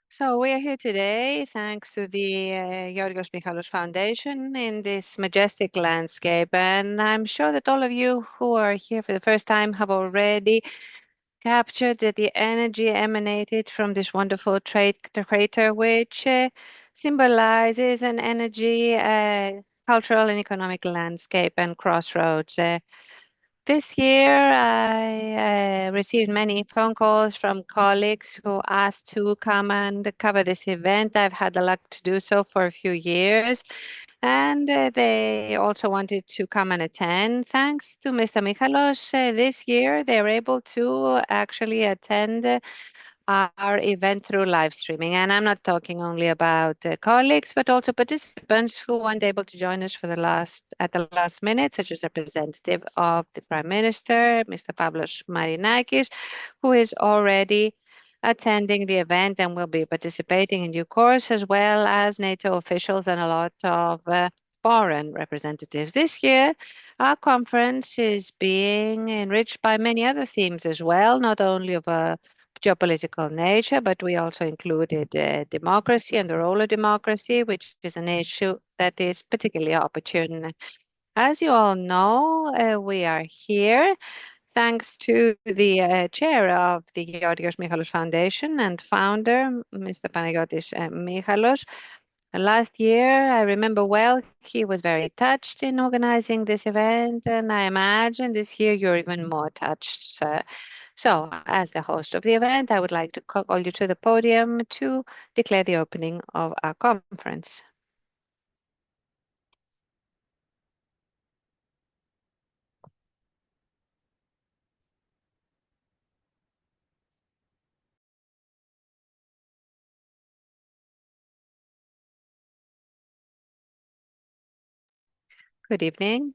So we are here today thanks to the Georgios Michalos Foundation in this majestic landscape. And I'm sure that all of you who are here for the first time have already captured the energy emanated from this wonderful crater, which symbolizes an energy, cultural and economic landscape and crossroads. This year, I received many phone calls from colleagues who asked to come and cover this event. I've had the luck to do so for a few years, and they also wanted to come and attend. Thanks to Mr. Michalos, this year they're able to actually attend our event through live streaming. And I'm not talking only about colleagues, but also participants who weren't able to join us at the last minute, such as representative of the Prime Minister, Mr. Pavlos Marinakis, who is already attending the event and will be participating in due course, as well as NATO officials and a lot of foreign representatives. This year, our conference is being enriched by many other themes as well, not only of a geopolitical nature, but we also included democracy and the role of democracy, which is an issue that is particularly opportune. As you all know, we are here thanks to the chair of the Georgios Michalos Foundation and founder, Mr. Panagiotis Michalos. Last year, I remember well, he was very touched in organizing this event, and I imagine this year you're even more touched, sir. So, as the host of the event, I would like to call you to the podium to declare the opening of our conference. Good evening,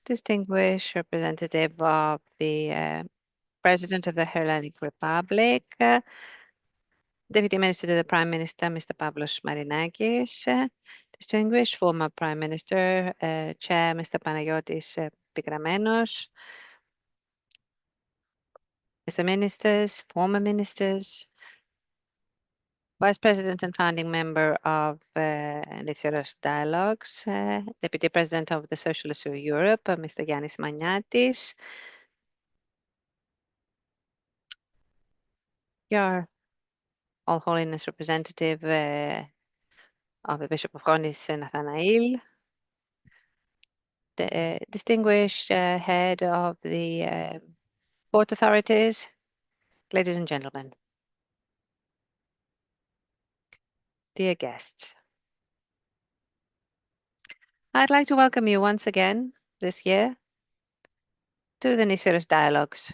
distinguished representative of the President of the Hellenic Republic, Deputy Minister to the Prime Minister, Mr. Pavlos Marinakis, distinguished former Prime Minister, Chair, Mr. Panagiotis Pikramenos, Mr. Ministers, former ministers, Vice President and founding member of Nisyros Dialogues, Deputy President of the Socialists of Europe, Mr. Yannis Magnatis, your All-Holiness representative of the Bishop of Konis, Nathanael, the distinguished head of the port authorities, ladies and gentlemen, dear guests. I'd like to welcome you once again this year to the Nisyros Dialogues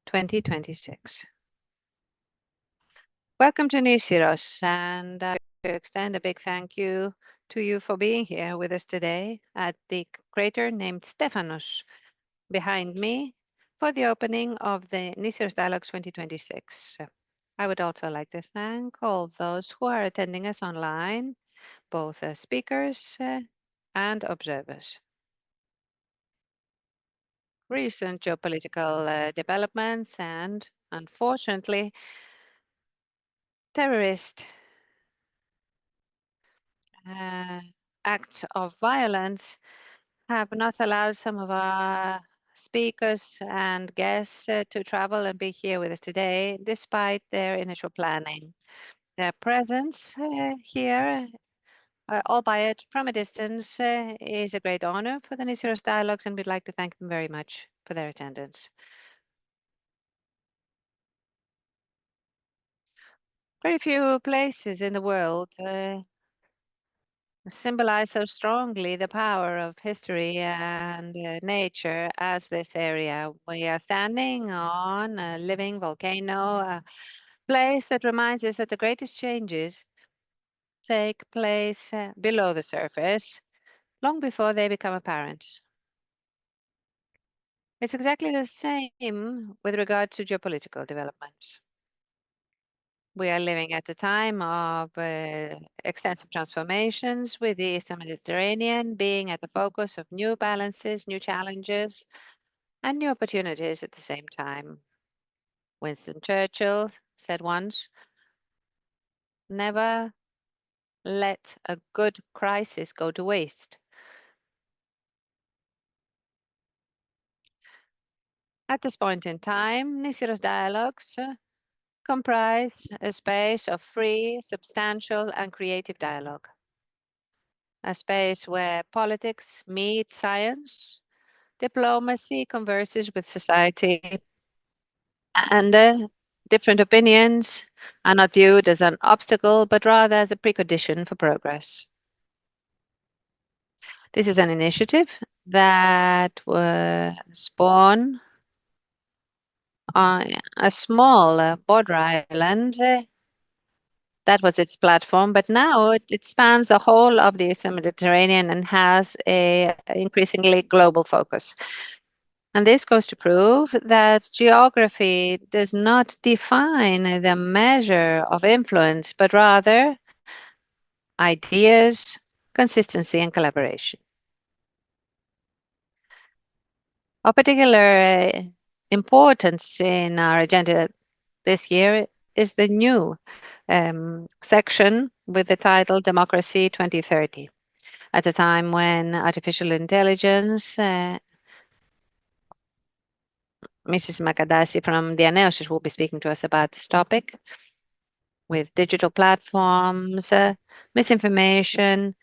2026. Welcome to Nisyros, and I extend a big thank you to you for being here with us today at the crater named Stephanos behind me for the opening of the Nisyros Dialogues 2026. I would also like to thank all those who are attending us online, both speakers and observers. Recent geopolitical developments and, unfortunately, terrorist acts of violence have not allowed some of our speakers and guests to travel and be here with us today, despite their initial planning. Their presence here, albeit from a distance, is a great honor for the Nisyros Dialogues, and we'd like to thank them very much for their attendance. Very few places in the world symbolize so strongly the power of history and nature as this area. We are standing on a living volcano, a place that reminds us that the greatest changes take place below the surface, long before they become apparent. It's exactly the same with regard to geopolitical developments. We are living at a time of extensive transformations, with the Eastern Mediterranean being at the focus of new balances, new challenges, and new opportunities at the same time. Winston Churchill said once, never let a good crisis go to waste. At this point in time, Nisyros dialogues comprise a space of free, substantial, and creative dialogue, a space where politics meets science, diplomacy converses with society, and different opinions are not viewed as an obstacle, but rather as a precondition for progress. This is an initiative that was born on a small border island. That was its platform, but now it spans the whole of the Eastern Mediterranean and has a increasingly global focus. And this goes to prove that geography does not define the measure of influence, but rather ideas, consistency, and collaboration. Of particular importance in our agenda this year is the new section with the title Democracy 2030. At a time when artificial intelligence, Mrs. Makadasi from DiaNEOsis will be speaking to us about this topic, with digital platforms, misinformation,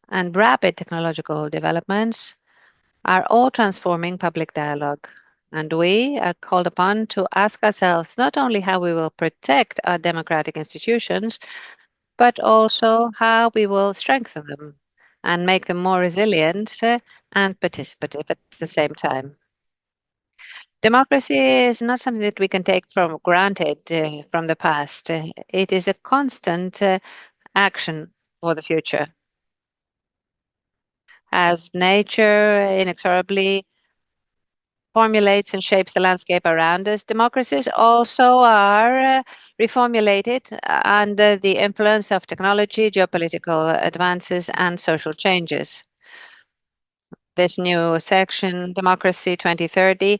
and rapid technological developments are all transforming public dialogue. And we are called upon to ask ourselves not only how we will protect our democratic institutions, but also how we will strengthen them and make them more resilient and participative at the same time. Democracy is not something that we can take for granted from the past. It is a constant action for the future. As nature inexorably formulates and shapes the landscape around us, democracies also are reformulated under the influence of technology, geopolitical advances, and social changes. This new section, Democracy 2030,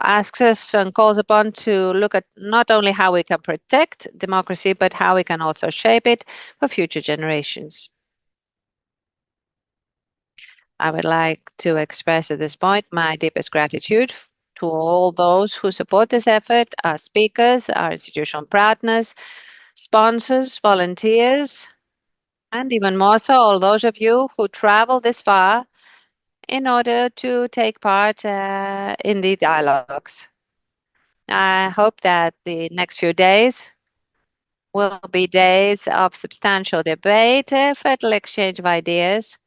asks us and calls upon to look at not only how we can protect democracy, but how we can also shape it for future generations. I would like to express at this point my deepest gratitude to all those who support this effort, our speakers, our institutional partners, sponsors, volunteers, and even more so, all those of you who travel this far in order to take part in the dialogues. I hope that the next few days will be days of substantial debate, fertile exchange of ideas,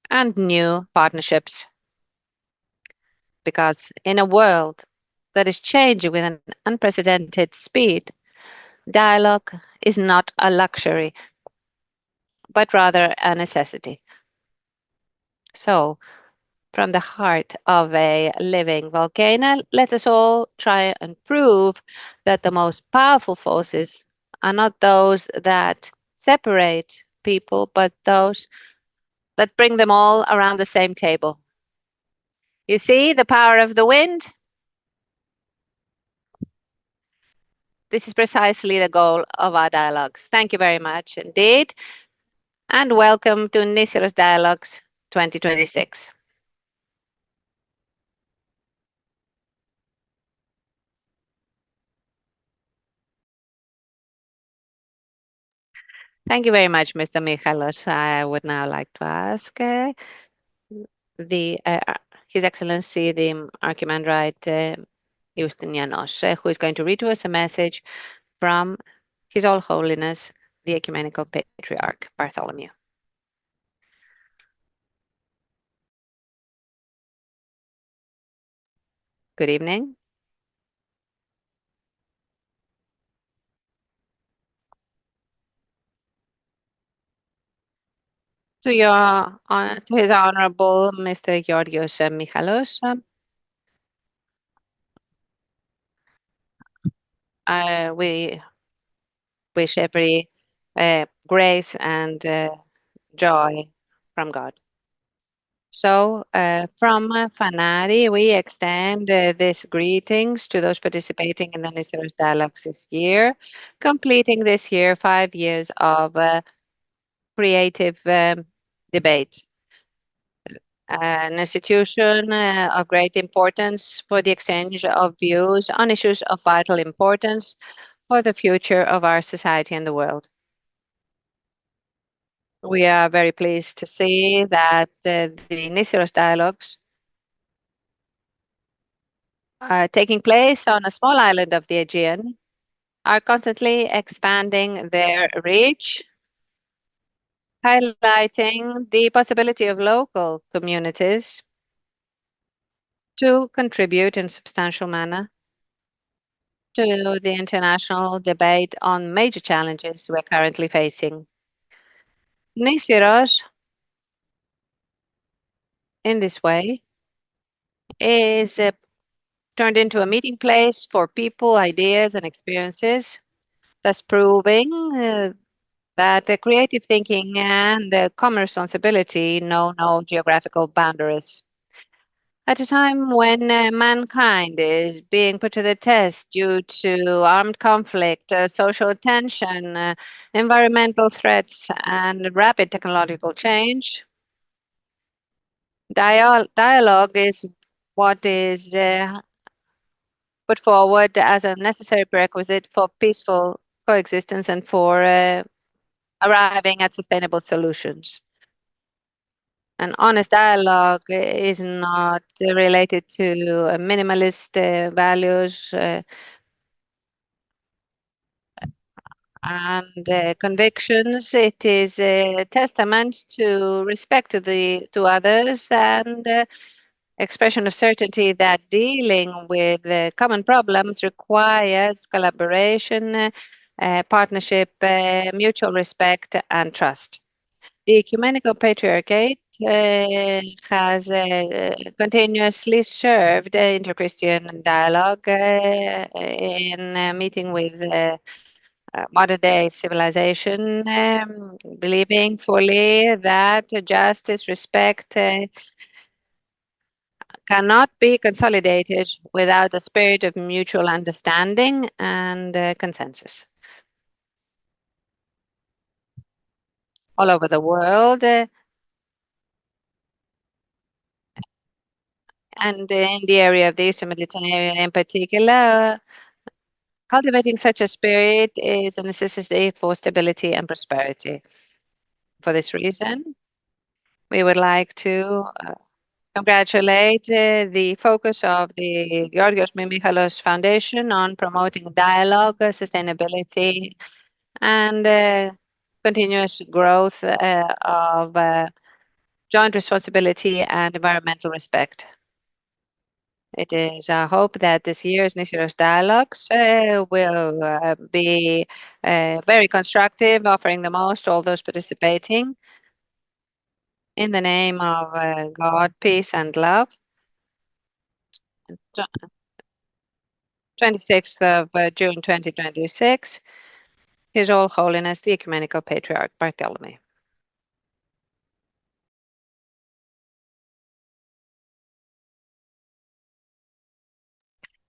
and new partnerships. Because in a world that is changing with an unprecedented speed, dialogue is not a luxury, but rather a necessity. So, from the heart of a living volcano, let us all try and prove that the most powerful forces are not those that separate people, but those that bring them all around the same table. You see the power of the wind? This is precisely the goal of our dialogues. Thank you very much indeed, and welcome to Nisyros Dialogues 2026. Thank you very much, Mr. Michalos. I would now like to ask the His Excellency the Archimandrite Justinianos, who is going to read to us a message from His All-Holiness the Ecumenical Patriarch Bartholomew. Good evening. To to His Honorable Mr. Georgios Michalos, we wish every grace and joy from God. So, from Fanari, we extend these greetings to those participating in the Nisyros Dialogues this year, completing this year 5 years of creative debate. An institution of great importance for the exchange of views on issues of vital importance for the future of our society and the world. We are very pleased to see that the Nisyros Dialogues taking place on a small island of the Aegean are constantly expanding their reach, highlighting the possibility of local communities to contribute in a substantial manner to the international debate on major challenges we're currently facing. Nisyros, in this way, is turned into a meeting place for people, ideas, and experiences, thus proving that creative thinking and common responsibility know no geographical boundaries. At a time when mankind is being put to the test due to armed conflict, social tension, environmental threats, and rapid technological change, dialogue is what is put forward as a necessary prerequisite for peaceful coexistence and for arriving at sustainable solutions. An honest dialogue is not related to minimalist values and convictions. It is a testament to respect to others and expression of certainty that dealing with common problems requires collaboration, partnership, mutual respect, and trust. The Ecumenical Patriarchate has continuously served inter-Christian dialogue in meeting with modern day civilization, believing fully that justice, respect cannot be consolidated without a spirit of mutual understanding and consensus. All over the world, and in the area of the Eastern Mediterranean in particular, cultivating such a spirit is a necessity for stability and prosperity. For this reason, we would like to congratulate the focus of the Georgios Michalolos Foundation on promoting dialogue, sustainability, and continuous growth of joint responsibility and environmental respect. It is our hope that this year's Nisyros Dialogues will be very constructive, offering the most to all those participating. In the name of God, peace, and love. 26th of June 2026, His All-Holiness, the Ecumenical Patriarch Bartholomew.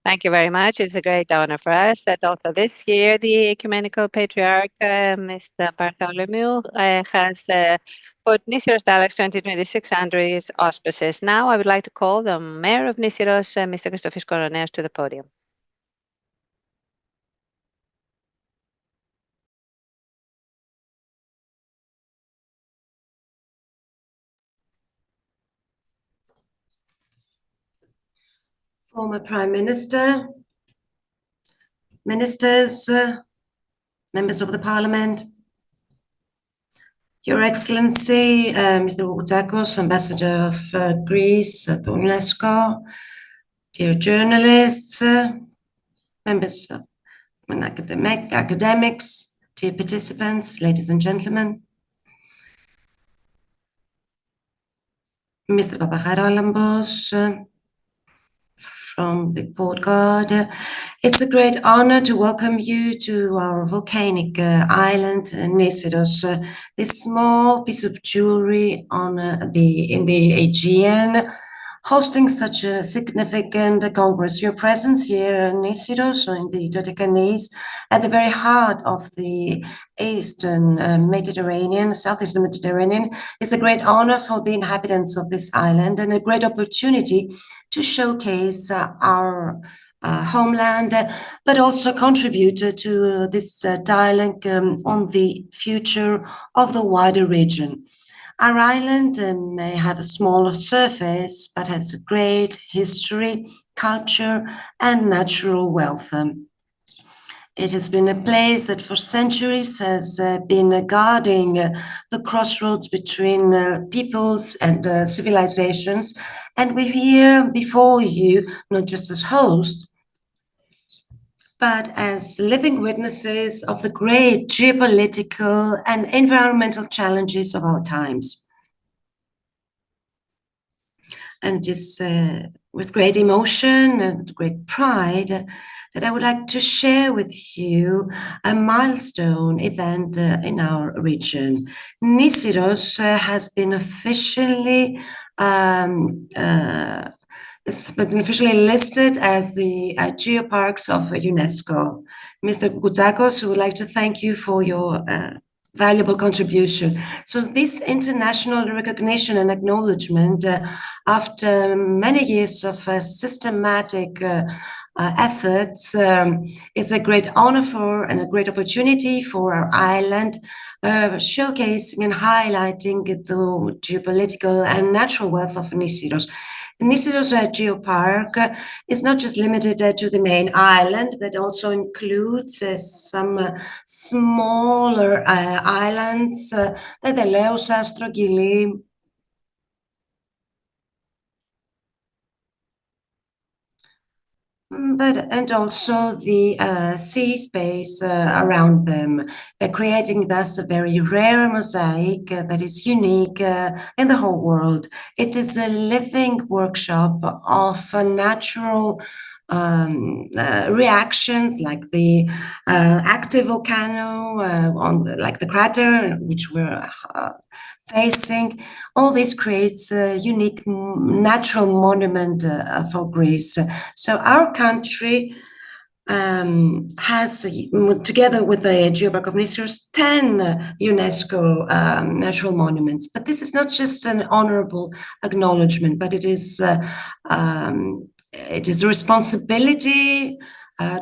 Thank you very much. It's a great honor for us that also this year the Ecumenical Patriarch, Mr. Bartholomew, has put Nisyros Dialogues 2026 under his auspices. Now I would like to call the Mayor of Nisyros, Mr. Christofis Koronaios, to the podium. Former Prime Minister, ministers, members of the Parliament, Your Excellency, Mr. Georgios, Ambassador of Greece at UNESCO, dear journalists, members and academics, dear participants, ladies and gentlemen, Mr. Papaharalambos, from the Port Guard. It's a great honor to welcome you to our volcanic island, Nisyros, this small piece of jewelry on in the Aegean, hosting such a significant congress. Your presence here, Nisyros, in the Dodecanese, at the very heart of the Eastern Mediterranean, Southeastern Mediterranean, is a great honor for the inhabitants of this island and a great opportunity to showcase our homeland, but also contribute to this dialogue on the future of the wider region. Our island may have a smaller surface, but has a great history, culture, and natural wealth. It has been a place that for centuries has been guarding the crossroads between peoples and civilizations. And we're here before you, not just as hosts, but as living witnesses of the great geopolitical and environmental challenges of our times. And it is with great emotion and great pride that I would like to share with you a milestone event in our region. Nisyros has been officially listed as the geoparks of UNESCO. Mr. Koutsakas, we would like to thank you for your valuable contribution. So this international recognition and acknowledgement, after many years of systematic efforts, is a great honor for and a great opportunity for our island, showcasing and highlighting the geopolitical and natural wealth of Nisyros. Nisyros Geopark is not just limited to the main island, but also includes some smaller islands, Eleusa, Strogili, and also the sea space around them, creating thus a very rare mosaic that is unique in the whole world. It is a living workshop of natural reactions, like the active volcano, like the crater which we're facing. All this creates a unique natural monument for Greece. So our country has, together with the Geopark of Nisyros, 10 UNESCO natural monuments. But this is not just an honorable acknowledgement, but it is a responsibility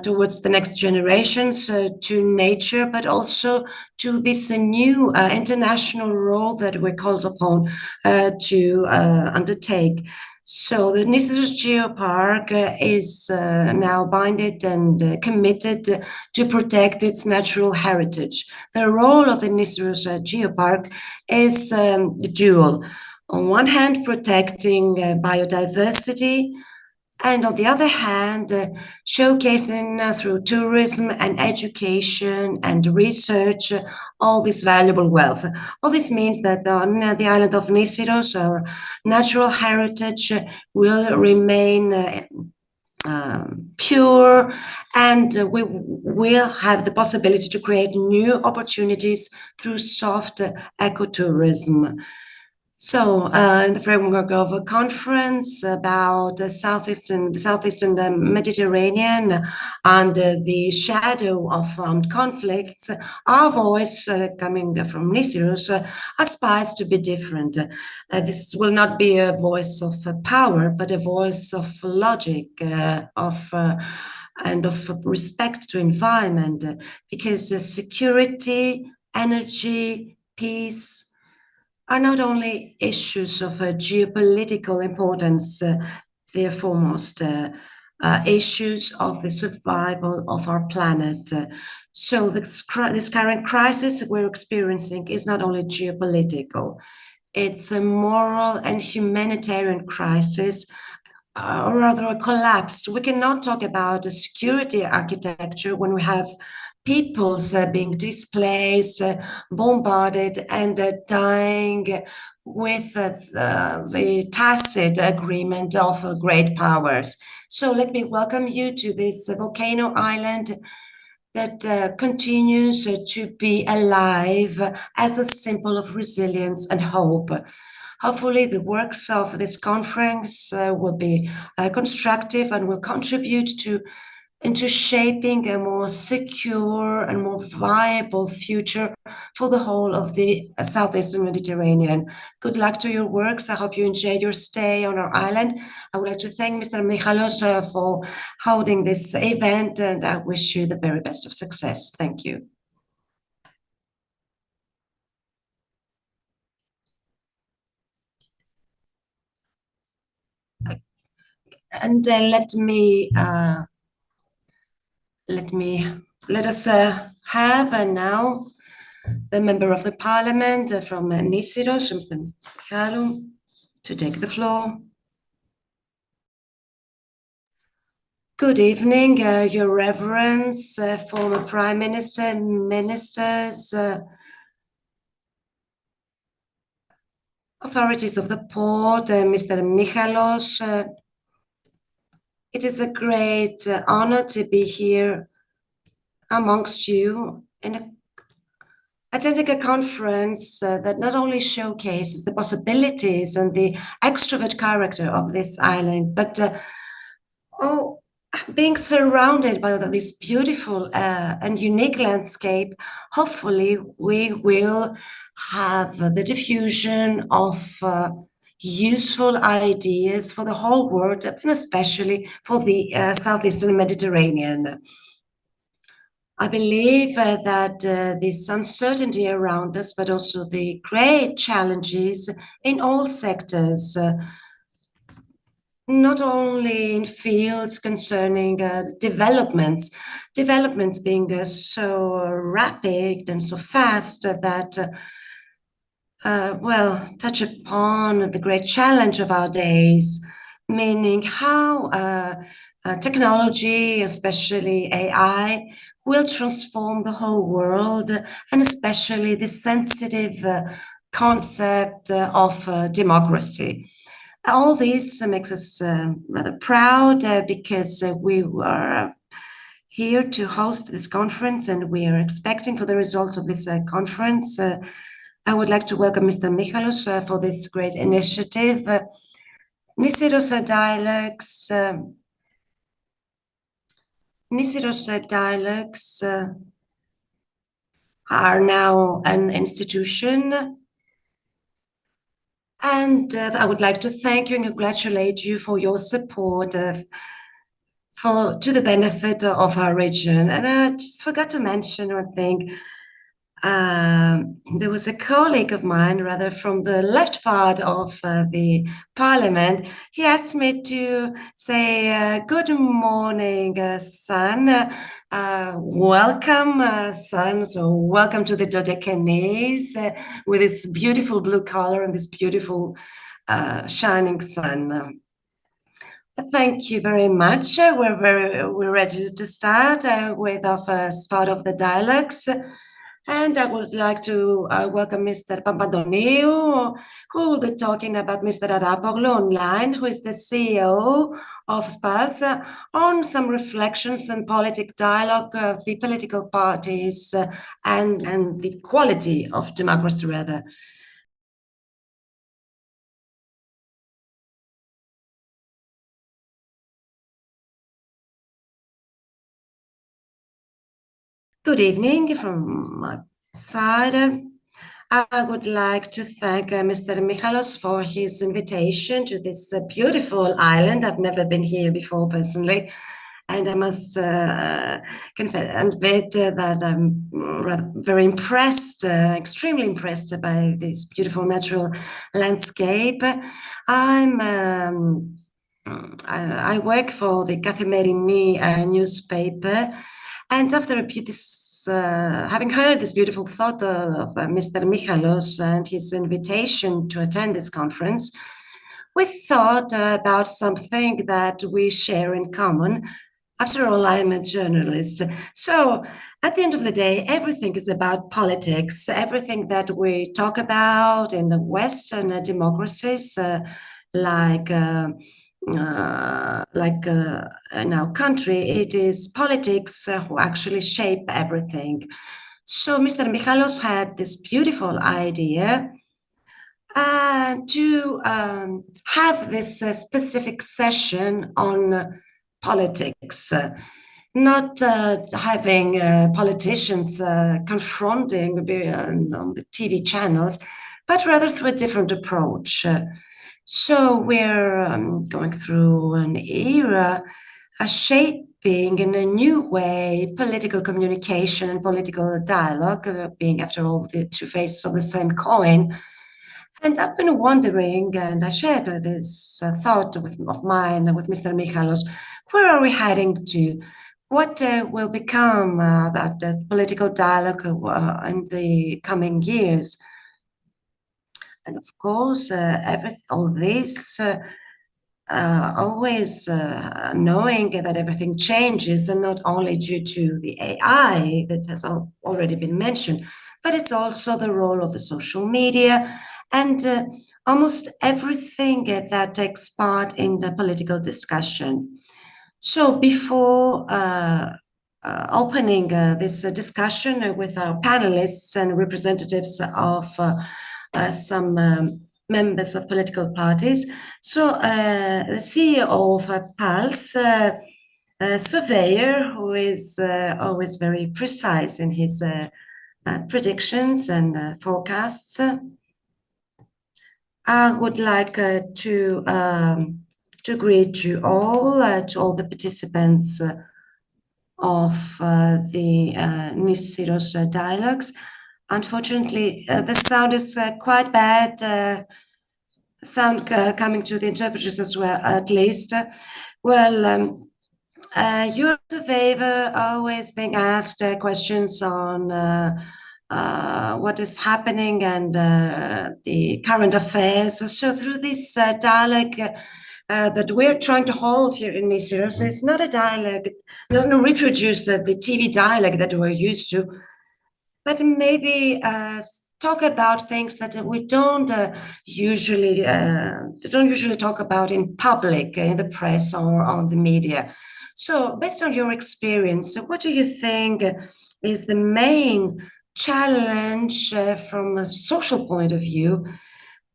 towards the next generations, to nature, but also to this new international role that we're called upon to undertake. So the Nisyros Geopark is now binded and committed to protect its natural heritage. The role of the Nisyros Geopark is dual. On one hand, protecting biodiversity, and on the other hand, showcasing through tourism and education and research all this valuable wealth. All this means that on the island of Nisyros, our natural heritage will remain pure, and we will have the possibility to create new opportunities through soft ecotourism. So, in the framework of a conference about the southeastern Mediterranean under the shadow of armed conflicts, our voice coming from Nisyros aspires to be different. This will not be a voice of power, but a voice of logic, and of respect to environment, because security, energy, peace are not only issues of geopolitical importance, they're foremost issues of the survival of our planet. So this current crisis we're experiencing is not only geopolitical, it's a moral and humanitarian crisis, or rather a collapse. We cannot talk about a security architecture when we have peoples being displaced, bombarded, and dying with the tacit agreement of great powers. So let me welcome you to this volcano island that continues to be alive as a symbol of resilience and hope. Hopefully, the works of this conference will be constructive and will contribute into shaping a more secure and more viable future for the whole of the southeastern Mediterranean. Good luck to your works. I hope you enjoyed your stay on our island. I would like to thank Mr. Michalolos for holding this event, and I wish you the very best of success. Thank you. And let us have now the member of the parliament from Nisyros, Mr. Michalolos, to take the floor. Good evening, Your Reverence, former Prime Minister, ministers, authorities of the port, Mr. Michalolos. It is a great honor to be here amongst you in attending a conference that not only showcases the possibilities and the extrovert character of this island, but being surrounded by this beautiful and unique landscape. Hopefully we will have the diffusion of useful ideas for the whole world, and especially for the southeastern Mediterranean. I believe that this uncertainty around us, but also the great challenges in all sectors, not only in fields concerning developments being so rapid and so fast that touch upon the great challenge of our days, meaning how technology, especially AI, will transform the whole world, and especially the sensitive concept of democracy. All this makes us rather proud because we were here to host this conference, and we are expecting for the results of this conference. I would like to welcome Mr. Michalolos for this great initiative. Nisyros Dialogues are now an institution, and I would like to thank you and congratulate you for your support to the benefit of our region. And I just forgot to mention one thing. There was a colleague of mine, rather from the left part of the parliament. He asked me to say, good morning, son. Welcome, son. So welcome to the Dodecanese with this beautiful blue color and this beautiful shining sun. Thank you very much. We're ready to start with our first part of the dialogues. And I would like to welcome Mr. Papantoniou, who will be talking about Mr. Arapoglou online, who is the CEO of Spokesperson, on some reflections and politic dialogue of the political parties and the quality of democracy, rather. Good evening from my side. I would like to thank Mr. Michalolos for his invitation to this beautiful island. I've never been here before personally, and I must confess and admit that I'm very impressed, extremely impressed by this beautiful natural landscape. I work for the Kathimerini newspaper. And after having heard this beautiful thought of Mr. Michalolos and his invitation to attend this conference, we thought about something that we share in common, After all, I'm a journalist. So at the end of the day, everything is about politics. Everything that we talk about in the Western democracies, in our country, it is politics who actually shape everything. So Mr. Michalos had this beautiful idea to have this specific session on politics, not having politicians confronting on the TV channels, but rather through a different approach. So we're going through an era shaping in a new way political communication and political dialogue, being, after all, the two faces of the same coin. And I've been wondering, and I shared this thought of mine with Mr. Michalos, where are we heading to? What will become about the political dialogue in the coming years? And of course, all this always knowing that everything changes, and not only due to the AI that has already been mentioned, but it's also the role of the social media and almost everything that takes part in the political discussion. So before opening this discussion with our panelists and representatives of some members of political parties, so the CEO of PALS, a surveyor who is always very precise in his predictions and forecasts, I would like to greet you all, to all the participants of the Nisyros dialogues. Unfortunately, the sound is quite bad. Sound coming to the interpreters as well, at least. Well, you're the favor always being asked questions on what is happening and the current affairs. So through this dialogue that we're trying to hold here in Nisyros, it's not a dialogue, not to reproduce the TV dialogue that we're used to, but maybe talk about things that we don't usually talk about in public, in the press or on the media. So, based on your experience, what do you think is the main challenge from a social point of view?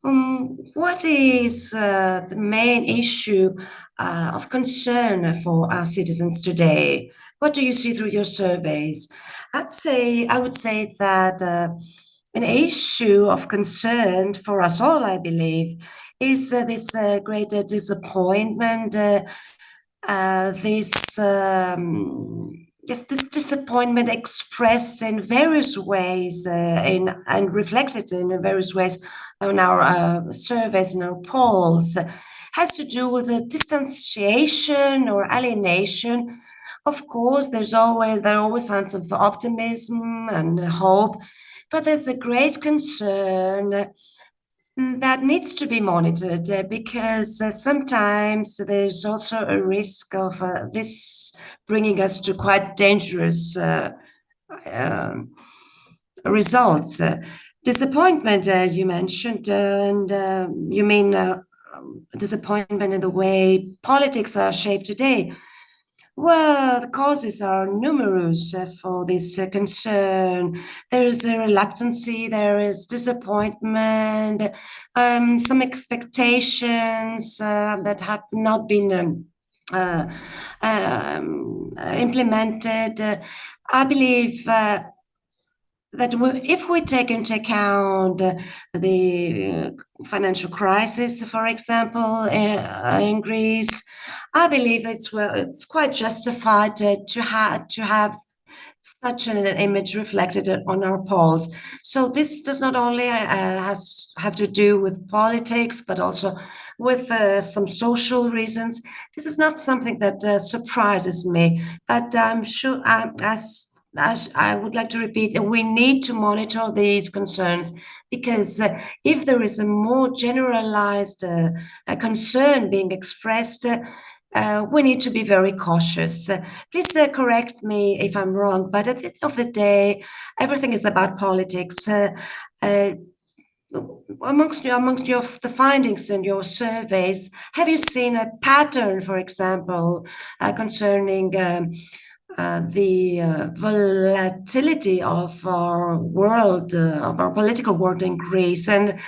What is the main issue of concern for our citizens today? What do you see through your surveys? I would say that an issue of concern for us all, I believe, is this greater disappointment, this disappointment expressed in various ways and reflected in various ways on our surveys and our polls, has to do with the distanciation or alienation. Of course, there are always signs of optimism and hope, but there's a great concern that needs to be monitored because sometimes there's also a risk of this bringing us to quite dangerous results. Disappointment, you mentioned, and you mean disappointment in the way politics are shaped today. Well, the causes are numerous for this concern. There is a reluctancy, there is disappointment, some expectations that have not been implemented. I believe that if we take into account the financial crisis, for example, in Greece, I believe it's quite justified to have such an image reflected on our polls. So this does not only have to do with politics, but also with some social reasons. This is not something that surprises me, but I'm sure, as I would like to repeat, we need to monitor these concerns because if there is a more generalized concern being expressed, we need to be very cautious. Please correct me if I'm wrong, but at the end of the day, everything is about politics. Amongst the findings in your surveys, have you seen a pattern, for example, concerning the volatility of our world, of our political world in Greece, and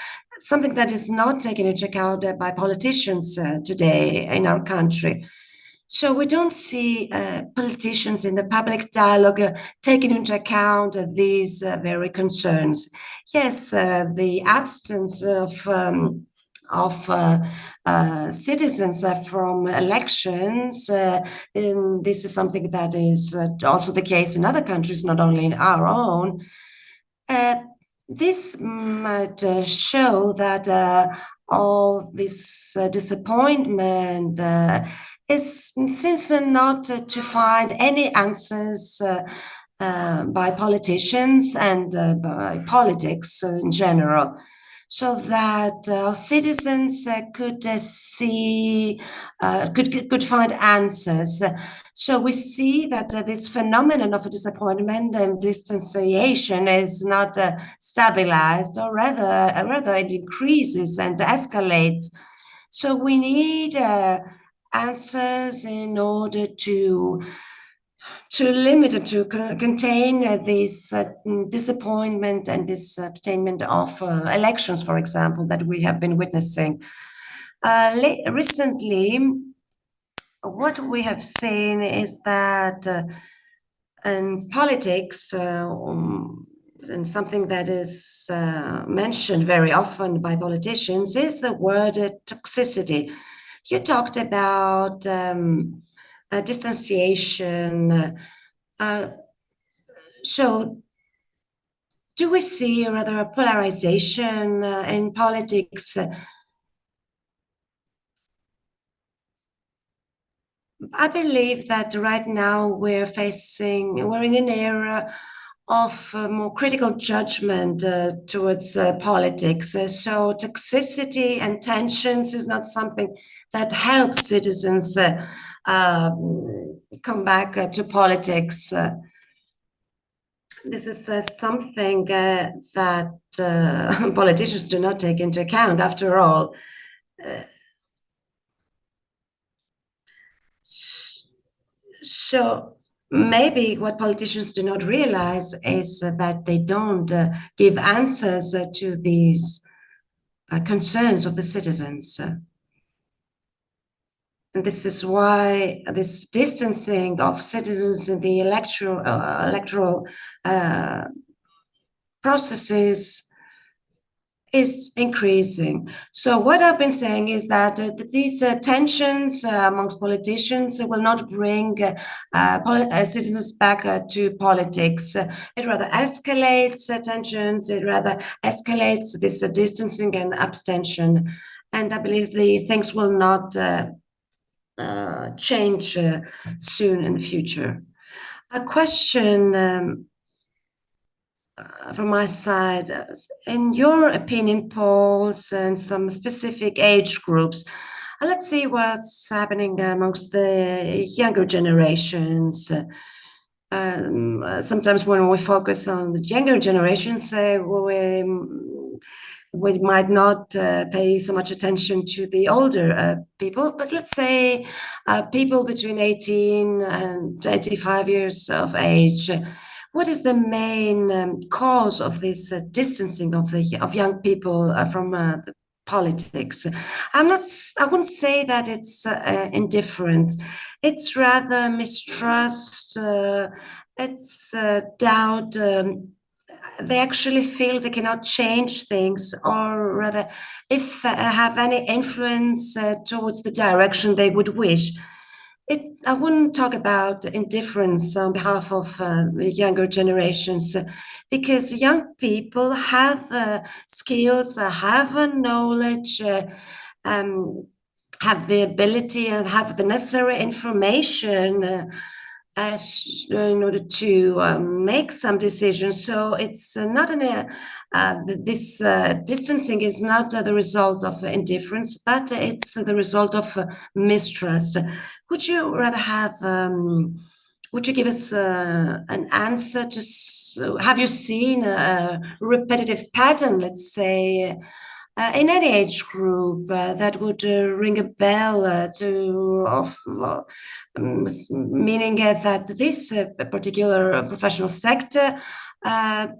something that is not taken into account by politicians today in our country? So we don't see politicians in the public dialogue taking into account these very concerns. Yes, the absence of citizens from elections. This is something that is also the case in other countries, not only in our own. This might show that all this disappointment seems not to find any answers by politicians and by politics in general, so that citizens could find answers. So we see that this phenomenon of disappointment and distanciation is not stabilized, or rather it increases and escalates. So we need answers in order to limit and to contain this disappointment and this obtainment of elections, for example, that we have been witnessing. Recently, what we have seen is that in politics, and something that is mentioned very often by politicians, is the word toxicity. You talked about distanciation. So do we see rather a polarization in politics? I believe that right now we're in an era of more critical judgment towards politics. So toxicity and tensions is not something that helps citizens come back to politics. This is something that politicians do not take into account, after all. So maybe what politicians do not realize is that they don't give answers to these concerns of the citizens. And this is why this distancing of citizens in the electoral processes is increasing. So what I've been saying is that these tensions amongst politicians will not bring citizens back to politics. It rather escalates tensions, it rather escalates this distancing and abstention. And I believe the things will not change soon in the future. A question from my side, in your opinion, polls and some specific age groups, let's see what's happening amongst the younger generations. Sometimes when we focus on the younger generations, we might not pay so much attention to the older people, but let's say people between 18 and 85 years of age. What is the main cause of this distancing of young people from the politics? I wouldn't say that it's indifference. It's rather mistrust. It's doubt. They actually feel they cannot change things, or rather, if have any influence towards the direction they would wish. I wouldn't talk about indifference on behalf of the younger generations, because young people have skills, have knowledge, have the ability and have the necessary information in order to make some decisions. So it's not this distancing is not the result of indifference, but it's the result of mistrust. Would you rather have? Would you give us an answer to? Have you seen a repetitive pattern, let's say, in any age group that would ring a bell meaning that this particular professional sector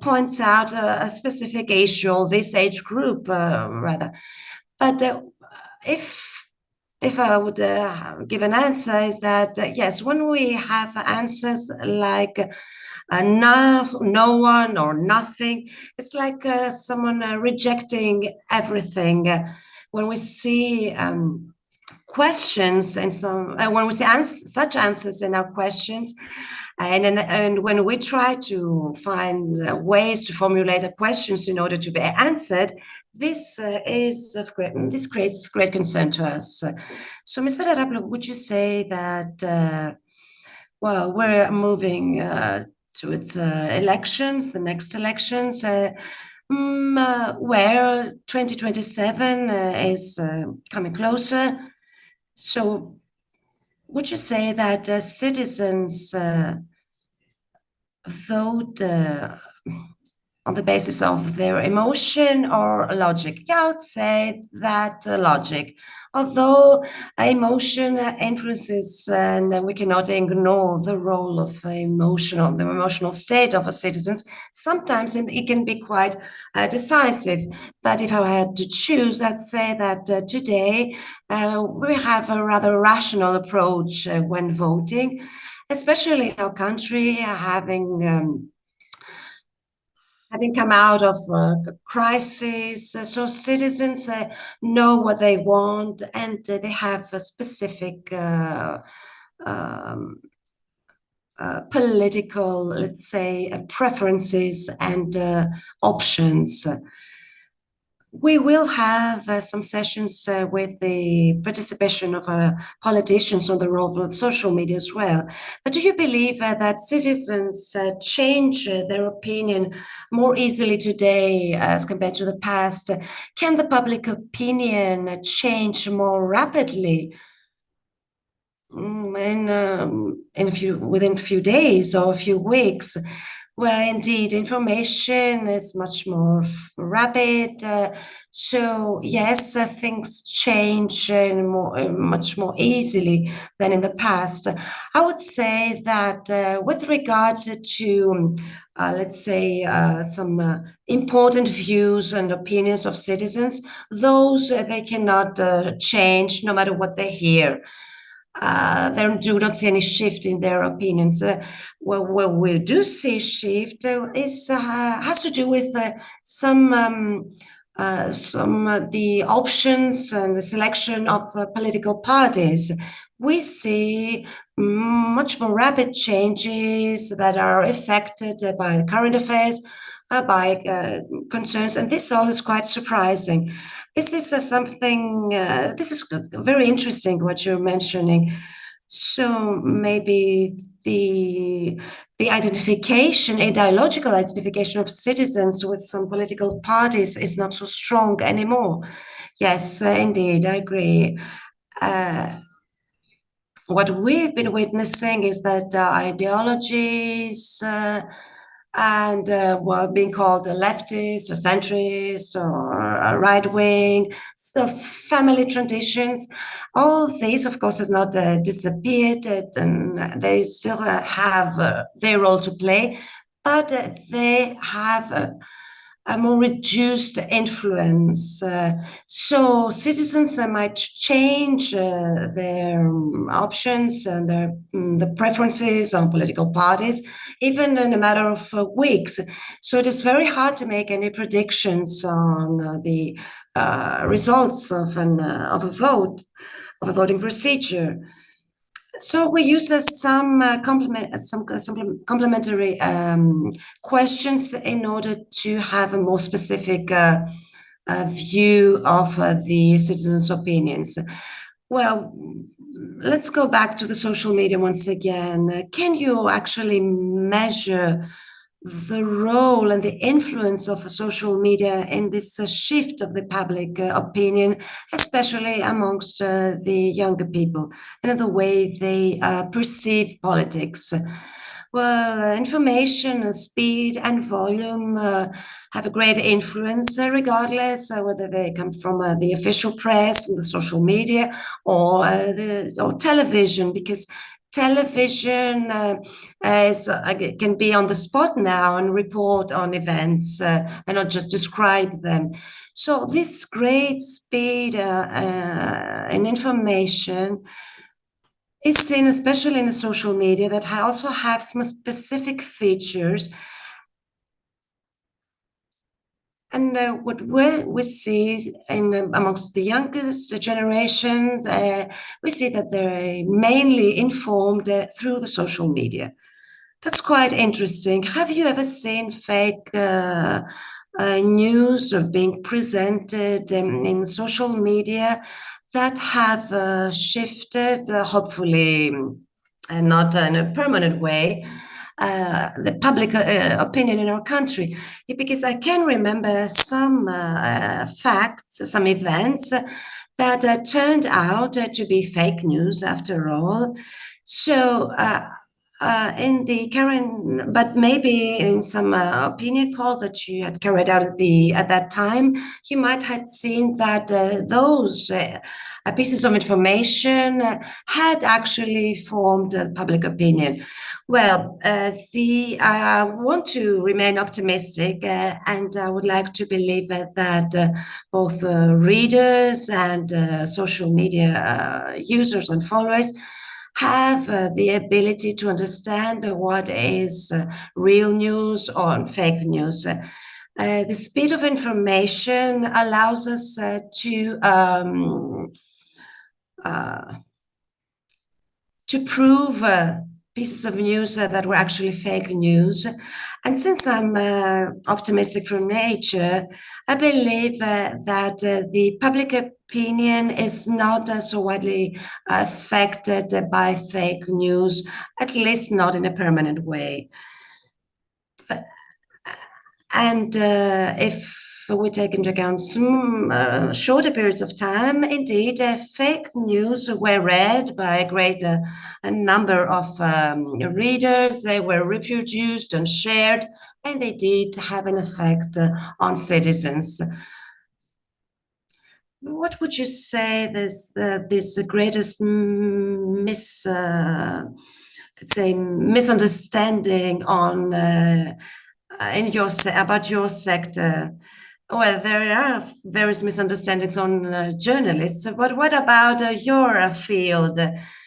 points out a specific issue, or this age group rather. But if I would give an answer, is that yes, when we have answers like no one or nothing, it's like someone rejecting everything. When we see questions and when we see such answers in our questions, and when we try to find ways to formulate our questions in order to be answered, this creates great concern to us. So, Mr. Arapoglou, would you say that well, we're moving towards elections, the next elections, where 2027 is coming closer? So, would you say that citizens vote on the basis of their emotion or logic? Yeah, I would say that logic. Although emotion influences, and we cannot ignore the role of the emotional state of a citizens. Sometimes it can be quite decisive. But if I had to choose, I'd say that today we have a rather rational approach when voting, especially in our country, having come out of a crisis. So citizens know what they want, and they have a specific political, let's say, preferences and options. We will have some sessions with the participation of politicians on the role of social media as well. But do you believe that citizens change their opinion more easily today as compared to the past? Can the public opinion change more rapidly within a few days or a few weeks? Well, indeed, information is much more rapid. So yes, things change much more easily than in the past. I would say that with regards to, let's say, some important views and opinions of citizens, those they cannot change no matter what they hear. They do not see any shift in their opinions. Where we do see shift has to do with some the options and the selection of political parties. We see much more rapid changes that are affected by current affairs, by concerns, and this all is quite surprising. This is something. This is very interesting what you're mentioning. So maybe the identification, ideological identification of citizens with some political parties is not so strong anymore. Yes, indeed, I agree. What we've been witnessing is that ideologies and being called a leftist or centrist or a right wing, so family traditions, all these, of course, has not disappeared, and they still have their role to play, but they have a more reduced influence. So citizens might change their options and the preferences on political parties, even in a matter of weeks. So it is very hard to make any predictions on the results of a vote, of a voting procedure. So we use some complementary questions in order to have a more specific view of the citizens' opinions. Well, let's go back to the social media once again. Can you actually measure the role and the influence of social media in this shift of the public opinion, especially amongst the younger people, and in the way they perceive politics? Well, information, speed, and volume have a great influence, regardless whether they come from the official press, the social media, or television, because television can be on the spot now and report on events and not just describe them. So this great speed in information is seen, especially in the social media, that also have some specific features. And what we see amongst the youngest generations, we see that they're mainly informed through the social media. That's quite interesting. Have you ever seen fake news being presented in social media that have shifted, hopefully not in a permanent way, the public opinion in our country? Because I can remember some facts, some events that turned out to be fake news after all. So in the current, but maybe in some opinion poll that you had carried out at that time, you might have seen that those pieces of information had actually formed public opinion. Well, I want to remain optimistic, and I would like to believe that both readers and social media users and followers have the ability to understand what is real news or fake news. The speed of information allows us to prove pieces of news that were actually fake news. And since I'm optimistic from nature, I believe that the public opinion is not so widely affected by fake news, at least not in a permanent way. And if we take into account some shorter periods of time, indeed, fake news were read by a great number of readers. They were reproduced and shared, and they did have an effect on citizens. What would you say this greatest misunderstanding on about your sector? Well, there are various misunderstandings on journalists, but what about your field?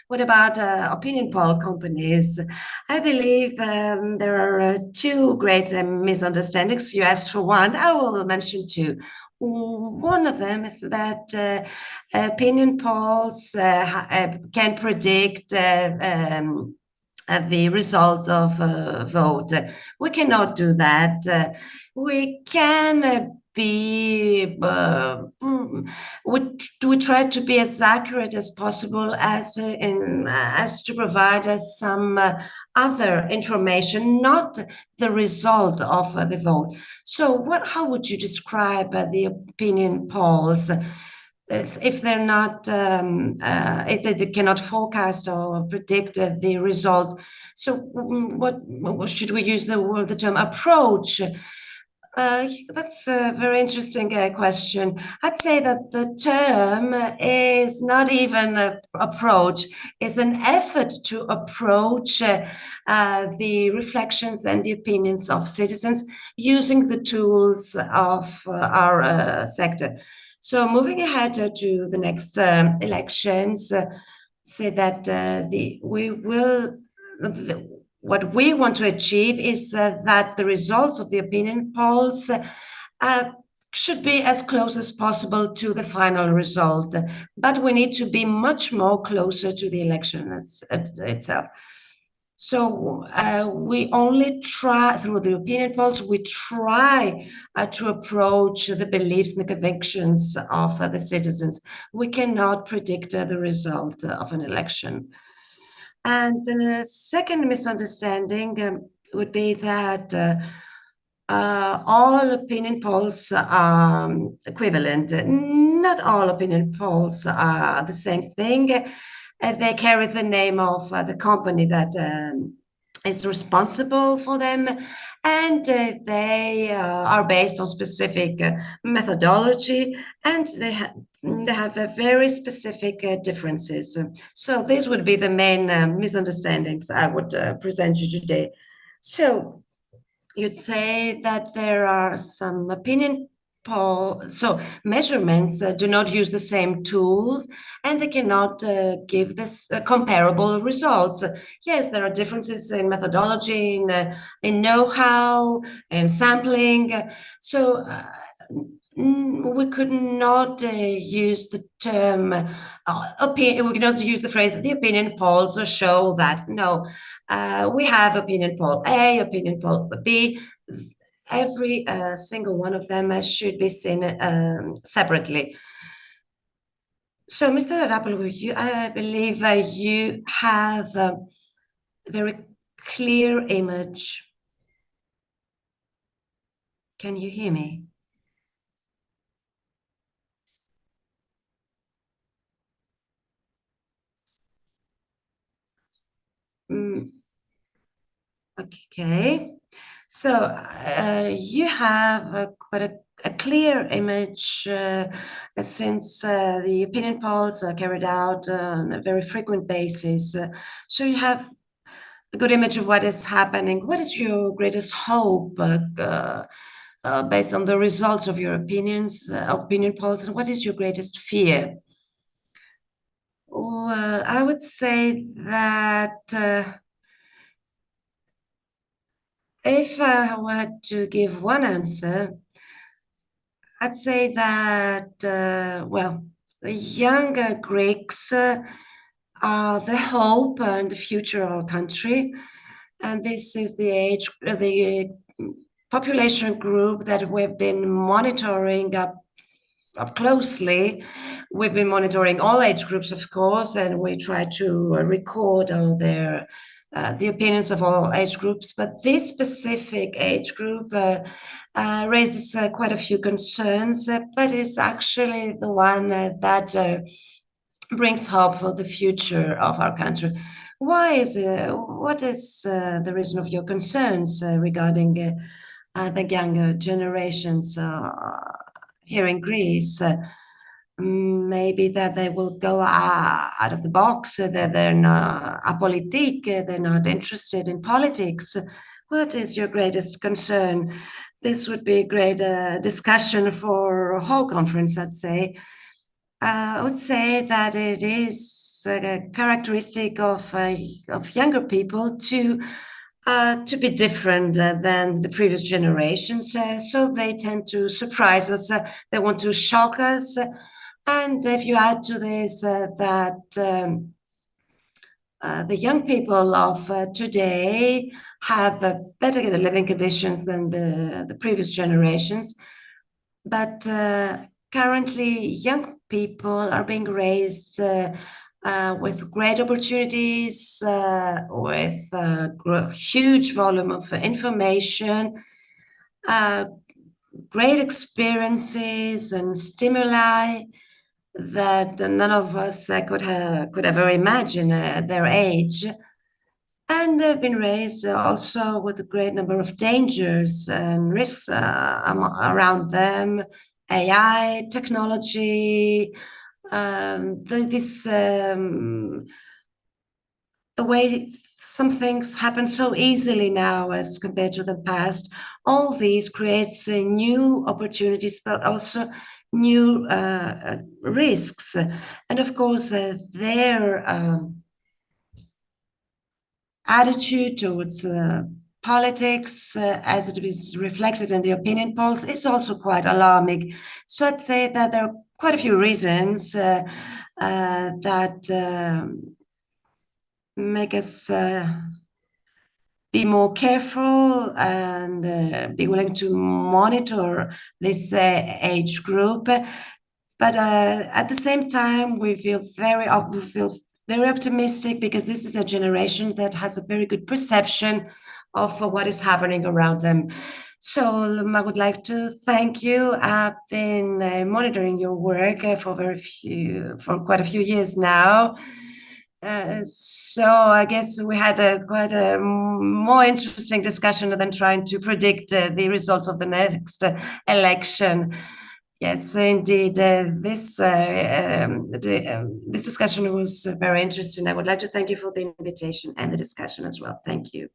What about opinion poll companies? I believe there are two great misunderstandings. You asked for one, I will mention two. One of them is that opinion polls can predict the result of a vote. We cannot do that. We can we try to be as accurate as possible as to provide us some other information, not the result of the vote. So how would you describe the opinion polls? If they're not, if they cannot forecast or predict the result? So what should we use the term approach? That's a very interesting question. I'd say that the term is not even an approach, it's an effort to approach the reflections and the opinions of citizens using the tools of our sector. So moving ahead to the next elections, say that what we want to achieve is that the results of the opinion polls should be as close as possible to the final result, but we need to be much more closer to the election itself. So we only try, through the opinion polls, we try to approach the beliefs and the convictions of the citizens. We cannot predict the result of an election. And the second misunderstanding would be that all opinion polls are equivalent. Not all opinion polls are the same thing. They carry the name of the company that is responsible for them, and they are based on specific methodology, and they have a very specific differences. So these would be the main misunderstandings I would present you today. So you'd say that there are some opinion poll, so measurements do not use the same tools and they cannot give this comparable results. Yes, there are differences in methodology, in know-how, in sampling. So we could not use the term opinion. We could also use the phrase the opinion polls show that. No, we have opinion poll A, opinion poll B. Every single one of them should be seen separately. So, Mr. Arapoglou, I believe you have a very clear image. Can you hear me? Okay. So you have quite a clear image since the opinion polls are carried out on a very frequent basis. So you have a good image of what is happening. What is your greatest hope based on the results of your opinion polls, and what is your greatest fear? Well, I would say that if I were to give one answer, I'd say that, well, the younger Greeks are the hope and the future of our country. And this is the population group that we've been monitoring up closely. We've been monitoring all age groups, of course, and we try to record all their the opinions of all age groups. But this specific age group raises quite a few concerns, but is actually the one that brings hope for the future of our country. What is the reason of your concerns regarding the younger generations here in Greece? Maybe that they will go out of the box, that they're not apolitic, they're not interested in politics. What is your greatest concern? This would be a great discussion for a whole conference, I'd say. I would say that it is a characteristic of younger people to be different than the previous generations. So they tend to surprise us. They want to shock us. And if you add to this that the young people of today have better living conditions than the previous generations, but currently young people are being raised with great opportunities, with huge volume of information, great experiences and stimuli that none of us could ever imagine at their age. And they've been raised also with a great number of dangers and risks around them. AI, technology, the way some things happen so easily now as compared to the past. All these creates new opportunities, but also new risks. And of course, their attitude towards politics, as it is reflected in the opinion polls, is also quite alarming. So I'd say that there are quite a few reasons that make us be more careful and be willing to monitor this age group. But at the same time, we feel very optimistic because this is a generation that has a very good perception of what is happening around them. So I would like to thank you. I've been monitoring your work for quite a few years now. So I guess we had quite a more interesting discussion than trying to predict the results of the next election. Yes, indeed. This discussion was very interesting. I would like to thank you for the invitation and the discussion as well. Thank you.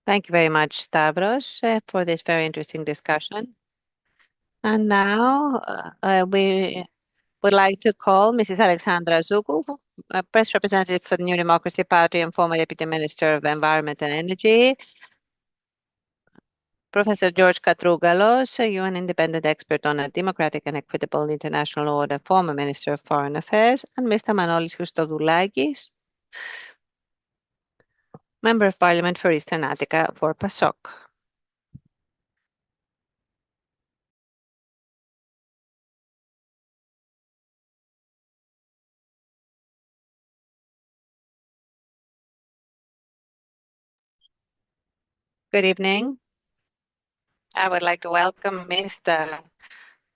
Thank you very much, Stavros, for this very interesting discussion. And now we would like to call Mrs. Alexandra Sdoukou, a press representative for the New Democracy Party and former Deputy Minister of Environment and Energy, Professor George Katrougalos, a UN independent expert on a democratic and equitable international order, former Minister of Foreign Affairs, and Mr. Manolis Christodoulakis, Member of Parliament for Eastern Attica for PASOK. Good evening. I would like to welcome Mr.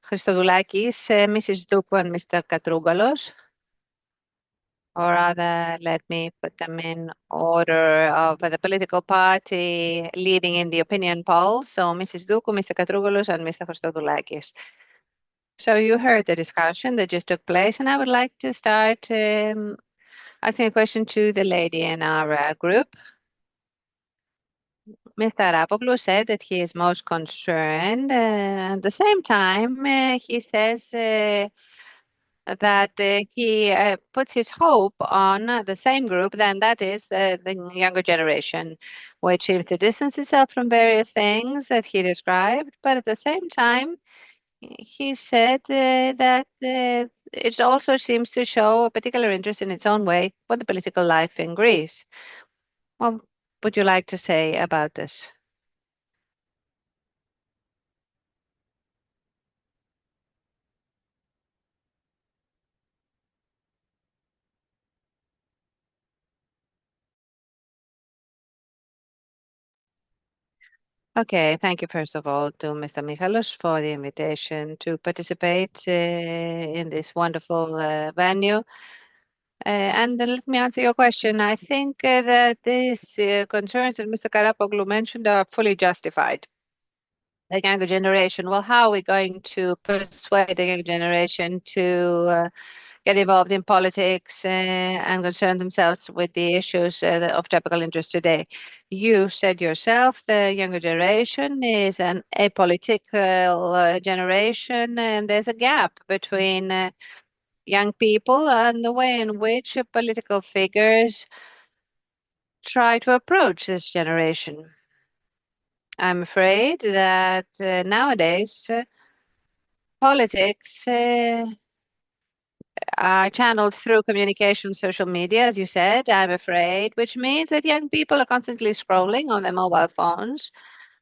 Christodoulakis, Mrs. Sdoukou, and Mr. Katrougalos. Or rather, let me put them in order of the political party leading in the opinion poll. So Mrs. Sdoukou, Mr. Katrougalos, and Mr. Christodoulakis. So you heard the discussion that just took place, and I would like to start asking a question to the lady in our group. Mr. Arapoglou said that he is most concerned. At the same time, he says that he puts his hope on the same group, then that is the younger generation, which seems to distance itself from various things that he described. But at the same time, he said that it also seems to show a particular interest in its own way for the political life in Greece. What would you like to say about this? Okay, thank you first of all to Mr. Michalos for the invitation to participate in this wonderful venue. And let me answer your question. I think that these concerns that Mr. Karapoglou mentioned are fully justified. The younger generation, well, how are we going to persuade the younger generation to get involved in politics and concern themselves with the issues of topical interest today? You said yourself the younger generation is an apolitical generation, and there's a gap between young people and the way in which political figures try to approach this generation. I'm afraid that nowadays politics are channeled through communication, social media, as you said, I'm afraid, which means that young people are constantly scrolling on their mobile phones.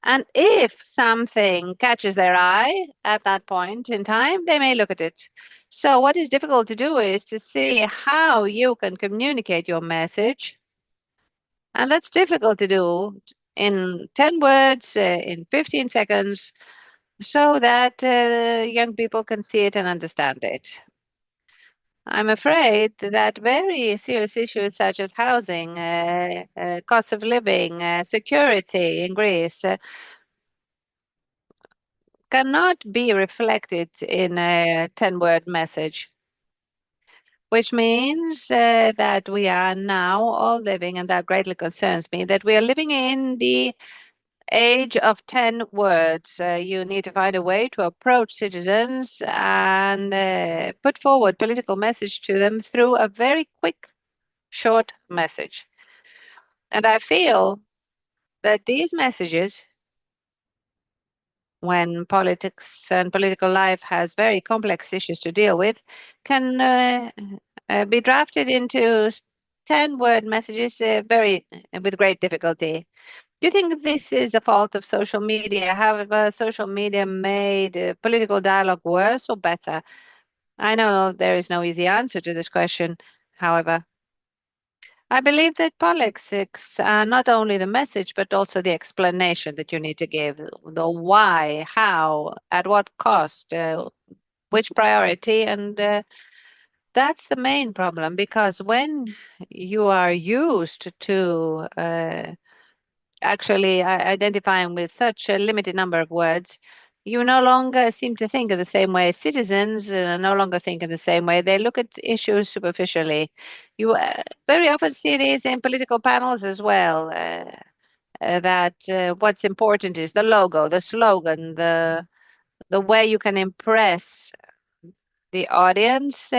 And if something catches their eye at that point in time, they may look at it. So what is difficult to do is to see how you can communicate your message. And that's difficult to do in 10 words, in 15 seconds, so that young people can see it and understand it. I'm afraid that very serious issues such as housing, cost of living, security in Greece cannot be reflected in a 10-word message, which means that we are now all living, and that greatly concerns me, that we are living in the age of 10 words. You need to find a way to approach citizens and put forward political message to them through a very quick, short message. And I feel that these messages when politics and political life has very complex issues to deal with, can be drafted into 10-word messages with great difficulty. Do you think this is the fault of social media? Have social media made political dialogue worse or better? I know there is no easy answer to this question. However, I believe that politics are not only the message, but also the explanation that you need to give, the why, how, at what cost, which priority, and that's the main problem. Because when you are used to actually identifying with such a limited number of words, you no longer seem to think in the same way. Citizens no longer think in the same way. They look at issues superficially. You very often see these in political panels as well, that what's important is the logo, the slogan, the way you can impress the audience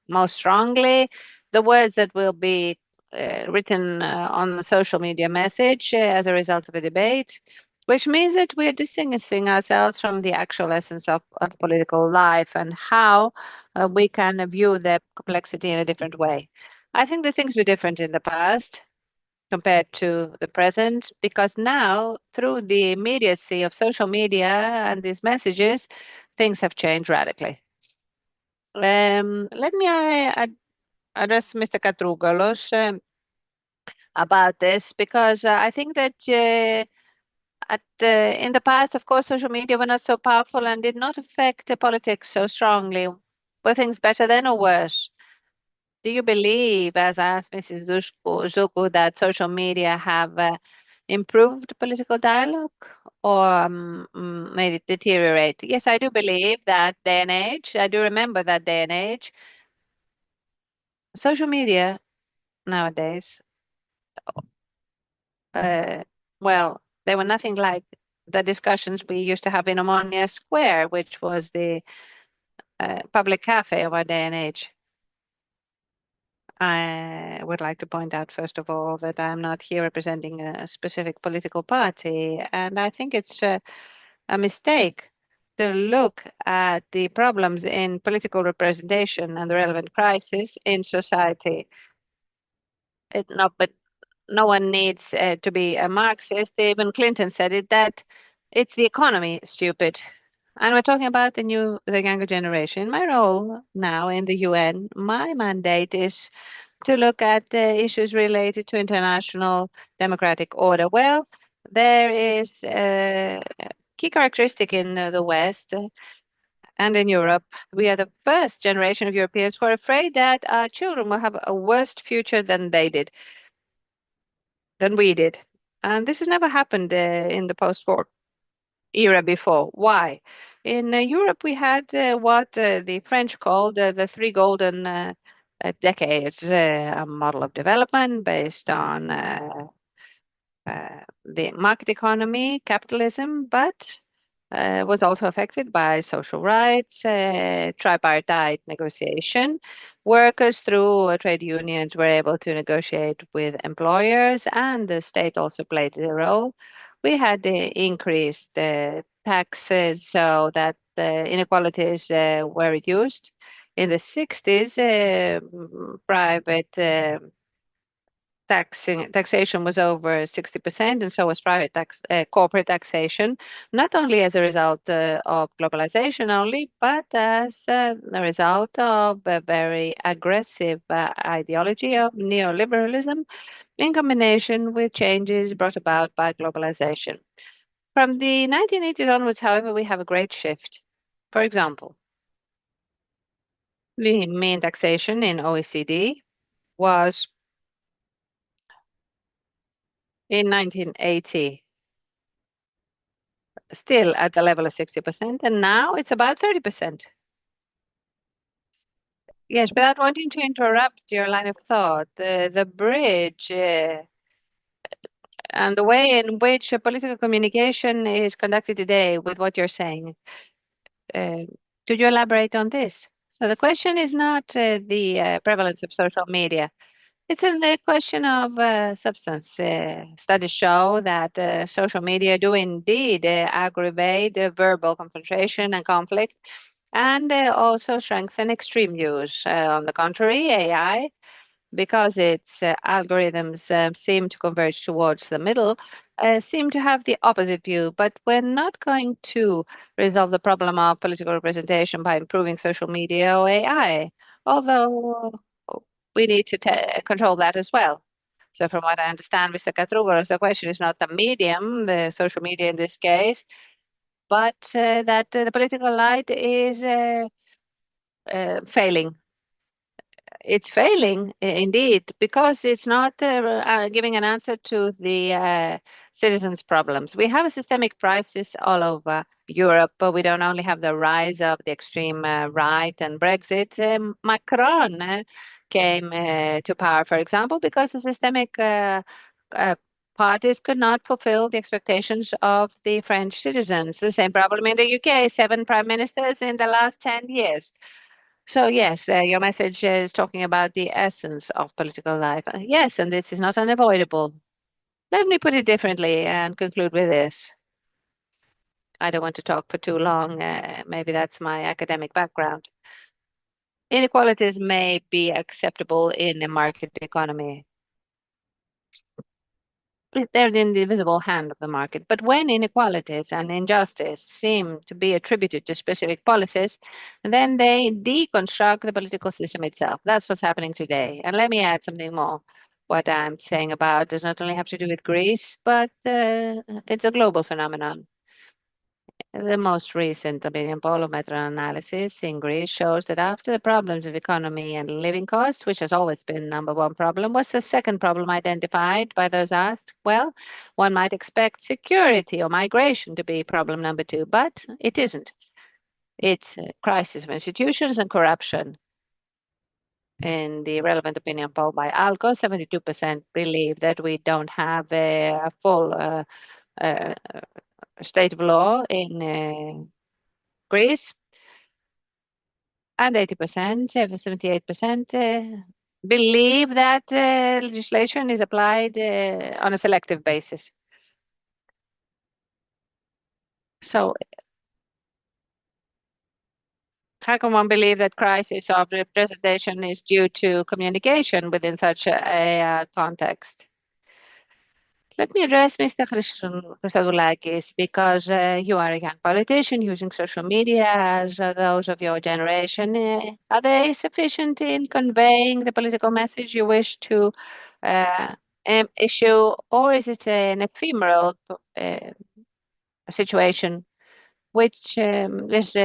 most strongly, the words that will be written on the social media message as a result of a debate, which means that we are distinguishing ourselves from the actual essence of political life and how we can view the complexity in a different way. I think the things were different in the past compared to the present, because now, through the immediacy of social media and these messages, things have changed radically. Let me address Mr. Katrougalos about this, because I think that in the past, of course, social media were not so powerful and did not affect politics so strongly. Were things better then or worse? Do you believe, as asked Mrs. Sdoukou, that social media have improved political dialogue or made it deteriorate? Yes, I do believe that day and age. I do remember that day and age. Social media nowadays, uh, well, they were nothing like the discussions we used to have in Omonia Square, which was the public cafe of our day and age. I would like to point out, first of all, that I'm not here representing a specific political party, and I think it's a mistake to look at the problems in political representation and the relevant crisis in society. But no one needs to be a Marxist. Even Clinton said it, that it's the economy, stupid. And we're talking about the younger generation. My role now in the UN, my mandate is to look at issues related to international democratic order. Well, there is a key characteristic in the West and in Europe. We are the first generation of Europeans who are afraid that our children will have a worse future than we did. And this has never happened in the post-war era before. Why? In Europe, we had what the French called the three golden decades, a model of development based on the market economy, capitalism, but was also affected by social rights, tripartite negotiation. Workers through trade unions were able to negotiate with employers, and the state also played a role. We had increased taxes so that inequalities were reduced. In the 60s, private taxation was over 60%, and so was corporate taxation, not only as a result of globalization only, but as a result of a very aggressive ideology of neoliberalism in combination with changes brought about by globalization. From the 1980s onwards, however, we have a great shift. For example, the mean taxation in OECD was in 1980 still at the level of 60%, and now it's about 30%. Yes, without wanting to interrupt your line of thought, the bridge and the way in which political communication is conducted today with what you're saying, uh, could you elaborate on this? So the question is not the prevalence of social media. It's a question of substance. Studies show that social media do indeed aggravate verbal confrontation and conflict, and also strengthen extreme use. On the contrary, AI, because its algorithms seem to converge towards the middle, seem to have the opposite view. But we're not going to resolve the problem of political representation by improving social media or AI, although we need to control that as well. So, from what I understand, Mr. Katrougalos, the question is not the medium, the social media in this case, but that the political light is failing. It's failing indeed because it's not giving an answer to the citizens' problems. We have a systemic crisis all over Europe, but we don't only have the rise of the extreme right and Brexit. Macron came to power, for example, because the systemic uh, parties could not fulfill the expectations of the French citizens. The same problem in the UK, 7 prime ministers in the last 10 years. So yes, your message is talking about the essence of political life. Yes, and this is not unavoidable. Let me put it differently and conclude with this. I don't want to talk for too long. Maybe that's my academic background. Inequalities may be acceptable in a market economy. They're the indivisible hand of the market. But when inequalities and injustice seem to be attributed to specific policies, then they deconstruct the political system itself. That's what's happening today. And let me add something more. What I'm saying about does not only have to do with Greece, but it's a global phenomenon. The most recent opinion poll of meta-analysis in Greece shows that after the problems of economy and living costs, which has always been number one problem, what's the second problem identified by those asked? Well, one might expect security or migration to be problem number two, but it isn't. It's a crisis of institutions and corruption. In the relevant opinion poll by ALCO, 72% believe that we don't have a full uh, state of law in Greece, and 80%, 78% believe that legislation is applied on a selective basis. So, how can one believe that crisis of representation is due to communication within such a context? Let me address Mr. Christodoulakis because you are a young politician using social media as those of your generation. Are they sufficient in conveying the political message you wish to uh, issue, or is it an ephemeral situation which is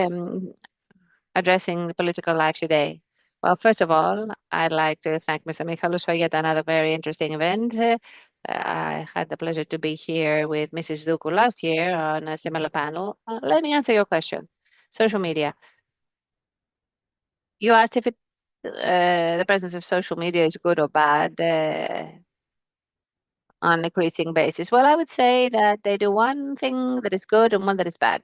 addressing the political life today? Well, first of all, I'd like to thank Mr. Michalolos for yet another very interesting event. I had the pleasure to be here with Mrs. Sdoukou last year on a similar panel. Let me answer your question. Social media. You asked if the presence of social media is good or bad on an increasing basis. Well, I would say that they do one thing that is good and one that is bad.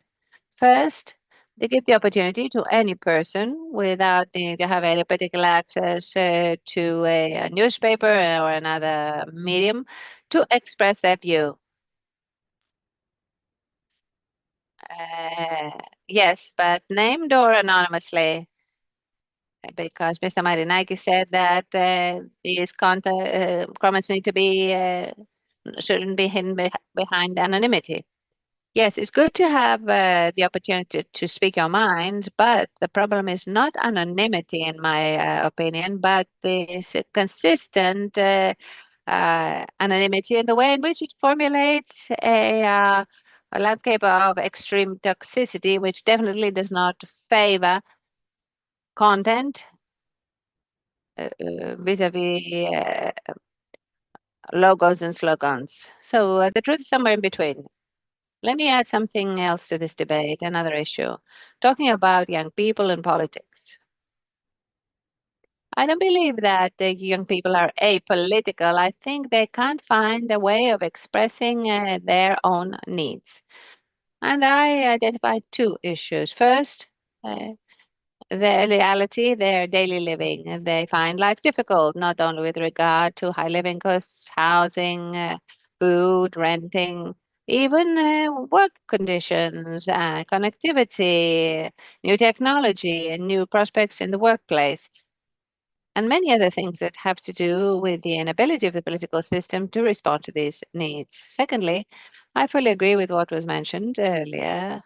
First, they give the opportunity to any person without needing to have any particular access to a newspaper or another medium to express their view. Uh, yes, but named or anonymously? Because Mr. Marinakis said that these comments need to be shouldn't be hidden behind anonymity. Yes, it's good to have the opportunity to speak your mind, but the problem is not anonymity, in my opinion, but this consistent anonymity in the way in which it formulates a landscape of extreme toxicity, which definitely does not favor content vis-a-vis logos and slogans. So the truth is somewhere in between. Let me add something else to this debate, another issue, talking about young people and politics. I don't believe that the young people are apolitical. I think they can't find a way of expressing their own needs. And I identified two issues. First, their reality, their daily living. They find life difficult, not only with regard to high living costs, housing, food, renting, even work conditions, connectivity, new technology, and new prospects in the workplace, and many other things that have to do with the inability of the political system to respond to these needs. Secondly, I fully agree with what was mentioned earlier,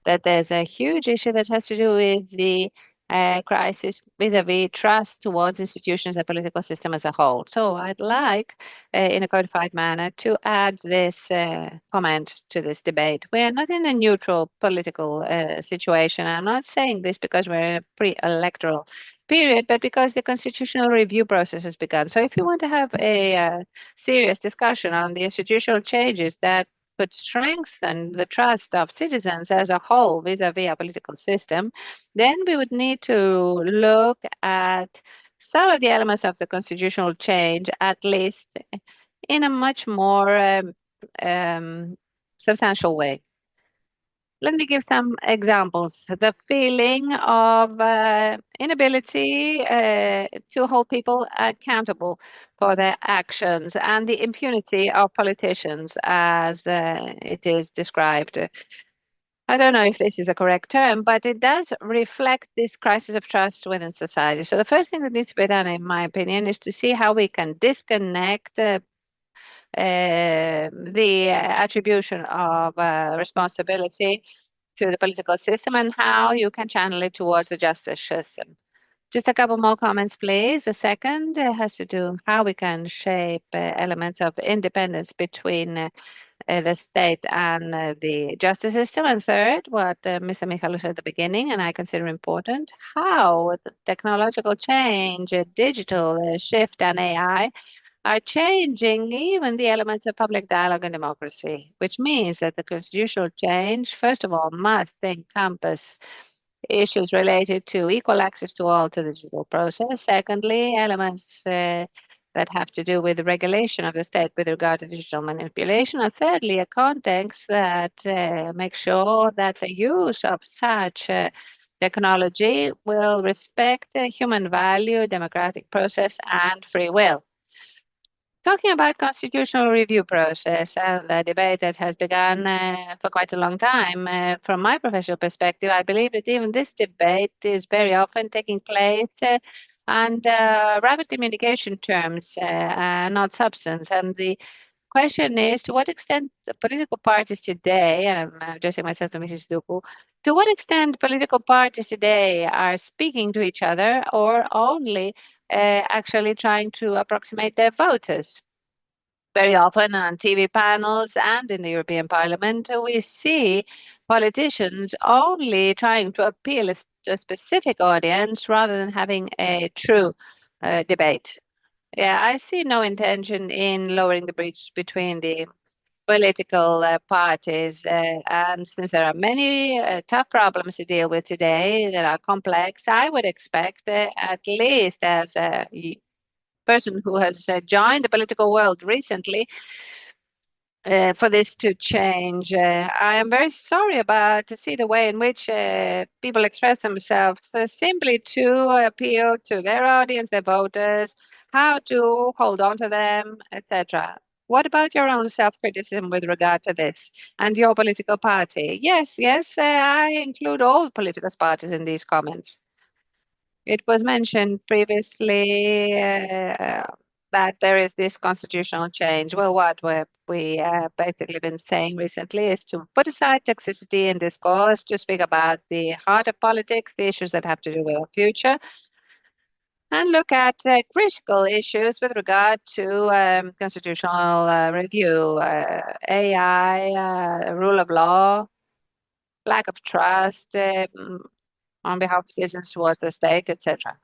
that there's a huge issue that has to do with the crisis vis-a-vis trust towards institutions and political system as a whole. So I'd like, in a codified manner, to add this comment to this debate. We are not in a neutral political situation. I'm not saying this because we're in a pre-electoral period, but because the constitutional review process has begun. So if you want to have a serious discussion on the institutional changes that could strengthen the trust of citizens as a whole vis-a-vis our political system, then we would need to look at some of the elements of the constitutional change, at least in a much more substantial way. Let me give some examples. The feeling of inability to hold people accountable for their actions and the impunity of politicians as it is described. I don't know if this is a correct term, but it does reflect this crisis of trust within society. So the first thing that needs to be done, in my opinion, is to see how we can disconnect the attribution of responsibility to the political system and how you can channel it towards the justice system. Just a couple more comments, please. The second has to do how we can shape elements of independence between the state and the justice system. And third, what Mr. Michalolos said at the beginning, and I consider important, how the technological change, digital shift, and AI are changing even the elements of public dialogue and democracy, which means that the constitutional change, first of all, must encompass issues related to equal access to all to the digital process. Secondly, elements that have to do with the regulation of the state with regard to digital manipulation. And thirdly, a context that makes sure that the use of such technology will respect human value, democratic process, and free will. Talking about constitutional review process and the debate that has begun for quite a long time, from my professional perspective, I believe that even this debate is very often taking place and rapid communication terms, not substance. And the question is, to what extent the political parties today, and I'm addressing myself to Mrs. Sdoukou, to what extent political parties today are speaking to each other or only actually trying to approximate their voters? Very often on TV panels and in the European Parliament, we see politicians only trying to appeal to a specific audience rather than having a true debate. Yeah, I see no intention in lowering the bridge between the political parties. And since there are many tough problems to deal with today that are complex, I would expect, at least as a person who has joined the political world recently, for this to change. I am very sorry about to see the way in which people express themselves simply to appeal to their audience, their voters, how to hold on to them, etc. What about your own self-criticism with regard to this and your political party? Yes, yes, I include all political parties in these comments. It was mentioned previously that there is this constitutional change. Well, what we basically been saying recently is to put aside toxicity and discourse, to speak about the heart of politics, the issues that have to do with our future, and look at critical issues with regard to constitutional review, AI, rule of law, lack of trust on behalf of citizens towards the state, etc.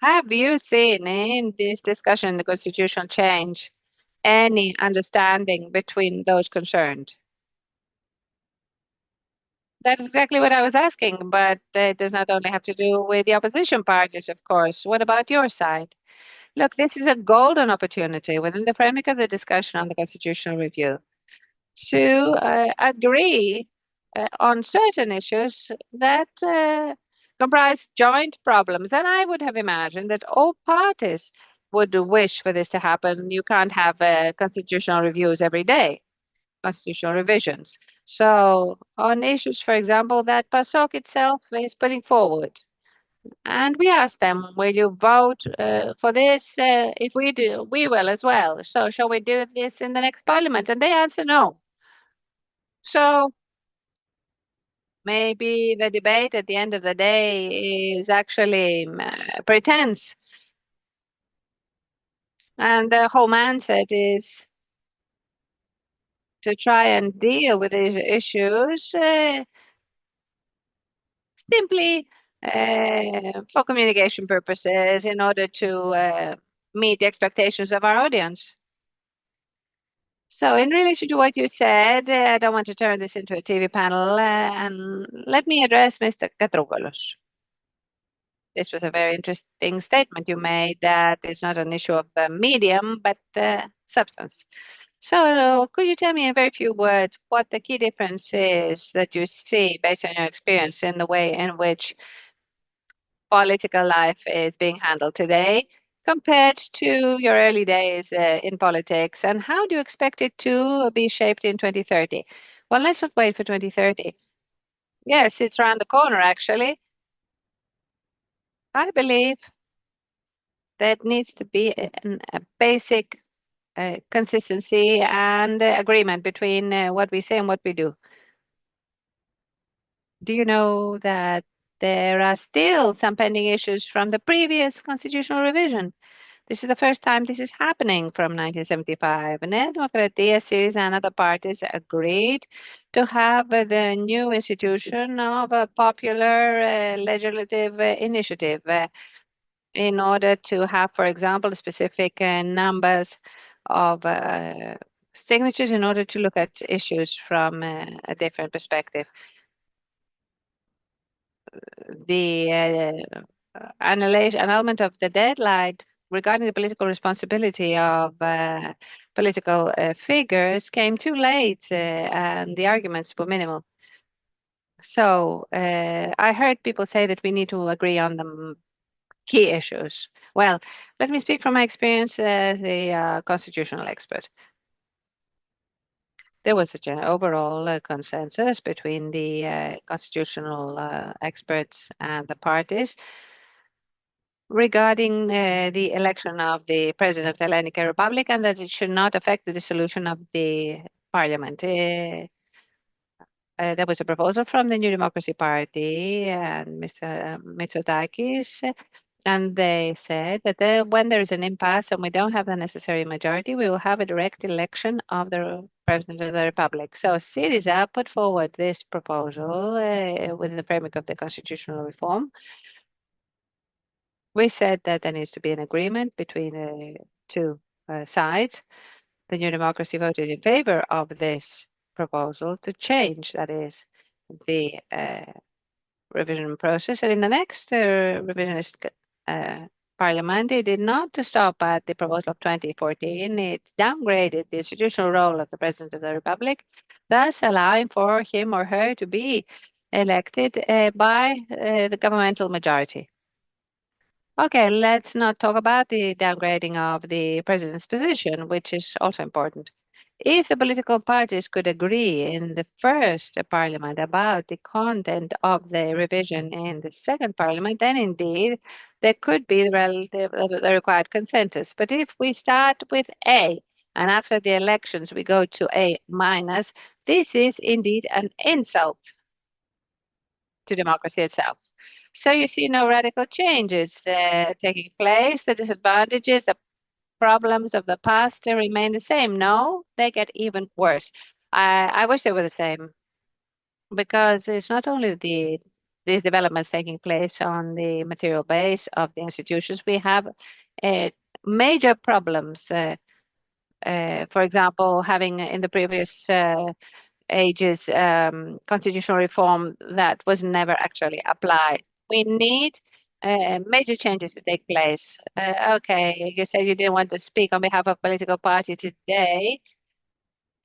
Have you seen in this discussion, the constitutional change, any understanding between those concerned? That's exactly what I was asking, but it does not only have to do with the opposition parties, of course. What about your side? Look, this is a golden opportunity within the framework of the discussion on the constitutional review to agree on certain issues that comprise joint problems. And I would have imagined that all parties would wish for this to happen. You can't have constitutional reviews every day, constitutional revisions. So on issues, for example, that PASOK itself is putting forward. And we asked them, will you vote for this? If we do, we will as well. So shall we do this in the next parliament? And they answer no. So maybe the debate at the end of the day is actually pretense. And the whole mindset is to try and deal with these issues simply for communication purposes in order to meet the expectations of our audience. So in relation to what you said, I don't want to turn this into a TV panel, and let me address Mr. Katrougalos. This was a very interesting statement you made that it's not an issue of medium, but substance. So could you tell me in very few words what the key difference is that you see based on your experience in the way in which political life is being handled today compared to your early days in politics, and how do you expect it to be shaped in 2030? Well, let's not wait for 2030. Yes, it's around the corner, actually. I believe there needs to be a basic consistency and agreement between what we say and what we do. Do you know that there are still some pending issues from the previous constitutional revision? This is the first time this is happening from 1975. And then Demokratia, series and other parties agreed to have the new institution of a popular legislative initiative in order to have, for example, specific numbers of signatures in order to look at issues from a different perspective. The annulment of the deadline regarding the political responsibility of political figures came too late, and the arguments were minimal. So I heard people say that we need to agree on the key issues. Well, let me speak from my experience as a constitutional expert. There was such an overall consensus between the constitutional experts and the parties regarding the election of the president of the Hellenic Republic, and that it should not affect the dissolution of the parliament. There was a proposal from the New Democracy Party and Mr. Mitsotakis, and they said that when there is an impasse and we don't have the necessary majority, we will have a direct election of the President of the Republic. So Syriza put forward this proposal within the framework of the constitutional reform. We said that there needs to be an agreement between the two sides. The New Democracy voted in favor of this proposal to change, that is, the revision process. And in the next revisionist parliament, it did not stop at the proposal of 2014. It downgraded the institutional role of the President of the Republic, thus allowing for him or her to be elected by the governmental majority. Okay, let's not talk about the downgrading of the president's position, which is also important. If the political parties could agree in the first parliament about the content of the revision in the second parliament, then indeed there could be the required consensus. But if we start with A and after the elections we go to A minus, this is indeed an insult to democracy itself. So you see no radical changes taking place. The disadvantages, the problems of the past remain the same. No, they get even worse. I wish they were the same, because it's not only these developments taking place on the material base of the institutions. We have major problems. For example, having in the previous ages constitutional reform that was never actually applied. We need major changes to take place. Okay, you said you didn't want to speak on behalf of political party today.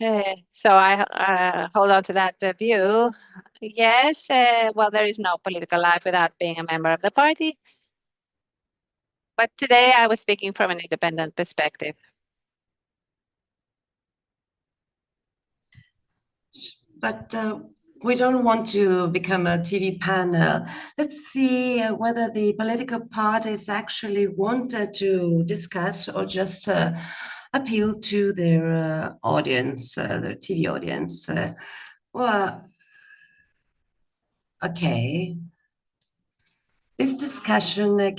So I hold on to that view. Yes, well, there is no political life without being a member of the party. But today I was speaking from an independent perspective. But we don't want to become a TV panel. Let's see whether the political parties actually wanted to discuss or just appeal to their audience, their TV audience. Well, okay. This discussion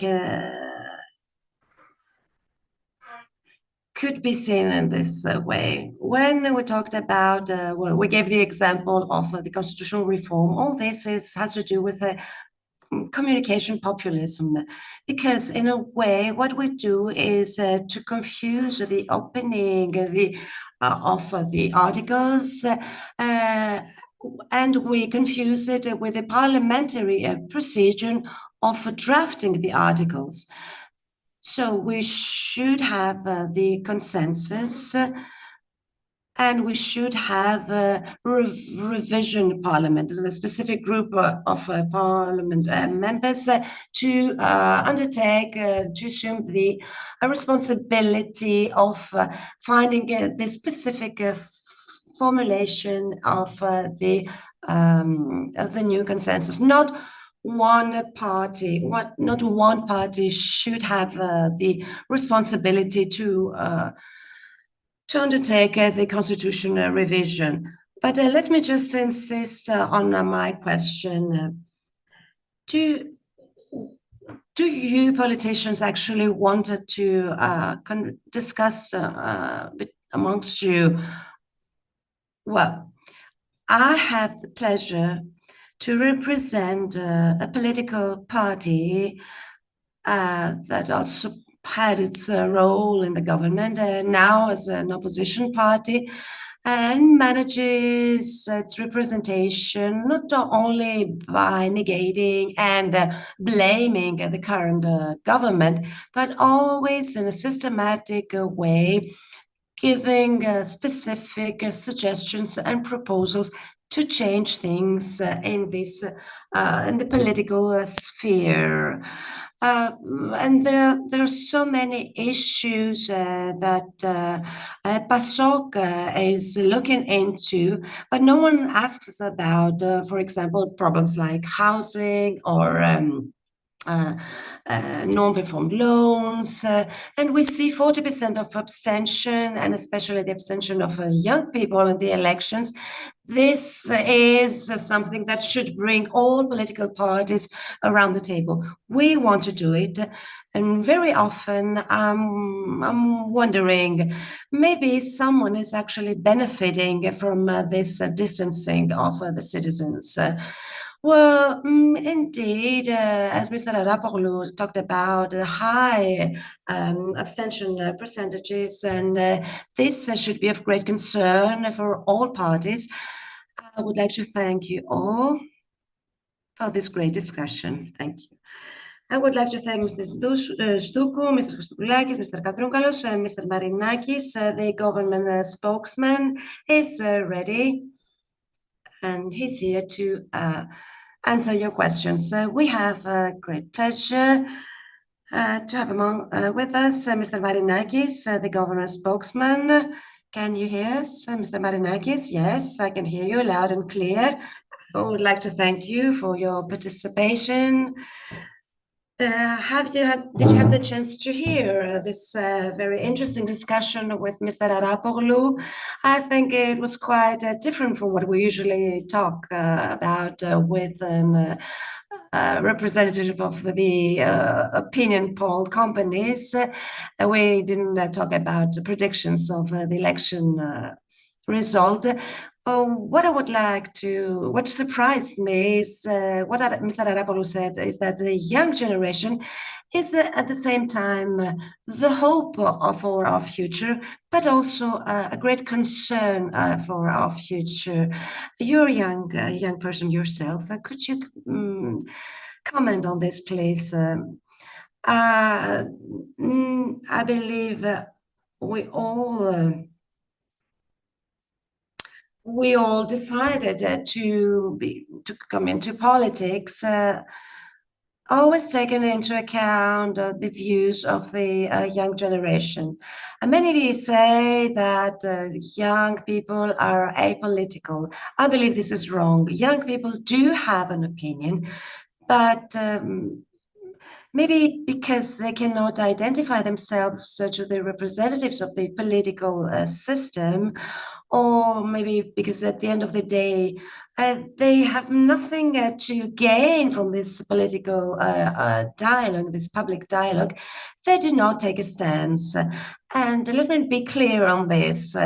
could be seen in this way. When we talked about, well, we gave the example of the constitutional reform. All this has to do with communication populism, because in a way, what we do is to confuse the opening of the articles. And we confuse it with the parliamentary procedure of drafting the articles. So we should have the consensus, and we should have a revision parliament, a specific group of parliament members to undertake, to assume the responsibility of finding the specific formulation of the new consensus. Not one party should have the responsibility to undertake the constitutional revision. But let me just insist on my question. Do you politicians actually wanted to discuss amongst you? Well, I have the pleasure to represent a political party that also had its role in the government, now as an opposition party, and manages its representation not only by negating and blaming the current government, but always in a systematic way, giving specific suggestions and proposals to change things in the political sphere. And there are so many issues that PASOK is looking into, but no one asks us about, for example, problems like housing or non-performed loans, and we see 40% of abstention, and especially the abstention of young people in the elections. This is something that should bring all political parties around the table. We want to do it, and very often I'm wondering, maybe someone is actually benefiting from this distancing of the citizens. Well, indeed, as Mr. Arapoglou talked about, high abstention percentages, and this should be of great concern for all parties. I would like to thank you all for this great discussion. Thank you. I would like to thank Mr. Sdoukou, Mr. Christofis, Mr. Katroukalos, and Mr. Marinakis. The government spokesman is ready, and he's here to answer your questions. We have a great pleasure to have with us Mr. Marinakis, the government spokesman. Can you hear us, Mr. Marinakis? Yes, I can hear you loud and clear. I would like to thank you for your participation. Did you have the chance to hear this very interesting discussion with Mr. Arapoglou? I think it was quite different from what we usually talk about with an representative of the opinion poll companies. We didn't talk about the predictions of the election result. What surprised me is what Mr. Arapoglou said, is that the young generation is at the same time the hope for our future, but also a great concern for our future. You're a young person yourself. Could you comment on this, please? I believe we all we all decided to come into politics, always taken into account the views of the young generation. And many say that young people are apolitical. I believe this is wrong. Young people do have an opinion, but maybe because they cannot identify themselves to the representatives of the political system, or maybe because at the end of the day, they have nothing to gain from this political dialogue, this public dialogue, they do not take a stance. And let me be clear on this.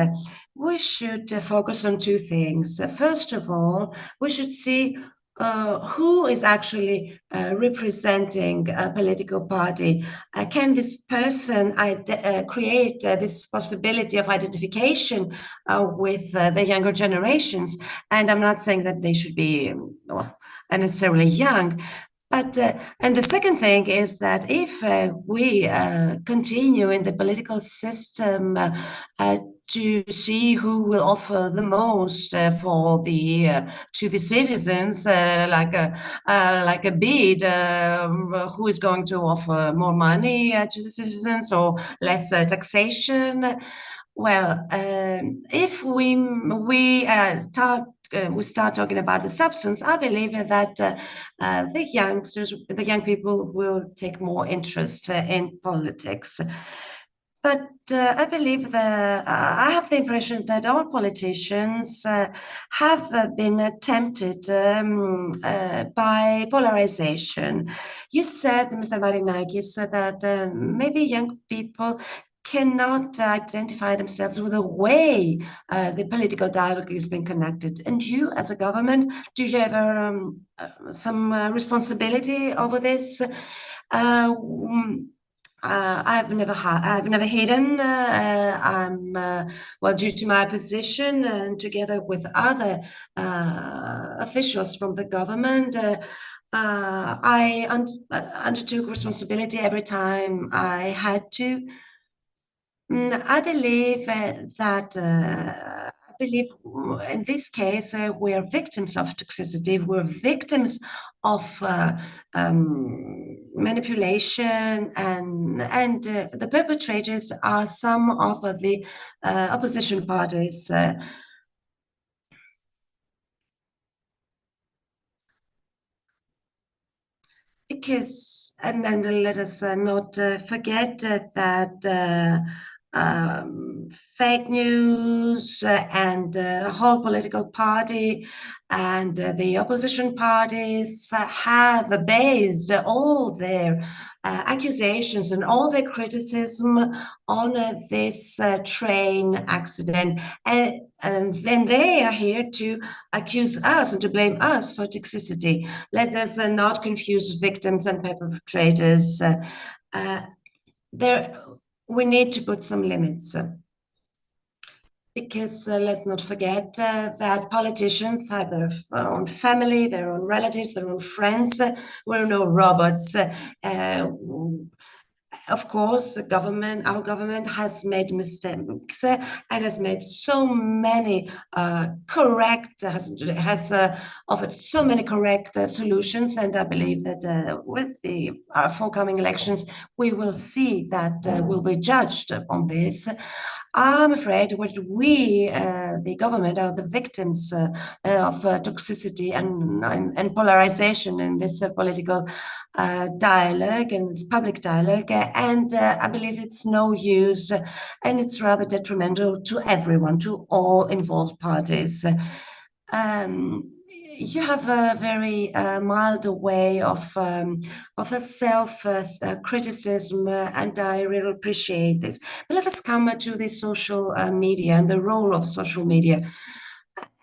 We should focus on two things. First of all, we should see who is actually representing a political party. Can this person create this possibility of identification with the younger generations? And I'm not saying that they should be necessarily young, but and the second thing is that if we continue in the political system to see who will offer the most for the to the citizens, like a bid, who is going to offer more money to the citizens or less taxation. Well, if we start talking about the substance, I believe that the young people will take more interest in politics. But I believe that I have the impression that all politicians have been tempted by polarization. You said, Mr. Marinakis, that maybe young people cannot identify themselves with the way the political dialogue is being conducted. And you, as a government, do you have some responsibility over this? I've never hidden. I'm well, due to my position and together with other officials from the government, I undertook responsibility every time I had to. I believe in this case we are victims of toxicity. We're victims of manipulation, and the perpetrators are some of the opposition parties. Because, and then let us not forget that fake news and the whole political party and the opposition parties have based all their accusations and all their criticism on this train accident. And then they are here to accuse us and to blame us for toxicity. Let us not confuse victims and perpetrators. We need to put some limits. Because let's not forget that politicians have their own family, their own relatives, their own friends. We're no robots. Of course, our government has made mistakes and has made so many has offered so many correct solutions. And I believe that with the forthcoming elections, we will see that we'll be judged on this. I'm afraid what we, the government, are the victims of toxicity and polarization in this political dialogue and this public dialogue. And I believe it's no use and it's rather detrimental to everyone, to all involved parties. You have a very mild way of a self criticism, and I really appreciate this. But let us come to the social media and the role of social media.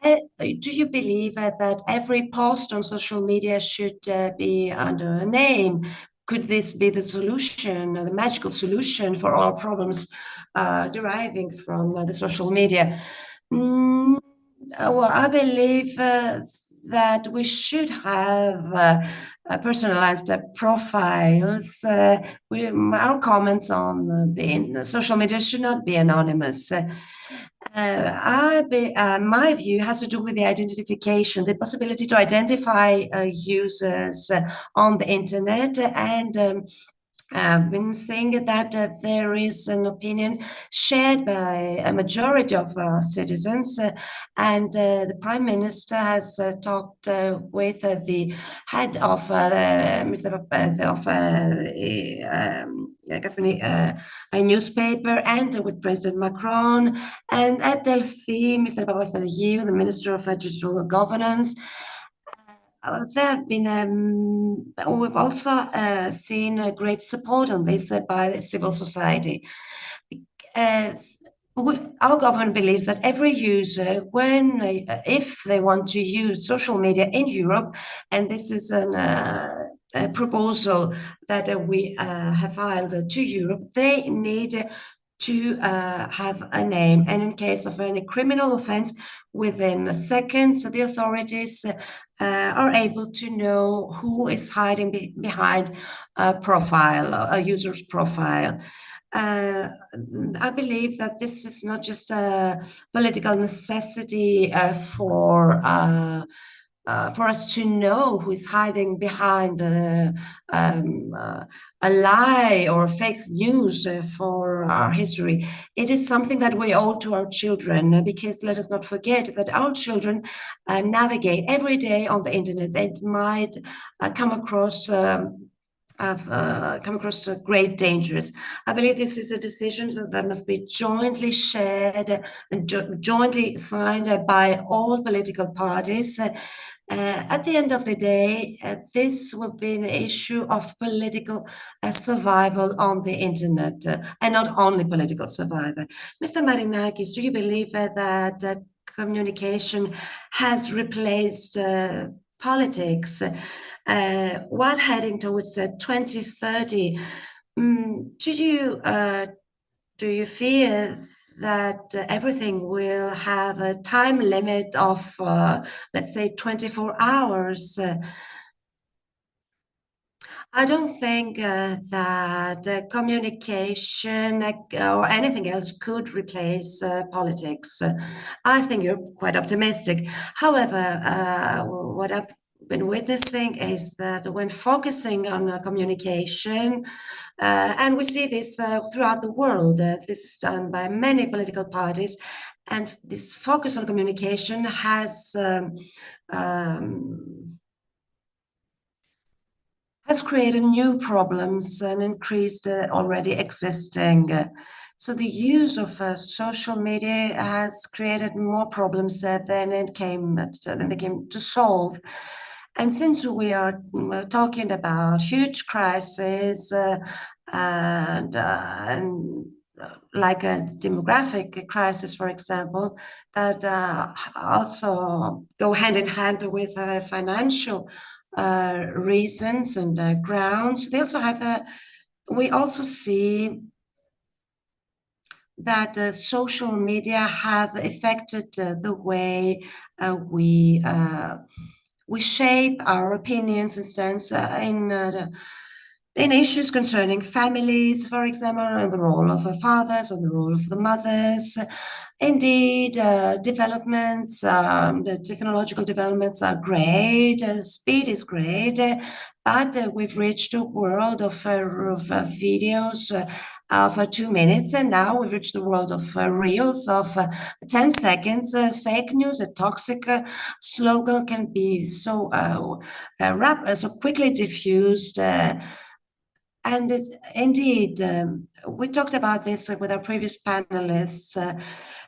Do you believe that every post on social media should be under a name? Could this be the solution, the magical solution for all problems deriving from the social media? Well, I believe that we should have personalized profiles. Our comments on the social media should not be anonymous. My view has to do with the identification, the possibility to identify users on the internet. And I've been saying that there is an opinion shared by a majority of citizens, and the Prime Minister has talked with the head of Mr. A newspaper, and with President Macron, and at Delphi, Mr. Papantoniou, the Minister of Digital Governance. We've also seen great support on this by civil society. Uh, our government believes that every user, if they want to use social media in Europe, and this is a proposal that we have filed to Europe, they need to have a name. And in case of any criminal offense, within seconds, the authorities are able to know who is hiding behind a user's profile. I believe that this is not just a political necessity for us to know who is hiding behind a lie or fake news for our history. It is something that we owe to our children, because let us not forget that our children navigate every day on the internet. They might come across great dangers. I believe this is a decision that must be jointly shared and jointly signed by all political parties. At the end of the day, this will be an issue of political survival on the internet, and not only political survival. Mr. Marinakis, do you believe that communication has replaced politics while heading towards 2030? Do you fear that everything will have a time limit of, let's say, 24 hours? I don't think that communication or anything else could replace politics. I think you're quite optimistic. However, what I've been witnessing is that when focusing on communication, and we see this throughout the world, this is done by many political parties, and this focus on communication has created new problems and increased already existing. So the use of social media has created more problems than they came to solve. And since we are talking about huge crises and like a demographic crisis, for example, that also go hand in hand with financial reasons and grounds. We also see that social media have affected the way we shape our opinions and stance in issues concerning families, for example, and the role of the fathers and the role of the mothers. Indeed, developments, the technological developments are great, speed is great, but we've reached a world of videos of 2 minutes, and now we've reached the world of reels of 10 seconds. Fake news, a toxic slogan can be so so quickly diffused. Indeed, we talked about this with our previous panelists.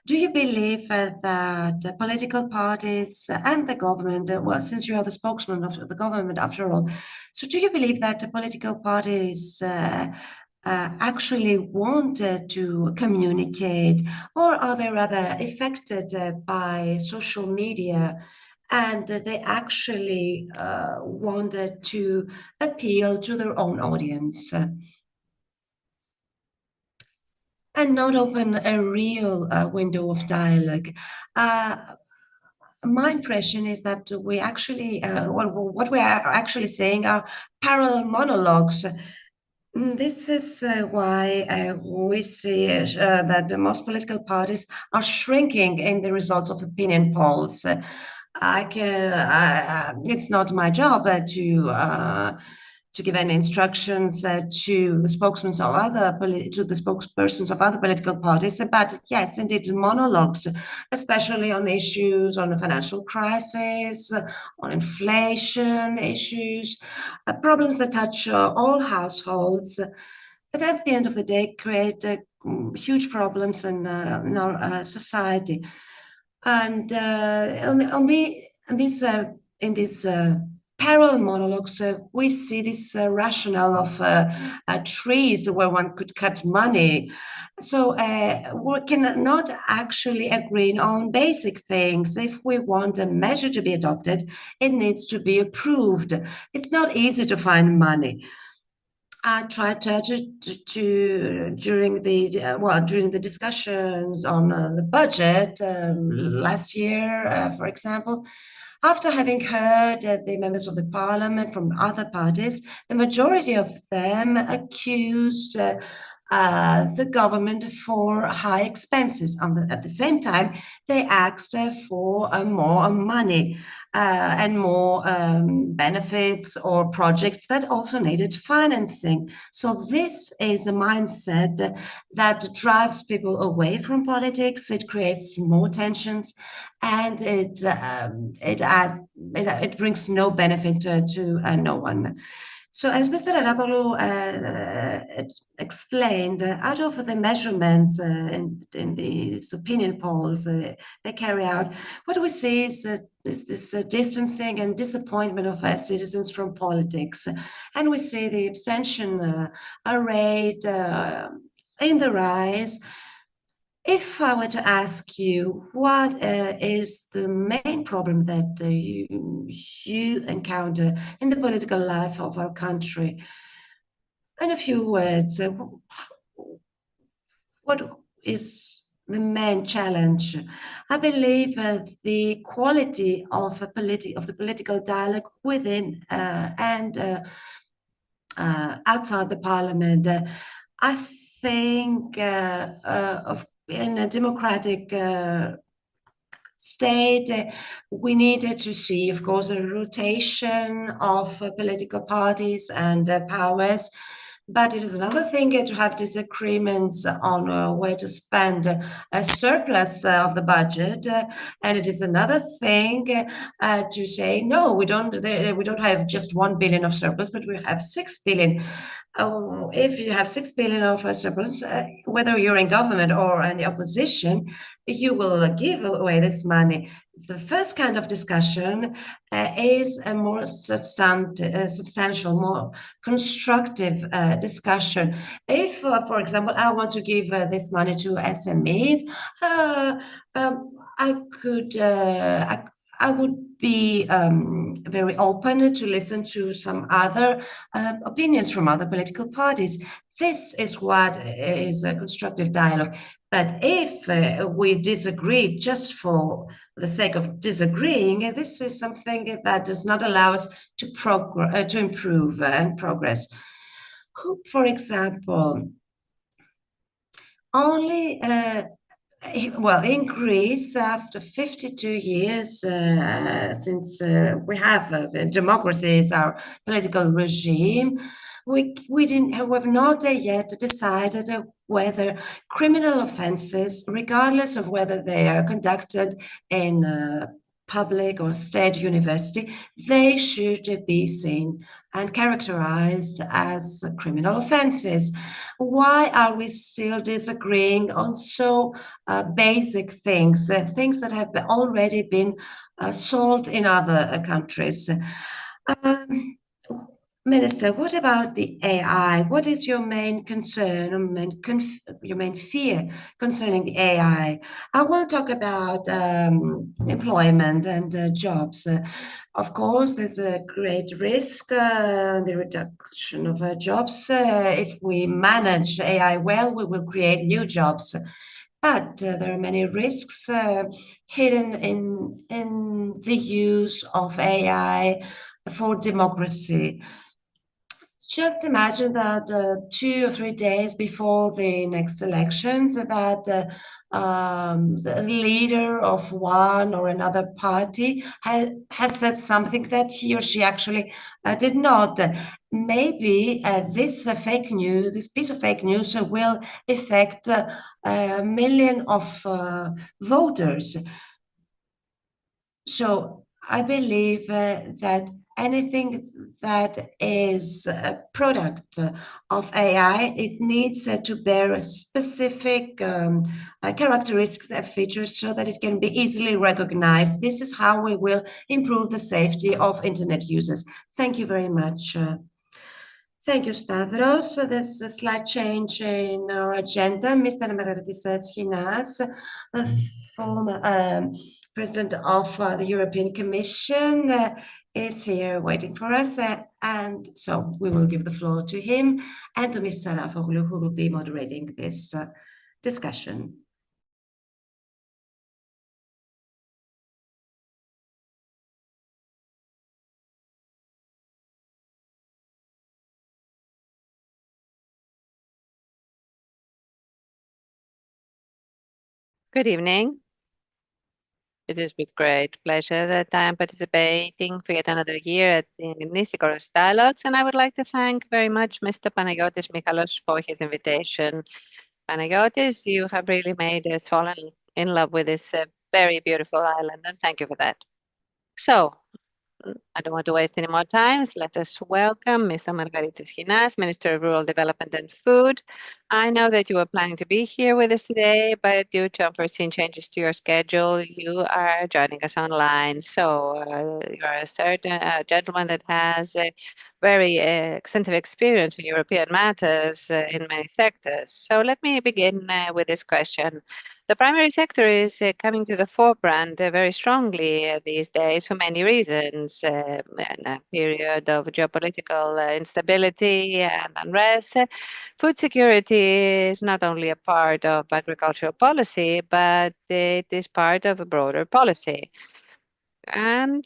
Do you believe that political parties and the government, well, since you are the spokesman of the government after all, so do you believe that the political parties actually want to communicate, or are they rather affected by social media, and they actually wanted to appeal to their own audience and not open a real window of dialogue? My impression is that we actually, what we are actually saying are parallel monologues. This is why we see that the most political parties are shrinking in the results of opinion polls. It's not my job to give any instructions to the spokesmen of to the spokespersons of other political parties. But yes, indeed, monologues, especially on issues on the financial crisis, on inflation issues, problems that touch all households, that at the end of the day create huge problems in our society. And in these parallel monologues, we see this rationale of trees where one could cut money. So we cannot actually agree on basic things. If we want a measure to be adopted, it needs to be approved. It's not easy to find money. I tried during the discussions on the budget last year, for example, after having heard the members of the parliament from other parties, the majority of them accused the government for high expenses. At the same time, they asked for more money and more benefits or projects that also needed financing. So this is a mindset that drives people away from politics. It creates more tensions, and it brings no benefit to no one. So as Mr. Arapoglou explained, out of the measurements in these opinion polls they carry out, what we see is this distancing and disappointment of citizens from politics. And we see the abstention rate in the rise. If I were to ask you, what is the main problem that you encounter in the political life of our country? In a few words, what is the main challenge? I believe the quality of the political dialogue within and outside the parliament. I think in a democratic state, we needed to see, of course, a rotation of political parties and powers. But it is another thing to have disagreements on where to spend a surplus of the budget, and it is another thing to say no, we don't have just 1 billion of surplus, but we have 6 billion. If you have 6 billion of surplus, whether you're in government or in the opposition, you will give away this money. The first kind of discussion is a more substantial, more constructive discussion. If, for example, I want to give this money to SMEs, I would be very open to listen to some other opinions from other political parties. This is what is a constructive dialogue. But if we disagree just for the sake of disagreeing, this is something that does not allow us to improve and progress. For example, only in Greece, after 52 years since we have democracy as our political regime, we have not yet decided whether criminal offenses, regardless of whether they are conducted in public or state university, they should be seen and characterized as criminal offenses. Why are we still disagreeing on so basic things, things that have already been solved in other countries? Minister, what about the AI? What is your main concern, your main fear concerning the AI? I will talk about employment and jobs. Of course, there's a great risk, the reduction of jobs. If we manage AI well, we will create new jobs. But there are many risks hidden in the use of AI for democracy. Just imagine that 2 or 3 days before the next elections, that the leader of one or another party has said something that he or she actually did not. Maybe fake news, this piece of fake news, will affect a million of voters. So I believe that anything that is a product of AI, it needs to bear a specific characteristics and features so that it can be easily recognized. This is how we will improve the safety of internet users. Thank you very much. Thank you, Stavros. So there's a slight change in our agenda. Mr. Marinakis Chinas, the former president of the European Commission, is here waiting for us. And so we will give the floor to him and to Ms. Arapoglou, who will be moderating this discussion. Good evening. It is with great pleasure that I am participating for yet another year at the Nisyros Dialogues, and I would like to thank very much Mr. Panagiotis Michalos for his invitation. Panagiotis, you have really made us fall in love with this very beautiful island, and thank you for that. So, I don't want to waste any more time. So let us welcome Mr. Margaritis Chinas, Minister of Rural Development and Food. I know that you were planning to be here with us today, but due to unforeseen changes to your schedule, you are joining us online. So you're a certain gentleman that has a very extensive experience in European matters in many sectors. So let me begin with this question. The primary sector is coming to the forefront very strongly these days for many reasons. In a period of geopolitical instability and unrest, food security is not only a part of agricultural policy, but it is part of a broader policy. And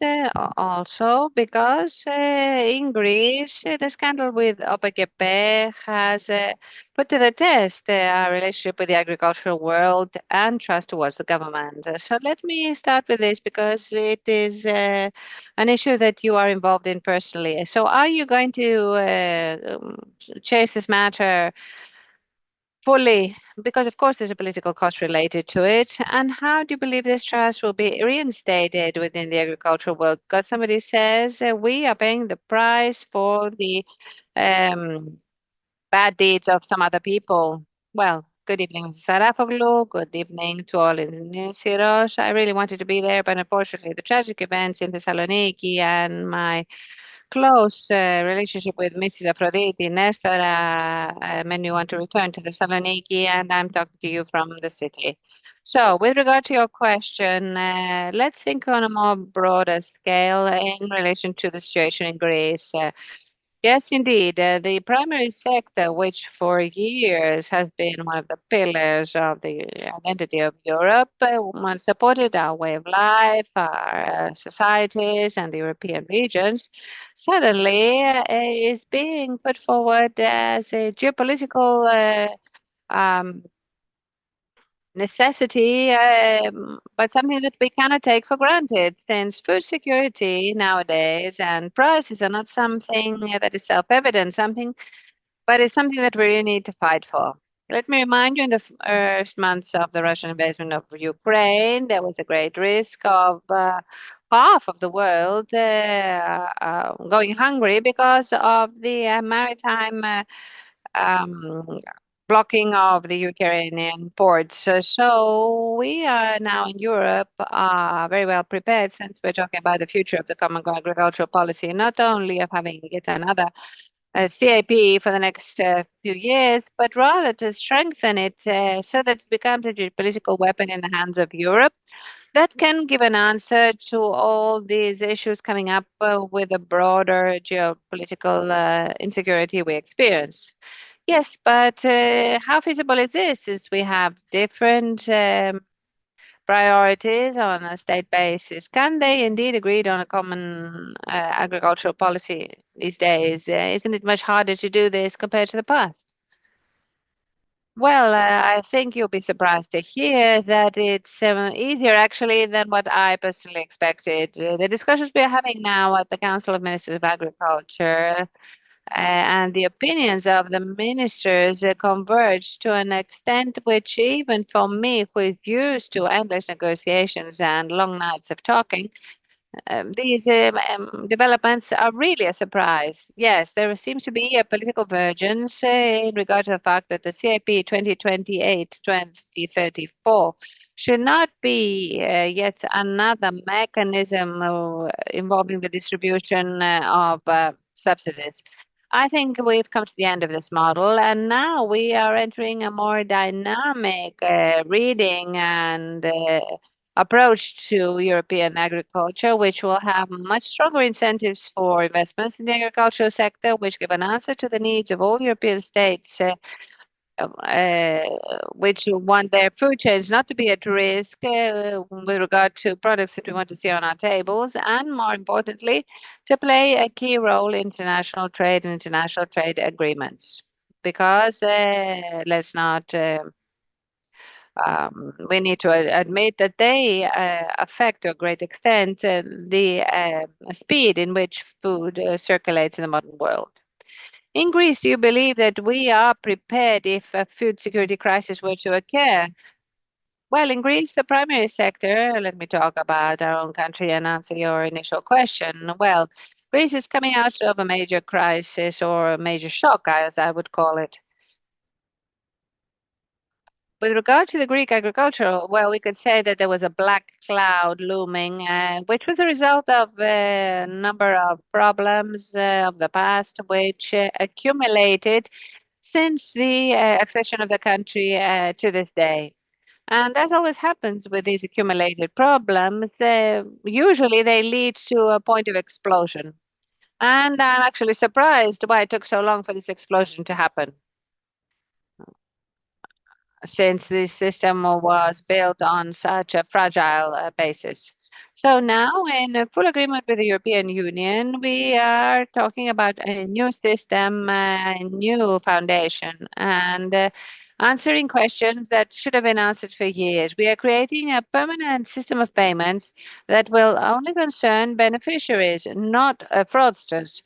also because in Greece, the scandal with OPEC has put to the test our relationship with the agricultural world and trust towards the government. So let me start with this because it is an issue that you are involved in personally. So are you going to chase this matter fully, because of course there's a political cost related to it. And how do you believe this trust will be reinstated within the agricultural world? Because somebody says we are paying the price for the um, bad deeds of some other people. Well, good evening, Mrs. Arapoglou. Good evening to all in Nisyros. I really wanted to be there, but unfortunately the tragic events in Thessaloniki and my close relationship with Mrs. Aphrodite Nestor made me want to return to Thessaloniki, and I'm talking to you from the city. So, with regard to your question, let's think on a more broader scale in relation to the situation in Greece. Yes, indeed. The primary sector, which for years has been one of the pillars of the identity of Europe, once supported our way of life, our societies, and the European regions, suddenly is being put forward as a geopolitical um, necessity, but something that we cannot take for granted, since food security nowadays and prices are not something that is self-evident, but it's something that we really need to fight for. Let me remind you, in the first months of the Russian invasion of Ukraine, there was a great risk of half of the world going hungry because of the maritime um, blocking of the Ukrainian ports. So we are now in Europe very well prepared, since we're talking about the future of the common agricultural policy, not only of having yet another CAP for the next few years, but rather to strengthen it so that it becomes a geopolitical weapon in the hands of Europe that can give an answer to all these issues coming up with the broader geopolitical insecurity we experience. Yes, but how feasible is this? Since we have different priorities on a state basis? Can they indeed agree on a common agricultural policy these days? Isn't it much harder to do this compared to the past? Well, I think you'll be surprised to hear that it's easier actually than what I personally expected. The discussions we are having now at the Council of Ministers of Agriculture and the opinions of the ministers converge to an extent which, even for me, who is used to endless negotiations and long nights of talking, these developments are really a surprise. Yes, there seems to be a political divergence in regard to the fact that the CIP 2028-2034 should not be yet another mechanism involving the distribution of subsidies. I think we've come to the end of this model, and now we are entering a more dynamic reading and approach to European agriculture, which will have much stronger incentives for investments in the agricultural sector, which give an answer to the needs of all European states, uh, which want their food chains not to be at risk with regard to products that we want to see on our tables, and more importantly, to play a key role in international trade and international trade agreements. Because let's not we need to admit that they affect to a great extent the speed in which food circulates in the modern world. In Greece, do you believe that we are prepared if a food security crisis were to occur? Well, in Greece, the primary sector, let me talk about our own country and answer your initial question. Well, Greece is coming out of a major crisis or a major shock, as I would call it. With regard to the Greek agriculture, well, we could say that there was a black cloud looming, which was a result of a number of problems of the past, which accumulated since the accession of the country to this day. And as always happens with these accumulated problems, usually they lead to a point of explosion. And I'm actually surprised why it took so long for this explosion to happen, since this system was built on such a fragile basis. So now, in full agreement with the European Union, we are talking about a new system, a new foundation, and answering questions that should have been answered for years. We are creating a permanent system of payments that will only concern beneficiaries, not fraudsters.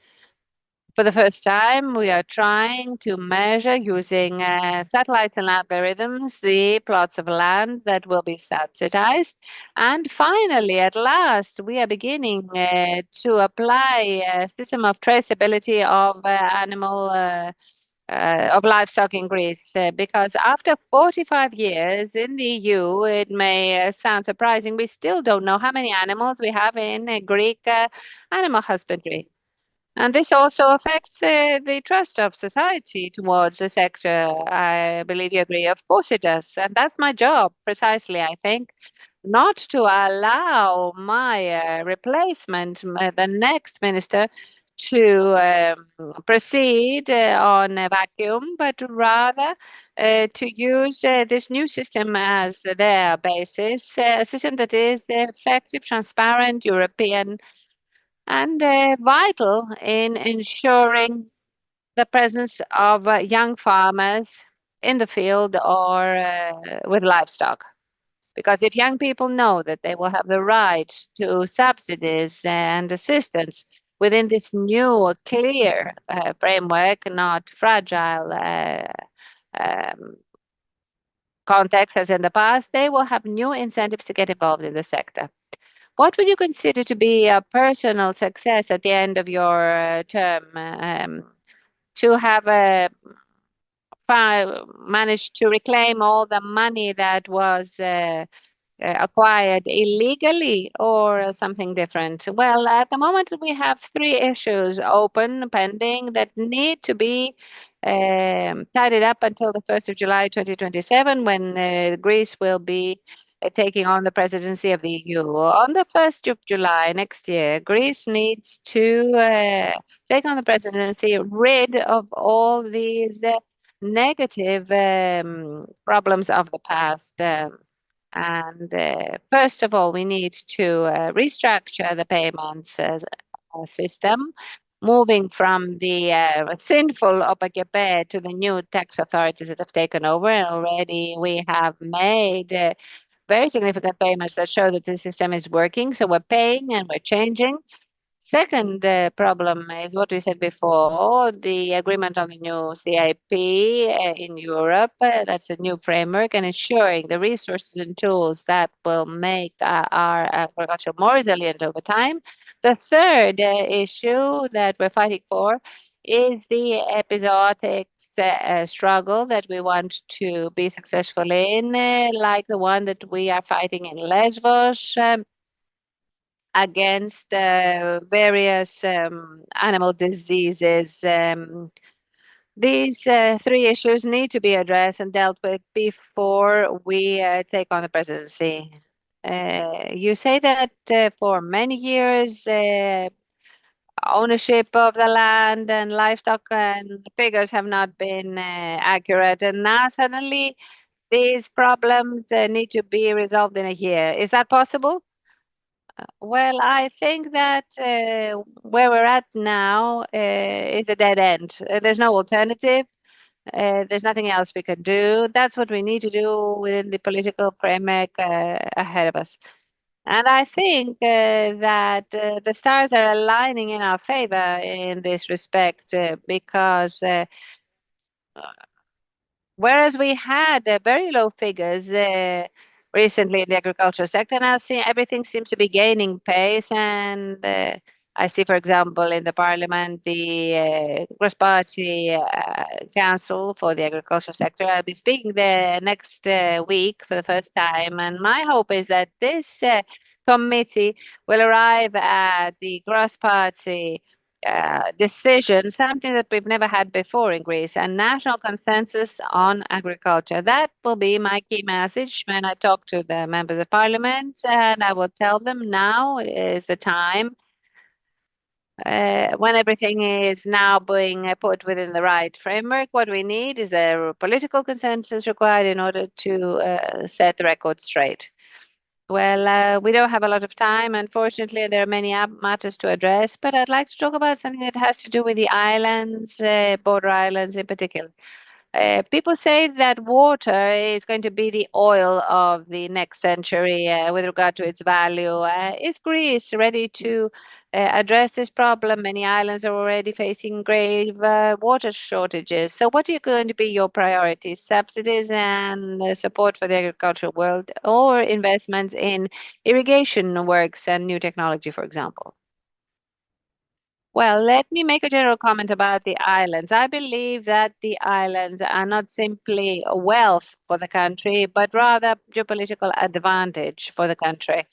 For the first time, we are trying to measure using satellites and algorithms the plots of land that will be subsidized. And finally, at last, we are beginning to apply a system of traceability of of livestock in Greece, because after 45 years in the EU, it may sound surprising, we still don't know how many animals we have in Greek animal husbandry. And this also affects the trust of society towards the sector. I believe you agree. Of course it does. And that's my job, precisely, I think, not to allow my replacement, the next minister, to proceed on a vacuum, but rather to use this new system as their basis, a system that is effective, transparent, European, and vital in ensuring the presence of young farmers in the field or with livestock. Because if young people know that they will have the right to subsidies and assistance within this new, clear framework, not fragile um, context as in the past, they will have new incentives to get involved in the sector. What would you consider to be a personal success at the end of your term? To have managed to reclaim all the money that was acquired illegally, or something different? Well, at the moment, we have three issues open, pending, that need to be tidied up until the 1st of July 2027, when Greece will be taking on the presidency of the EU. On the 1st of July next year, Greece needs to take on the presidency, rid of all these negative problems of the past. And first of all, we need to restructure the payments system, moving from the sinful OPAKP to the new tax authorities that have taken over. And already we have made very significant payments that show that the system is working. So we're paying and we're changing. Second problem is what we said before, the agreement on the new CIP in Europe. That's a new framework and ensuring the resources and tools that will make our agriculture more resilient over time. The third issue that we're fighting for is the episodic struggle that we want to be successful in, like the one that we are fighting in Lesbos. Against various animal diseases. These three issues need to be addressed and dealt with before we take on the presidency. You say that for many years, ownership of the land and livestock and figures have not been accurate, and now suddenly these problems need to be resolved in a year. Is that possible? Well, I think that where we're at now is a dead end. There's no alternative. There's nothing else we can do. That's what we need to do within the political framework ahead of us. And I think that the stars are aligning in our favor in this respect because whereas we had very low figures recently in the agricultural sector, now see everything seems to be gaining pace. And I see, for example, in the parliament, the cross-party council for the agricultural sector. I'll be speaking there next week for the first time. And my hope is that this committee will arrive at the cross-party decision, something that we've never had before in Greece, a national consensus on agriculture. That will be my key message when I talk to the members of parliament, and I will tell them now is the time. When everything is now being put within the right framework, what we need is a political consensus required in order to set the record straight. Well, we don't have a lot of time. Unfortunately, there are many matters to address, but I'd like to talk about something that has to do with the islands, border islands in particular. People say that water is going to be the oil of the next century with regard to its value. Is Greece ready to address this problem? Many islands are already facing grave water shortages. So, what are going to be your priorities? Subsidies and support for the agricultural world, or investments in irrigation works and new technology, for example? Well, let me make a general comment about the islands. I believe that the islands are not simply a wealth for the country, but rather geopolitical advantage for the country.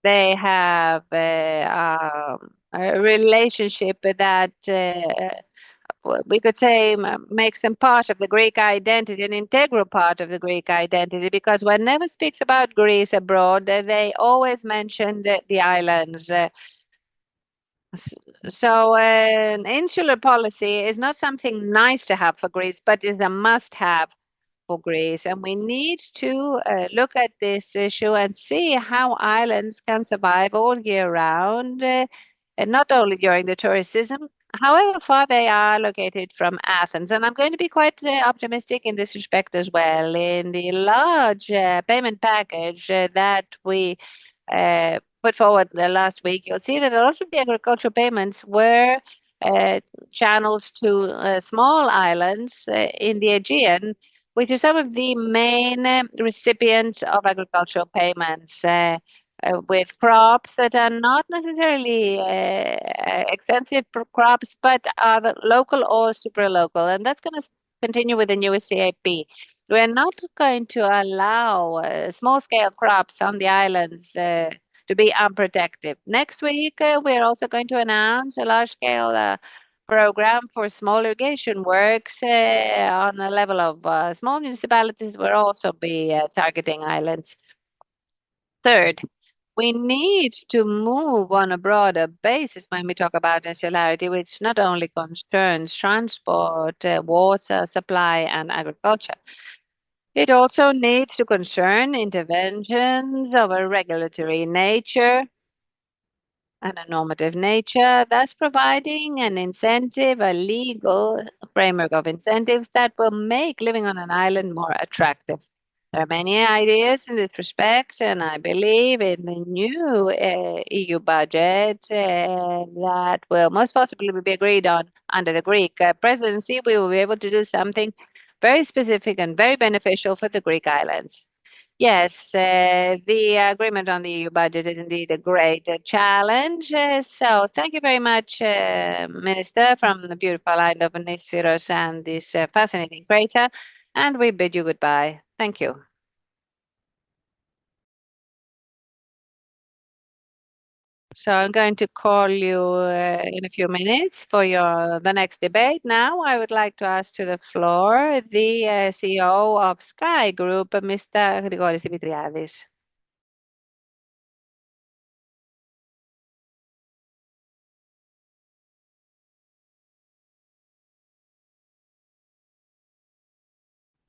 They have a relationship that we could say makes them part of the Greek identity, an integral part of the Greek identity, because whenever speaks about Greece abroad, they always mention the islands. So an insular policy is not something nice to have for Greece, but is a must-have for Greece. And we need to look at this issue and see how islands can survive all year round, and not only during the tourist season, however far they are located from Athens. And I'm going to be quite optimistic in this respect as well. In the large payment package that we put forward the last week, you'll see that a lot of the agricultural payments were uh, channeled to small islands in the Aegean, which are some of the main recipients of agricultural payments. With crops that are not necessarily extensive crops, but are the local or super local. And that's going to continue with the newest CAP. We're not going to allow small scale crops on the islands to be unprotected. Next week, we're also going to announce a large scale program for small irrigation works on the level of small municipalities. We'll also be targeting islands. Third, we need to move on a broader basis when we talk about insularity, which not only concerns transport, water supply, and agriculture. It also needs to concern interventions of a regulatory nature and a normative nature, thus providing an incentive, a legal framework of incentives that will make living on an island more attractive. There are many ideas in this respect, and I believe in the new EU budget that will most possibly be agreed on under the Greek presidency. We will be able to do something very specific and very beneficial for the Greek islands. Yes, the agreement on the EU budget is indeed a great challenge. So thank you very much, Minister, from the beautiful island of Nisyros and this fascinating crater. And we bid you goodbye. Thank you. So I'm going to call you in a few minutes for the next debate. Now I would like to ask to the floor the CEO of Sky Group, Mr. Grigoris Dimitriadis.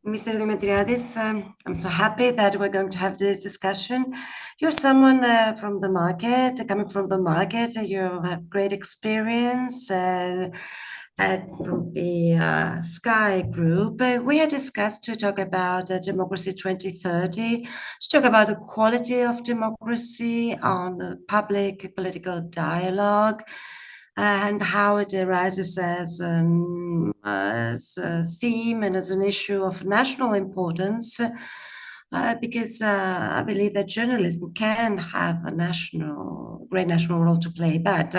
Mr. Dimitriadis, I'm so happy that we're going to have this discussion. You're someone from the market, coming from the market. You have great experience from the Sky Group. We had discussed to talk about Democracy 2030, to talk about the quality of democracy on the public political dialogue, and how it arises as a theme and as an issue of national importance, because I believe that journalism can have a great national role to play. But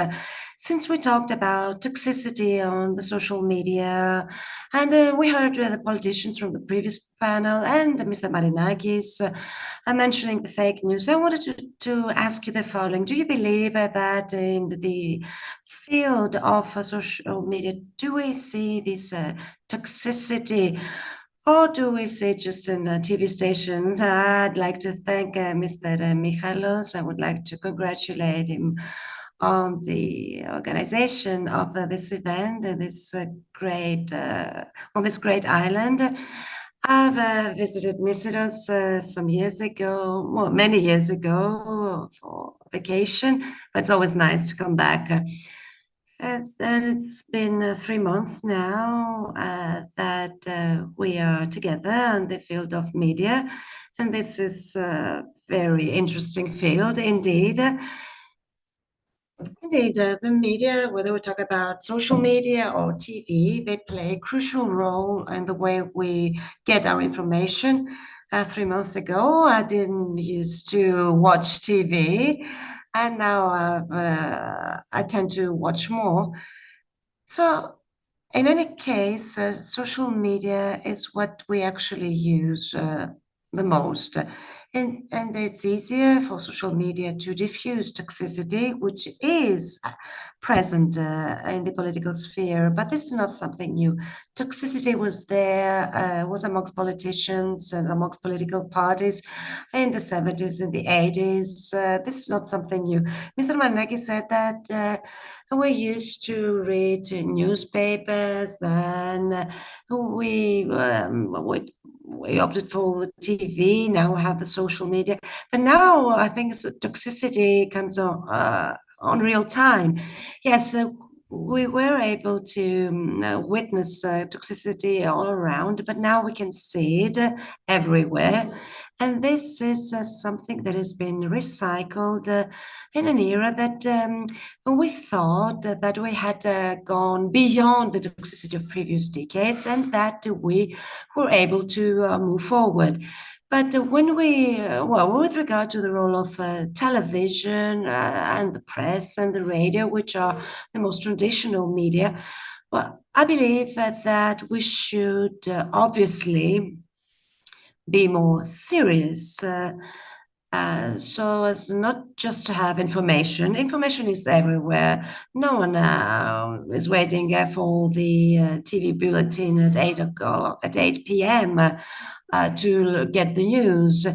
since we talked about toxicity on the social media, and we heard the politicians from the previous panel and Mr. Marinakis mentioning the fake news, I wanted to ask you the following. Do you believe that in the field of social media, do we see this toxicity, or do we see it just in TV stations? I'd like to thank Mr. Michalolos. I would like to congratulate him on the organization of this event and this on this great island. I've visited Nisyros some years ago, well, many years ago for vacation, but it's always nice to come back. And it's been 3 months now that we are together in the field of media, and this is a very interesting field indeed. Indeed, the media, whether we talk about social media or TV, they play a crucial role in the way we get our information. 3 months ago, I didn't used to watch TV, and now I tend to watch more. So, in any case, social media is what we actually use the most. And it's easier for social media to diffuse toxicity, which is present in the political sphere. But this is not something new. Toxicity was there, was amongst politicians and amongst political parties in the 70s and the 80s. This is not something new. Mr. Marinakis said that we used to read newspapers, then we opted for TV, now we have the social media. But now I think toxicity comes on real time. Yes, we were able to witness toxicity all around, but now we can see it everywhere. And this is something that has been recycled in an era that we thought that we had gone beyond the toxicity of previous decades and that we were able to move forward. But with regard to the role of television and the press and the radio, which are the most traditional media, well, I believe that we should obviously be more serious. So as not just to have information. Information is everywhere. No one is waiting for the TV bulletin at 8 o'clock, at 8 p.m. To get the news.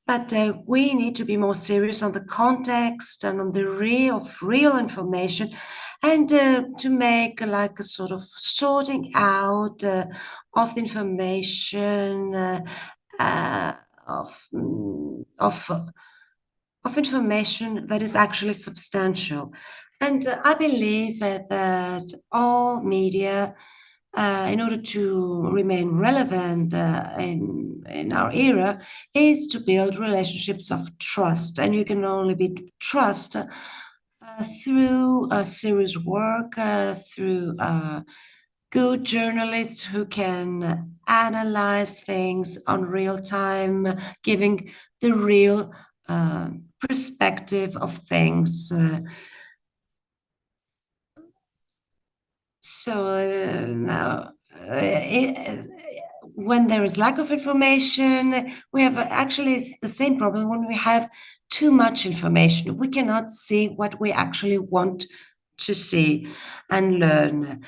But we need to be more serious on the context and on the real information, and to make like a sort of sorting out of the information of information that is actually substantial. And I believe that all media, in order to remain relevant in our era, is to build relationships of trust. And you can only be trust through serious work, through good journalists who can analyze things on real time, giving the real perspective of things. Now, when there is lack of information, we have actually the same problem when we have too much information. We cannot see what we actually want to see and learn.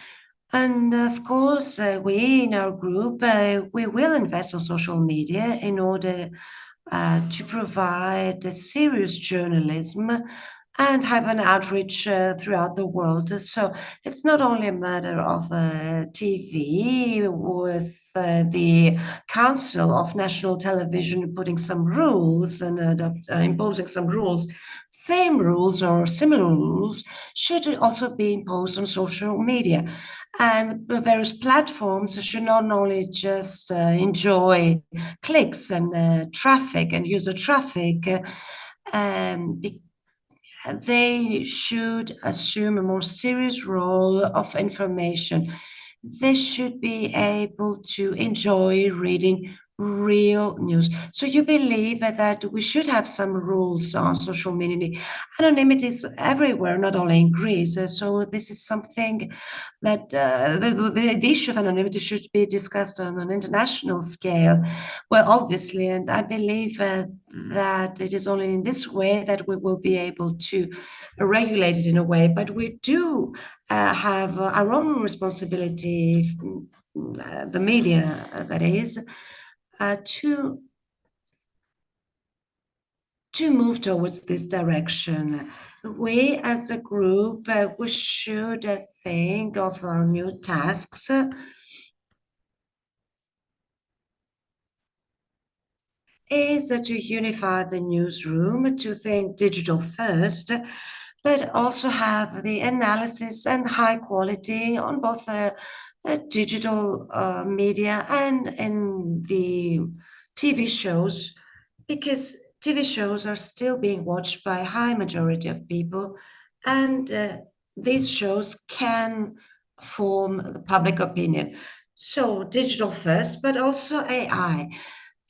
And of course, we in our group, we will invest on social media in order to provide a serious journalism and have an outreach throughout the world. So it's not only a matter of TV with the Council of National Television putting some rules and imposing some rules. Same rules or similar rules should also be imposed on social media. And the various platforms should not only just enjoy clicks and traffic and user traffic, um, they should assume a more serious role of information. They should be able to enjoy reading real news. So you believe that we should have some rules on social media. Anonymity is everywhere, not only in Greece. So this is something that the issue of anonymity should be discussed on an international scale. Well, obviously, and I believe that it is only in this way that we will be able to regulate it in a way. But we do have our own responsibility, the media, that is, to move towards this direction. We, as a group, we should think of our new tasks. Is to unify the newsroom, to think digital first, but also have the analysis and high quality on both the digital media and in the TV shows, because TV shows are still being watched by a high majority of people, and these shows can form the public opinion. So digital first, but also AI.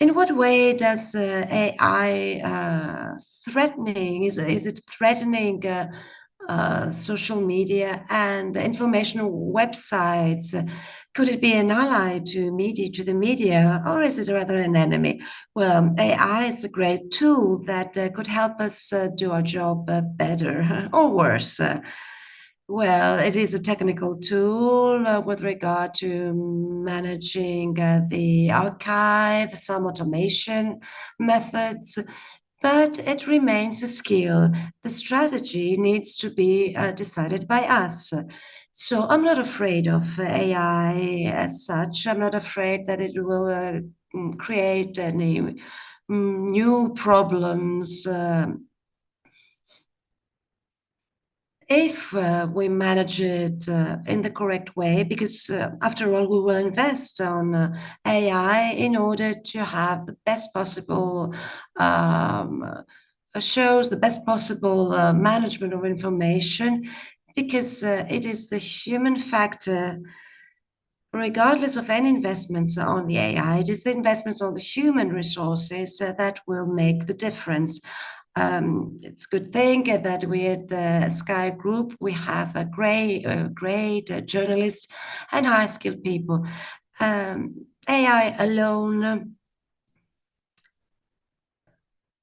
In what way does AI threatening? Is it threatening social media and informational websites? Could it be an ally to media, to the media, or is it rather an enemy? Well, AI is a great tool that could help us do our job better or worse. Well, it is a technical tool with regard to managing the archive, some automation methods, but it remains a skill. The strategy needs to be decided by us. So I'm not afraid of AI as such. I'm not afraid that it will create any new problems. If we manage it in the correct way, because after all, we will invest on AI in order to have the best possible shows, the best possible management of information, because it is the human factor. Regardless of any investments on the AI, it is the investments on the human resources that will make the difference. It's a good thing that we at the Sky Group, we have a great journalists and high-skilled people. AI alone,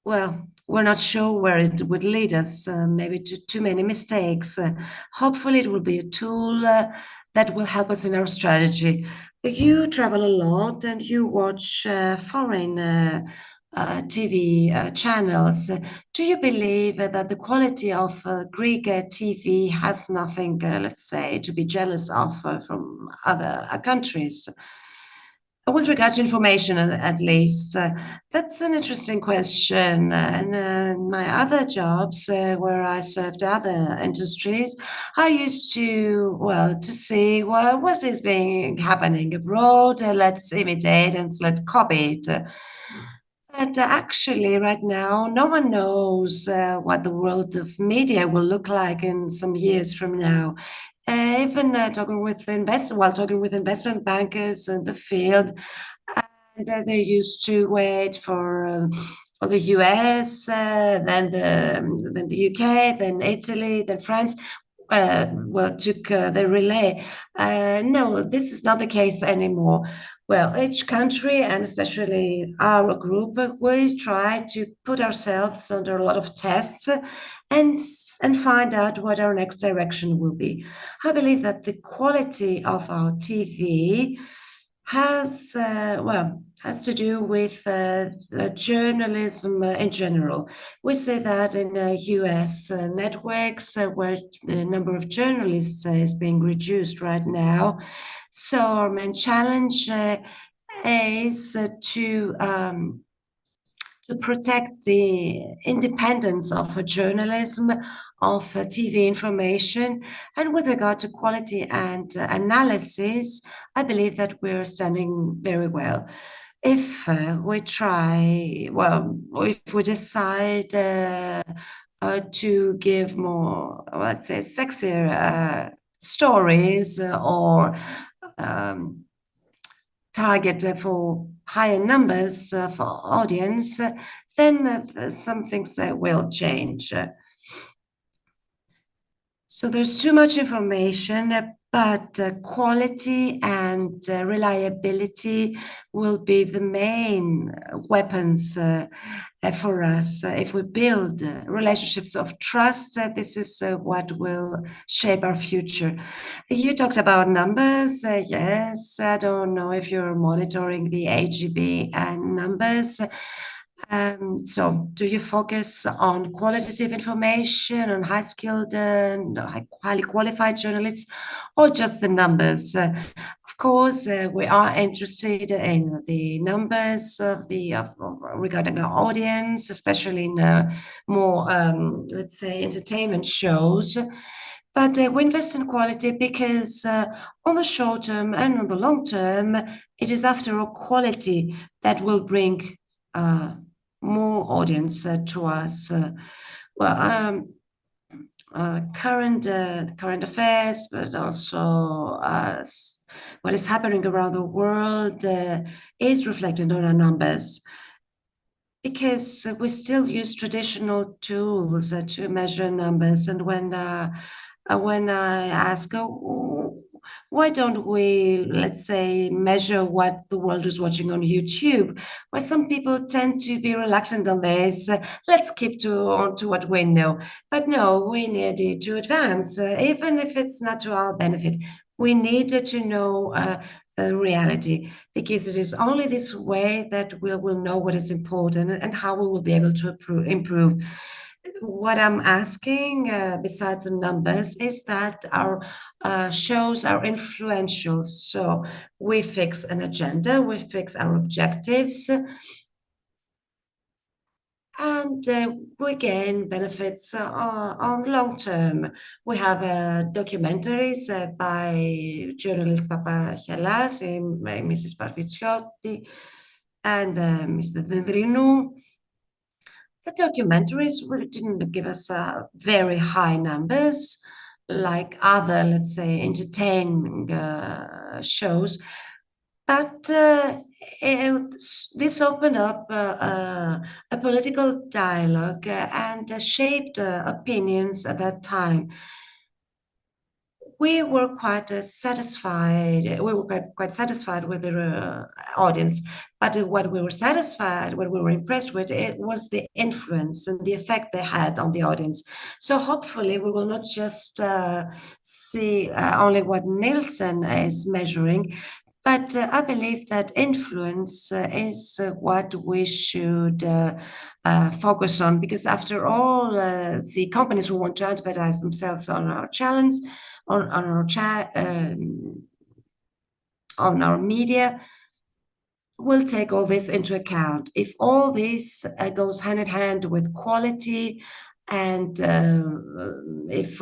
well, we're not sure where it would lead us, maybe to too many mistakes. Hopefully, it will be a tool that will help us in our strategy. You travel a lot and you watch foreign TV channels. Do you believe that the quality of Greek TV has nothing, let's say, to be jealous of from other countries? With regard to information, at least, that's an interesting question. And my other jobs, where I served other industries, I used to, well, to see, well, what is being happening abroad. Let's imitate and let's copy it. But actually, right now, no one knows what the world of media will look like in some years from now. Even talking with investment bankers in the field, and they used to wait for the US, then the UK, then Italy, then France. Took the relay. No, this is not the case anymore. Well, each country, and especially our group, we try to put ourselves under a lot of tests and find out what our next direction will be. I believe that the quality of our TV has to do with journalism in general. We say that in US networks where the number of journalists is being reduced right now. So our main challenge is to protect the independence of journalism, of TV information. And with regard to quality and analysis, I believe that we're standing very well. If we try, well, if we decide to give more, let's say, sexier stories or um, target for higher numbers for audience, then some things will change. So there's too much information, but quality and reliability will be the main weapons for us. If we build relationships of trust, this is what will shape our future. You talked about numbers. Yes, I don't know if you're monitoring the AGB and numbers. So do you focus on qualitative information, on high-skilled, highly qualified journalists, or just the numbers? Of course, we are interested in the numbers regarding our audience, especially in more, let's say, entertainment shows. But we invest in quality because on the short term and on the long term, it is after all quality that will bring more audience to us. Current affairs, but also what is happening around the world is reflected on our numbers, because we still use traditional tools to measure numbers. And when I ask, why don't we, let's say, measure what the world is watching on YouTube? Well, some people tend to be reluctant on this. Let's keep to what we know. But no, we need to advance, even if it's not to our benefit. We need to know reality, because it is only this way that we will know what is important and how we will be able to improve. What I'm asking, besides the numbers, is that our shows are influential. So we fix an agenda, we fix our objectives, and we gain benefits on long term. We have documentaries by journalist Papantoniou, Mrs. Panagiotis, and Mr. Dendrinou. The documentaries really didn't give us very high numbers like other, let's say, entertaining shows, but this opened up a political dialogue and shaped opinions at that time. We were quite satisfied. We were quite satisfied with the audience, but what we were impressed with, it was the influence and the effect they had on the audience. So hopefully, we will not just see only what Nielsen is measuring, but I believe that influence is what we should focus on, because after all, the companies who want to advertise themselves on our channels, on our chat, on our media, will take all this into account. If all this goes hand in hand with quality, and if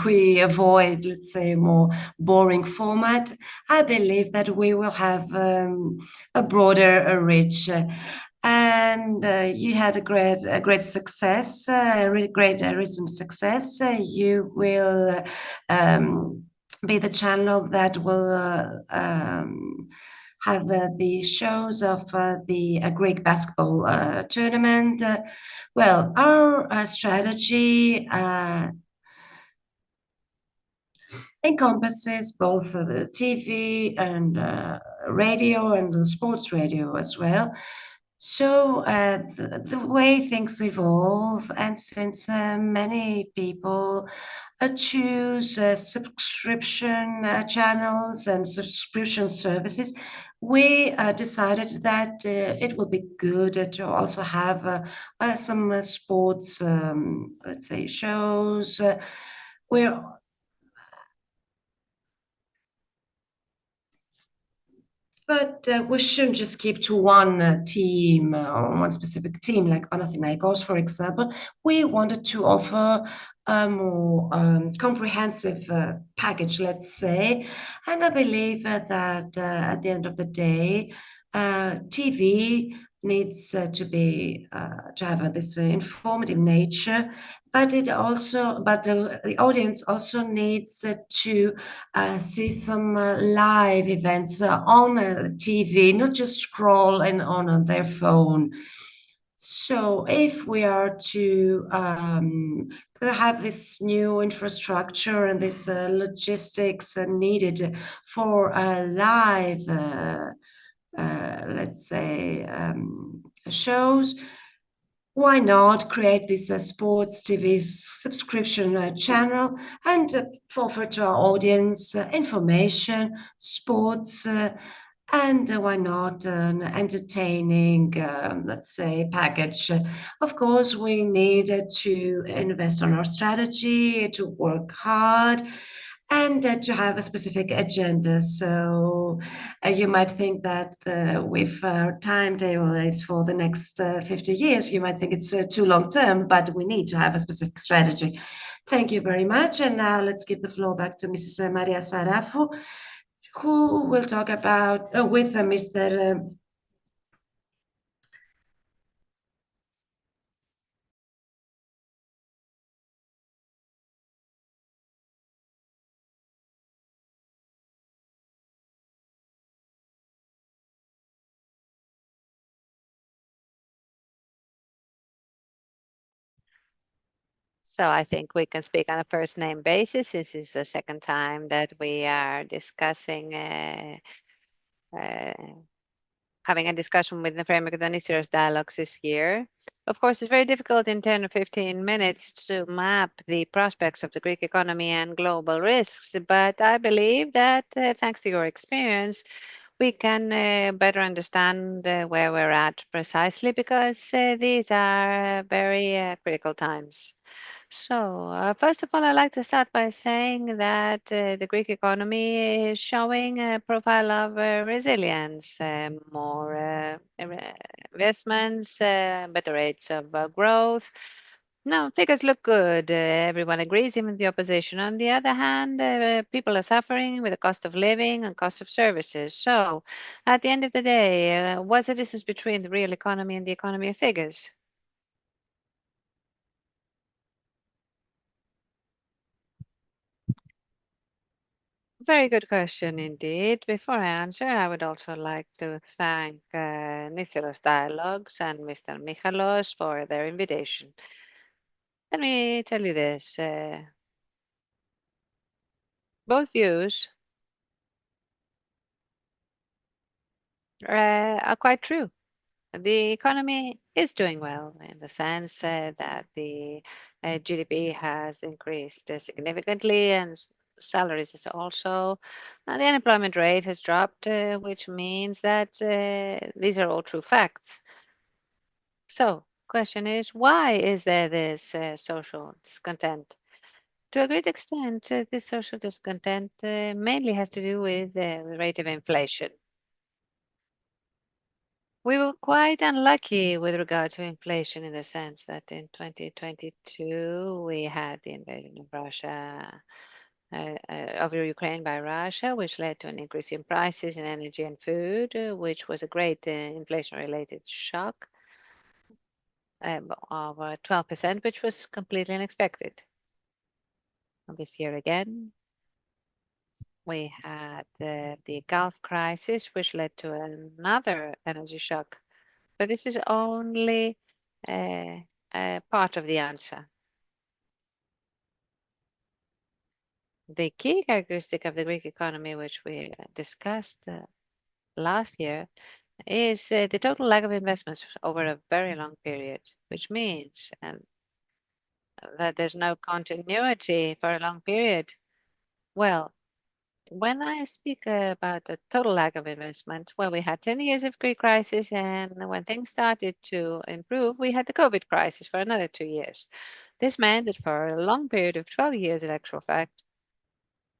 we avoid, let's say, a more boring format, I believe that we will have a broader reach. And you had a great success, great recent success. You will be the channel that will have the shows of the Greek basketball tournament. Well, our strategy encompasses both the TV and radio and the sports radio as well. So the way things evolve, and since many people choose subscription channels and subscription services, we decided that it would be good to also have some sports, let's say, shows. Where But we shouldn't just keep to one team or one specific team, like Panathinaikos, for example. We wanted to offer a more comprehensive package, let's say. And I believe that at the end of the day, TV needs to have this informative nature, but the audience also needs to see some live events on TV, not just scroll and on their phone. So, if we are to have this new infrastructure and this logistics needed for a live, let's say, shows, why not create this sports TV subscription channel and offer to our audience information, sports, and why not an entertaining, let's say, package? Of course, we need to invest on our strategy, to work hard, and to have a specific agenda. So you might think that with our timetable is for the next 50 years, you might think it's too long term, but we need to have a specific strategy. Thank you very much. And now let's give the floor back to Mrs. Maria Sarafou, who will talk about with Mr. So I think we can speak on a first name basis. This is the second time that we are discussing having a discussion with the framework of the Nisyros dialogues this year. Of course, it's very difficult in 10 or 15 minutes to map the prospects of the Greek economy and global risks, but I believe that thanks to your experience, we can better understand where we're at precisely because these are very critical times. So, first of all, I'd like to start by saying that the Greek economy is showing a profile of resilience, more investments, better rates of growth. No, figures look good. Everyone agrees, even the opposition. On the other hand, people are suffering with the cost of living and cost of services. So, at the end of the day, what's the distance between the real economy and the economy of figures? Very good question indeed. Before I answer, I would also like to thank Nisyros Dialogues and Mr. Michalos for their invitation. Let me tell you this. Both views are quite true. The economy is doing well in the sense that the GDP has increased significantly and salaries is also. The unemployment rate has dropped, which means that these are all true facts. So, question is, why is there this social discontent? To a great extent, this social discontent mainly has to do with the rate of inflation. We were quite unlucky with regard to inflation in the sense that in 2022 we had the invasion of Russia, of Ukraine by Russia, which led to an increase in prices in energy and food, which was a great inflation-related shock of 12%, which was completely unexpected. This year again, we had the Gulf crisis, which led to another energy shock. But this is only part of the answer. The key characteristic of the Greek economy, which we discussed last year, is the total lack of investments over a very long period, which means that there's no continuity for a long period. Well, when I speak about the total lack of investment, well, we had 10 years of Greek crisis, and when things started to improve, we had the COVID crisis for another 2 years. This meant that for a long period of 12 years, in actual fact,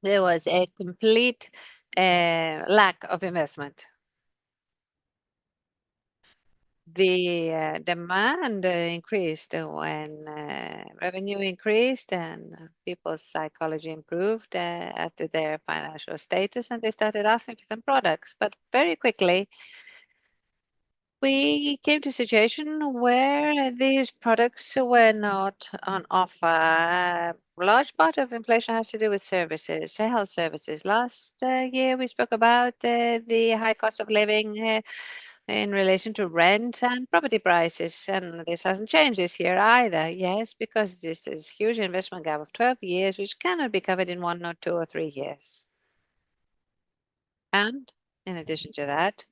there was a complete lack of investment. The demand increased when revenue increased and people's psychology improved as did their financial status, and they started asking for some products. But very quickly, we came to a situation where these products were not on offer. A large part of inflation has to do with services, health services. Last year, we spoke about the high cost of living in relation to rent and property prices, and this hasn't changed this year either. Yes, because there's this huge investment gap of 12 years, which cannot be covered in 1 or 2 or 3 years. And in addition to that,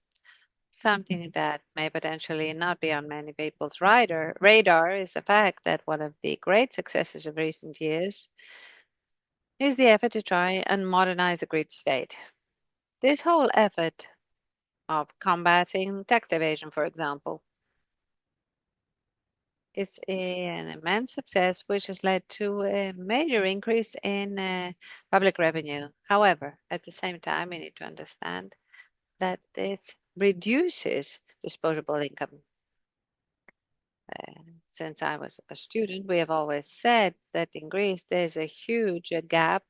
something that may potentially not be on many people's radar is the fact that one of the great successes of recent years is the effort to try and modernize the Greek state. This whole effort of combating tax evasion, for example, is an immense success which has led to a major increase in public revenue. However, at the same time, we need to understand that this reduces disposable income. Since I was a student, we have always said that in Greece there's a huge gap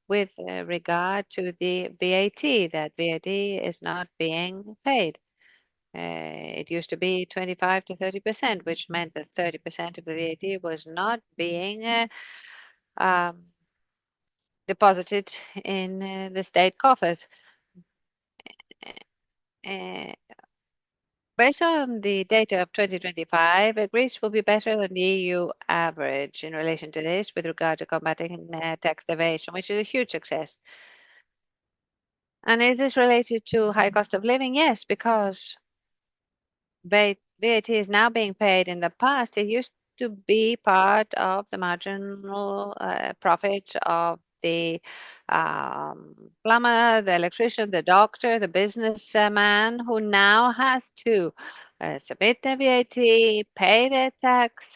with regard to the VAT, that VAT is not being paid. It used to be 25 to 30%, which meant that 30% of the VAT was not being um, deposited in the state coffers. Uh, Based on the data of 2025, Greece will be better than the EU average in relation to this with regard to combating tax evasion, which is a huge success. And is this related to high cost of living? Yes, because VAT is now being paid. In the past, it used to be part of the marginal profit of the plumber, the electrician, the doctor, the businessman who now has to submit the VAT, pay their tax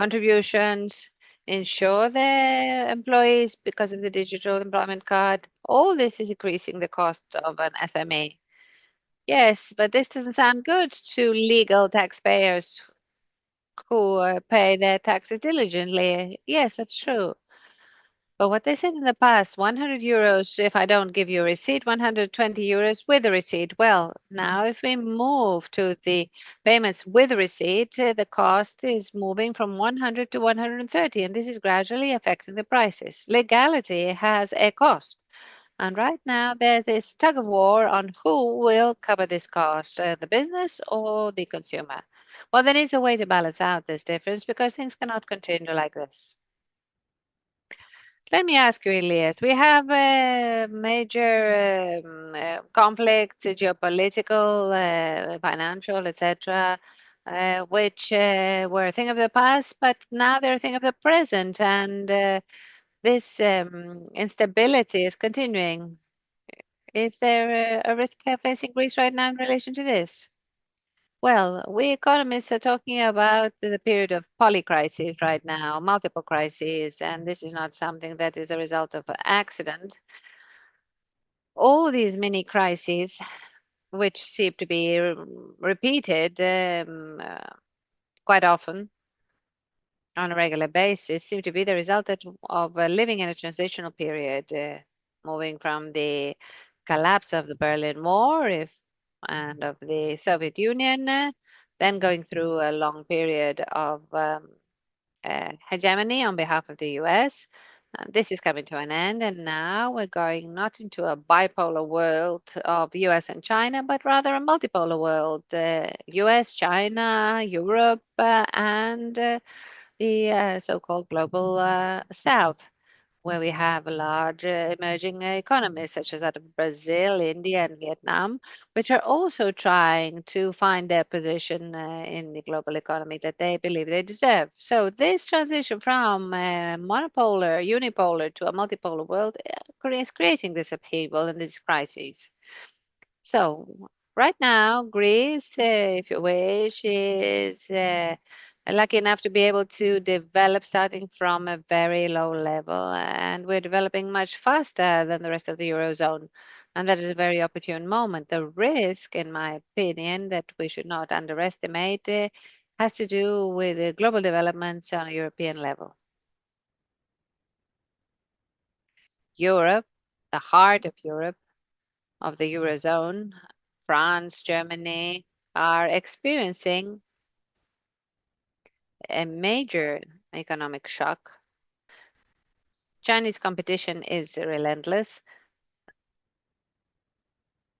contributions, insure their employees because of the digital employment card. All this is increasing the cost of an SME. Yes, but this doesn't sound good to legal taxpayers who pay their taxes diligently. Yes, that's true. But what they said in the past, 100 euros if I don't give you a receipt, 120 euros with a receipt. Well, now if we move to the payments with a receipt, the cost is moving from 100 to 130, and this is gradually affecting the prices. Legality has a cost. And right now, there's this tug of war on who will cover this cost, the business or the consumer. Well, there needs a way to balance out this difference because things cannot continue like this. Let me ask you, Elias, we have major conflicts, geopolitical, financial, etc., which were a thing of the past, but now they're a thing of the present. And this instability is continuing. Is there a risk facing Greece right now in relation to this? Well, we economists are talking about the period of polycrises right now, multiple crises, and this is not something that is a result of an accident. All these mini crises which seem to be repeated quite often on a regular basis, seem to be the result of living in a transitional period, moving from the collapse of the Berlin Wall and of the Soviet Union, then going through a long period of hegemony on behalf of the US. This is coming to an end, and now we're going not into a bipolar world of US and China, but rather a multipolar world, US, China, Europe, and the so-called global South, where we have large emerging economies such as that of Brazil, India, and Vietnam, which are also trying to find their position in the global economy that they believe they deserve. So this transition from monopolar, unipolar to a multipolar world is creating this upheaval and these crises. So right now, Greece, if you wish, is lucky enough to be able to develop starting from a very low level, and we're developing much faster than the rest of the Eurozone. And that is a very opportune moment. The risk, in my opinion, that we should not underestimate has to do with the global developments on a European level. Europe, the heart of Europe, of the Eurozone, France, Germany, are experiencing a major economic shock. Chinese competition is relentless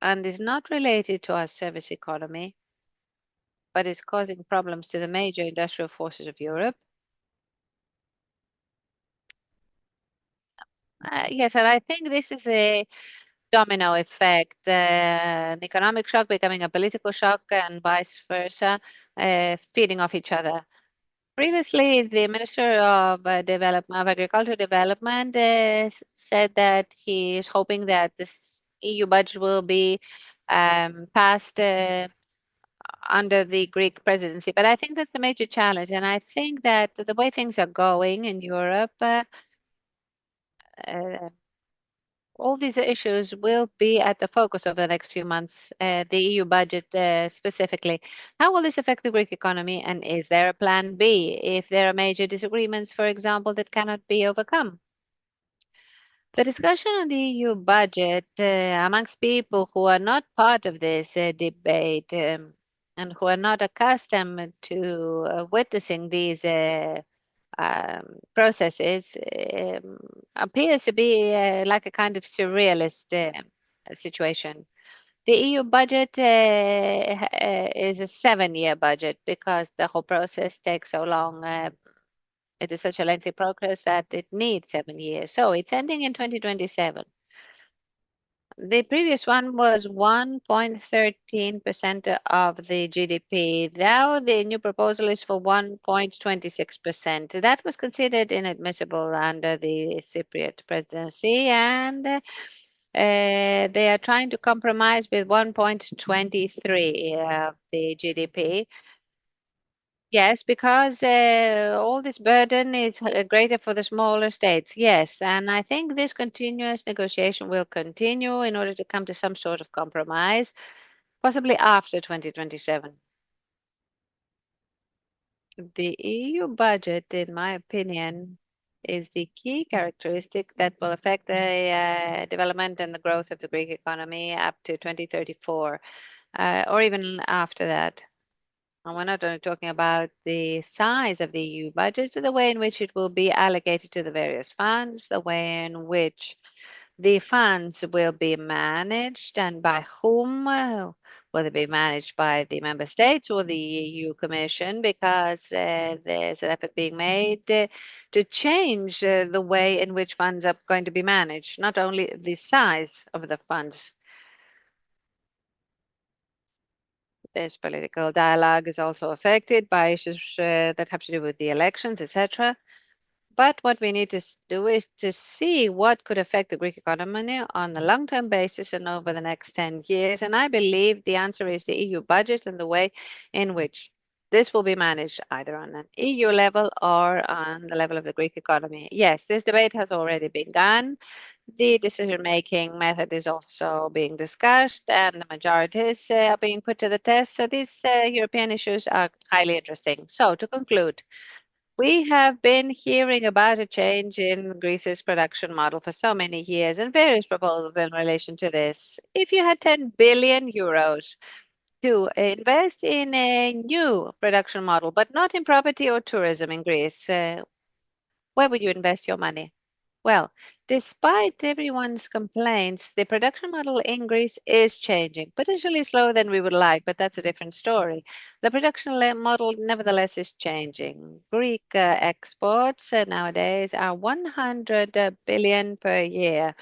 and is not related to our service economy, but is causing problems to the major industrial forces of Europe. Yes, and I think this is a domino effect, an economic shock becoming a political shock and vice versa, feeding off each other. Previously, the Minister of Agricultural Development said that he is hoping that this EU budget will be passed under the Greek presidency. But I think that's a major challenge, and I think that the way things are going in Europe, uh, all these issues will be at the focus of the next few months, the EU budget specifically. How will this affect the Greek economy, and is there a plan B if there are major disagreements, for example, that cannot be overcome? The discussion on the EU budget amongst people who are not part of this debate and who are not accustomed to witnessing these processes appears to be like a kind of surrealist situation. The EU budget is a 7-year budget because the whole process takes so long. It is such a lengthy progress that it needs 7 years. So it's ending in 2027. The previous one was 1.13% of the GDP. Now the new proposal is for 1.26%. That was considered inadmissible under the Cypriot presidency, and they are trying to compromise with 1.23 of the GDP. Yes, because all this burden is greater for the smaller states. Yes, and I think this continuous negotiation will continue in order to come to some sort of compromise, possibly after 2027. The EU budget, in my opinion, is the key characteristic that will affect the development and the growth of the Greek economy up to 2034, or even after that. And we're not only talking about the size of the EU budget, but the way in which it will be allocated to the various funds, the way in which the funds will be managed and by whom. Will they be managed by the member states or the EU Commission? Because there's an effort being made to change the way in which funds are going to be managed, not only the size of the funds. This political dialogue is also affected by issues that have to do with the elections, etc. But what we need to do is to see what could affect the Greek economy on a long-term basis and over the next 10 years. And I believe the answer is the EU budget and the way in which this will be managed either on an EU level or on the level of the Greek economy. Yes, this debate has already begun. The decision-making method is also being discussed, and the majorities are being put to the test. So these European issues are highly interesting. So to conclude, we have been hearing about a change in Greece's production model for so many years and various proposals in relation to this. If you had 10 billion euros to invest in a new production model, but not in property or tourism in Greece, where would you invest your money? Well, despite everyone's complaints, the production model in Greece is changing, potentially slower than we would like, but that's a different story. The production model, nevertheless, is changing. Greek exports nowadays are 100 billion per year.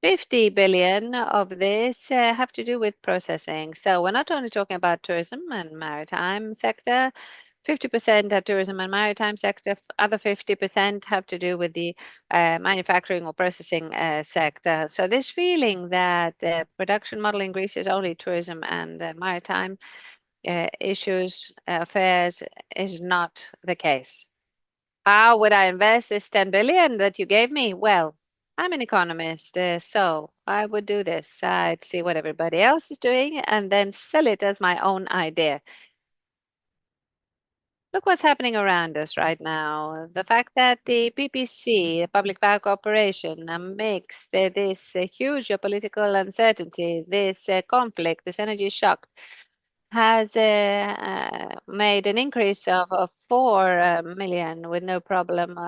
50 billion of this have to do with processing. So we're not only talking about tourism and maritime sector. 50% are tourism and maritime sector. Other 50% have to do with the manufacturing or processing sector. So this feeling that the production model in Greece is only tourism and maritime issues, affairs, is not the case. How would I invest this 10 billion that you gave me? Well, I'm an economist, so I would do this. I'd see what everybody else is doing and then sell it as my own idea. Look what's happening around us right now. The fact that the PPC, the Public Power Corporation, makes this huge geopolitical uncertainty, this conflict, this energy shock, has made an increase of 4 million with no problem,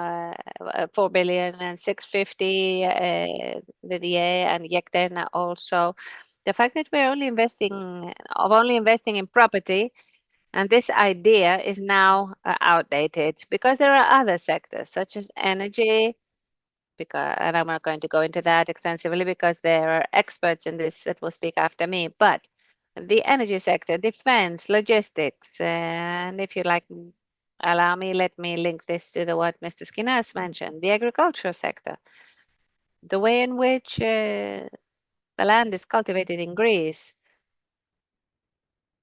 4 billion and 650 the DA and Yekterna also. The fact that we're only investing in property, and this idea is now outdated because there are other sectors such as energy, and I'm not going to go into that extensively because there are experts in this that will speak after me. But the energy sector, defense, logistics, and if you like, allow me, let me link this to what Mr. Skinas mentioned, the agricultural sector, the way in which the land is cultivated in Greece.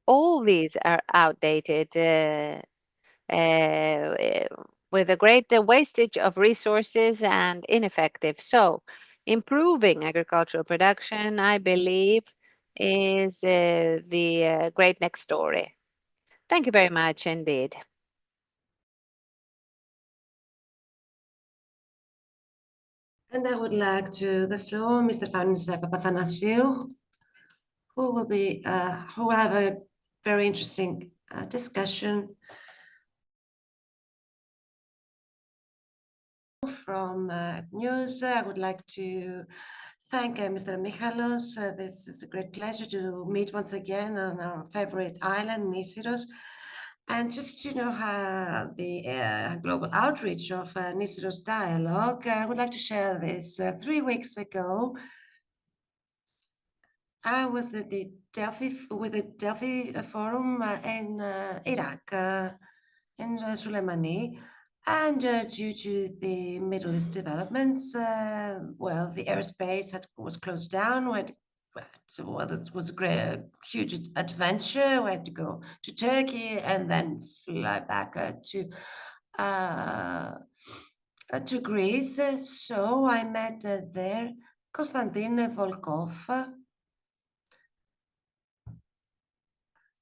All these are outdated. Uh, with a great wastage of resources and ineffective. So, improving agricultural production, I believe, is the great next story. Thank you very much indeed. And I would like to the floor Mr. Papantoniou, who will have a very interesting discussion from news. I would like to thank Mr. Michalolos. This is a great pleasure to meet once again on our favorite island, Nisyros. And just to know how the global outreach of Nisyros Dialogue, I would like to share this. 3 weeks ago, I was at the Delphi Forum in Iraq, in Soleimani, and due to the Middle East developments, well, the airspace was closed down. Well, it was a great, huge adventure. We had to go to Turkey and then fly back to Greece. So I met there Konstantin Volkov.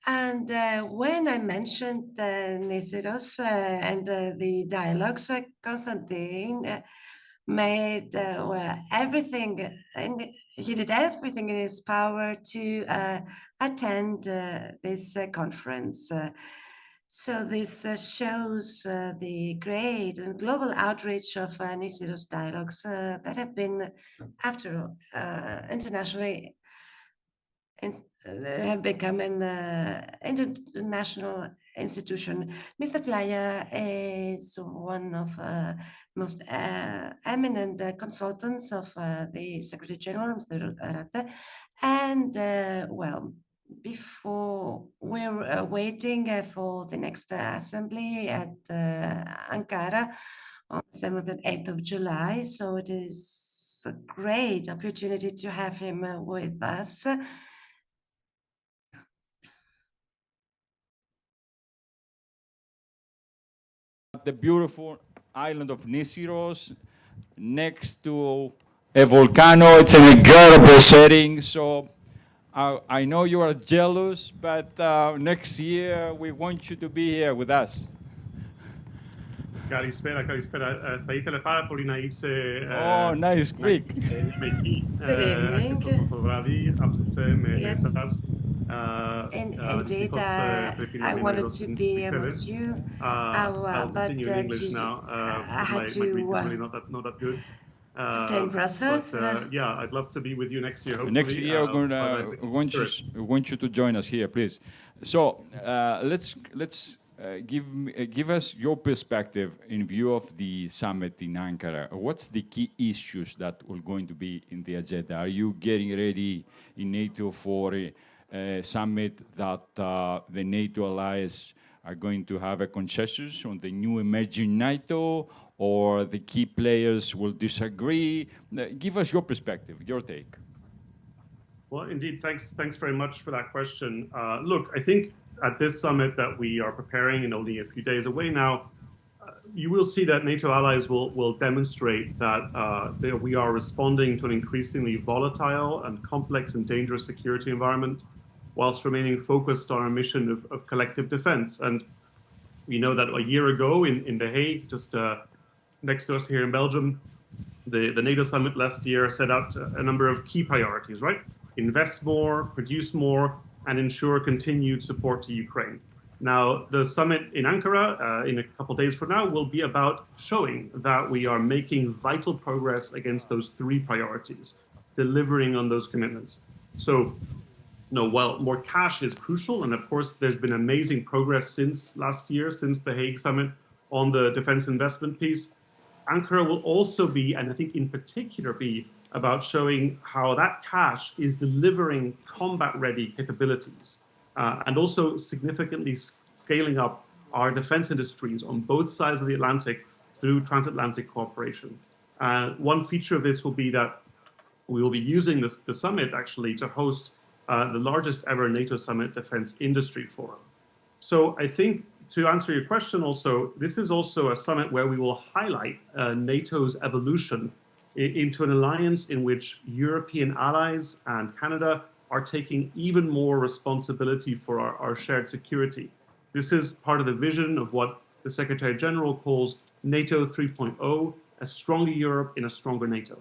And when I mentioned Nisyros and the dialogues, Konstantin made well, everything, and he did everything in his power to attend this conference. So this shows the great and global outreach of Nisyros dialogues that have been, after all, internationally have become an international institution. Mr. Playa is one of the most eminent consultants of the Secretary General, Mr. Rate, and well, before we're waiting for the next assembly at Ankara on 7th and 8th of July, so it is a great opportunity to have him with us. the beautiful island of Nisyros, next to a volcano. It's an incredible setting. So I know you are jealous, but next year we want you to be here with us. Καλησπέρα. Θα ήθελα πάρα πολύ να είσαι Oh, nice, quick. είμαι εκεί Good evening. το βράδυ απόψε με Yes. εσάς. Indeed, Δυστυχώς πρέπει να I μείνω wanted εδώ to στις be Βρυξέλλες. amongst you, I'll but continue in English now. I had My to Greek is really not that good. stay in Brussels. But yeah, I'd love to be with you next year. Hopefully. Next year, we want you to join us here, please. So let's give us your perspective in view of the summit in Ankara. What's the key issues that are going to be in the agenda? Are you getting ready in NATO for a summit that the NATO allies are going to have a consensus on the new emerging NATO, or the key players will disagree? Give us your perspective, your take. Well, indeed, thanks very much for that question. Look, I think at this summit that we are preparing in only a few days away now, you will see that NATO allies will demonstrate that we are responding to an increasingly volatile and complex and dangerous security environment, whilst remaining focused on our mission of collective defense. And we know that a year ago in The Hague, just next to us here in Belgium, the NATO summit last year set out a number of key priorities, right? Invest more, produce more, and ensure continued support to Ukraine. Now, the summit in Ankara, in a couple of days from now, will be about showing that we are making vital progress against those three priorities, delivering on those commitments. So, while more cash is crucial, and of course, there's been amazing progress since last year, since the Hague summit on the defense investment piece, Ankara will also be, and I think in particular be, about showing how that cash is delivering combat-ready capabilities and also significantly scaling up our defense industries on both sides of the Atlantic through transatlantic cooperation. One feature of this will be that we will be using the summit actually to host the largest ever NATO summit defense industry forum. So I think to answer your question also, this is also a summit where we will highlight NATO's evolution into an alliance in which European allies and Canada are taking even more responsibility for our shared security. This is part of the vision of what the Secretary General calls NATO 3.0, a stronger Europe in a stronger NATO.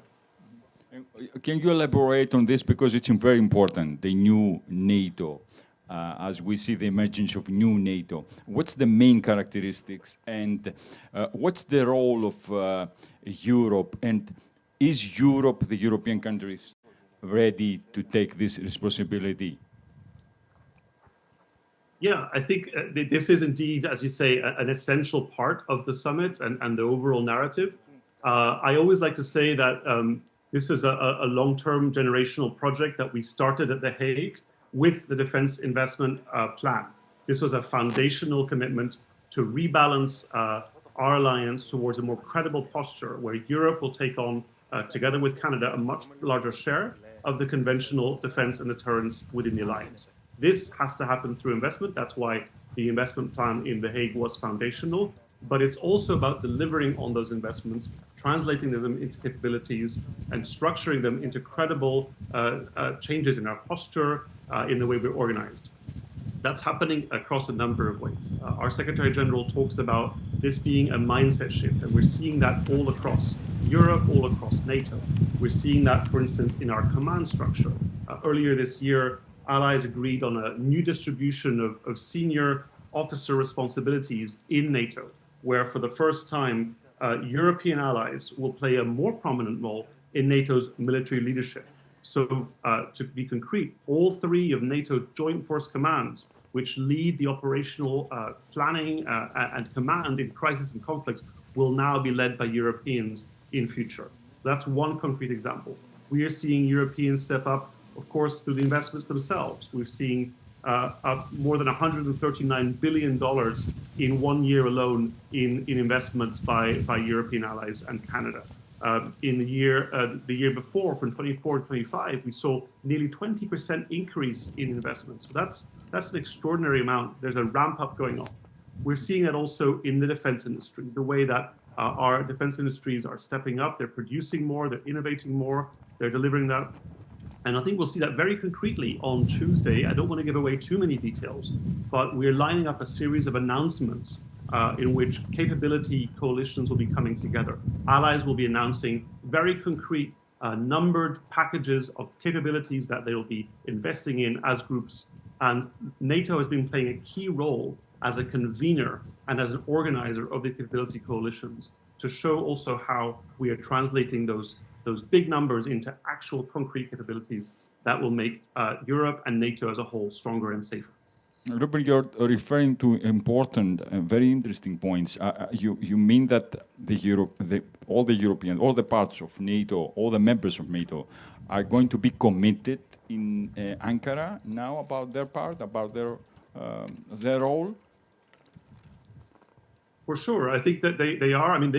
Can you elaborate on this, because it's very important, the new NATO, as we see the emergence of new NATO? What's the main characteristics, and what's the role of Europe, and is Europe, the European countries, ready to take this responsibility? Yeah, I think this is indeed, as you say, an essential part of the summit and the overall narrative. I always like to say that this is a long-term generational project that we started at The Hague with the defense investment plan. This was a foundational commitment to rebalance our alliance towards a more credible posture where Europe will take on, together with Canada, a much larger share of the conventional defense and deterrence within the alliance. This has to happen through investment. That's why the investment plan in The Hague was foundational. But it's also about delivering on those investments, translating them into capabilities, and structuring them into credible changes in our posture, in the way we're organized. That's happening across a number of ways. Our Secretary General talks about this being a mindset shift, and we're seeing that all across Europe, all across NATO. We're seeing that, for instance, in our command structure. Earlier this year, allies agreed on a new distribution of senior officer responsibilities in NATO, where for the first time, European allies will play a more prominent role in NATO's military leadership. So to be concrete, all three of NATO's joint force commands, which lead the operational planning and command in crisis and conflict, will now be led by Europeans in future. That's one concrete example. We are seeing Europeans step up, of course, through the investments themselves. We've seen more than $139 billion in 1 year alone in investments by European allies and Canada. In the year before, from 24 to 25, we saw nearly 20% increase in investments. So that's an extraordinary amount. There's a ramp up going on. We're seeing that also in the defense industry, the way that our defense industries are stepping up, they're producing more, they're innovating more, they're delivering that. And I think we'll see that very concretely on Tuesday. I don't want to give away too many details, but we're lining up a series of announcements in which capability coalitions will be coming together. Allies will be announcing very concrete numbered packages of capabilities that they will be investing in as groups. And NATO has been playing a key role as a convener and as an organizer of the capability coalitions to show also how we are translating those big numbers into actual concrete capabilities that will make Europe and NATO as a whole stronger and safer. Robert, you're referring to important, very interesting points. You mean that all the parts of NATO, all the members of NATO, are going to be committed in Ankara now about their part, about their role? For sure, I think that they are. I mean,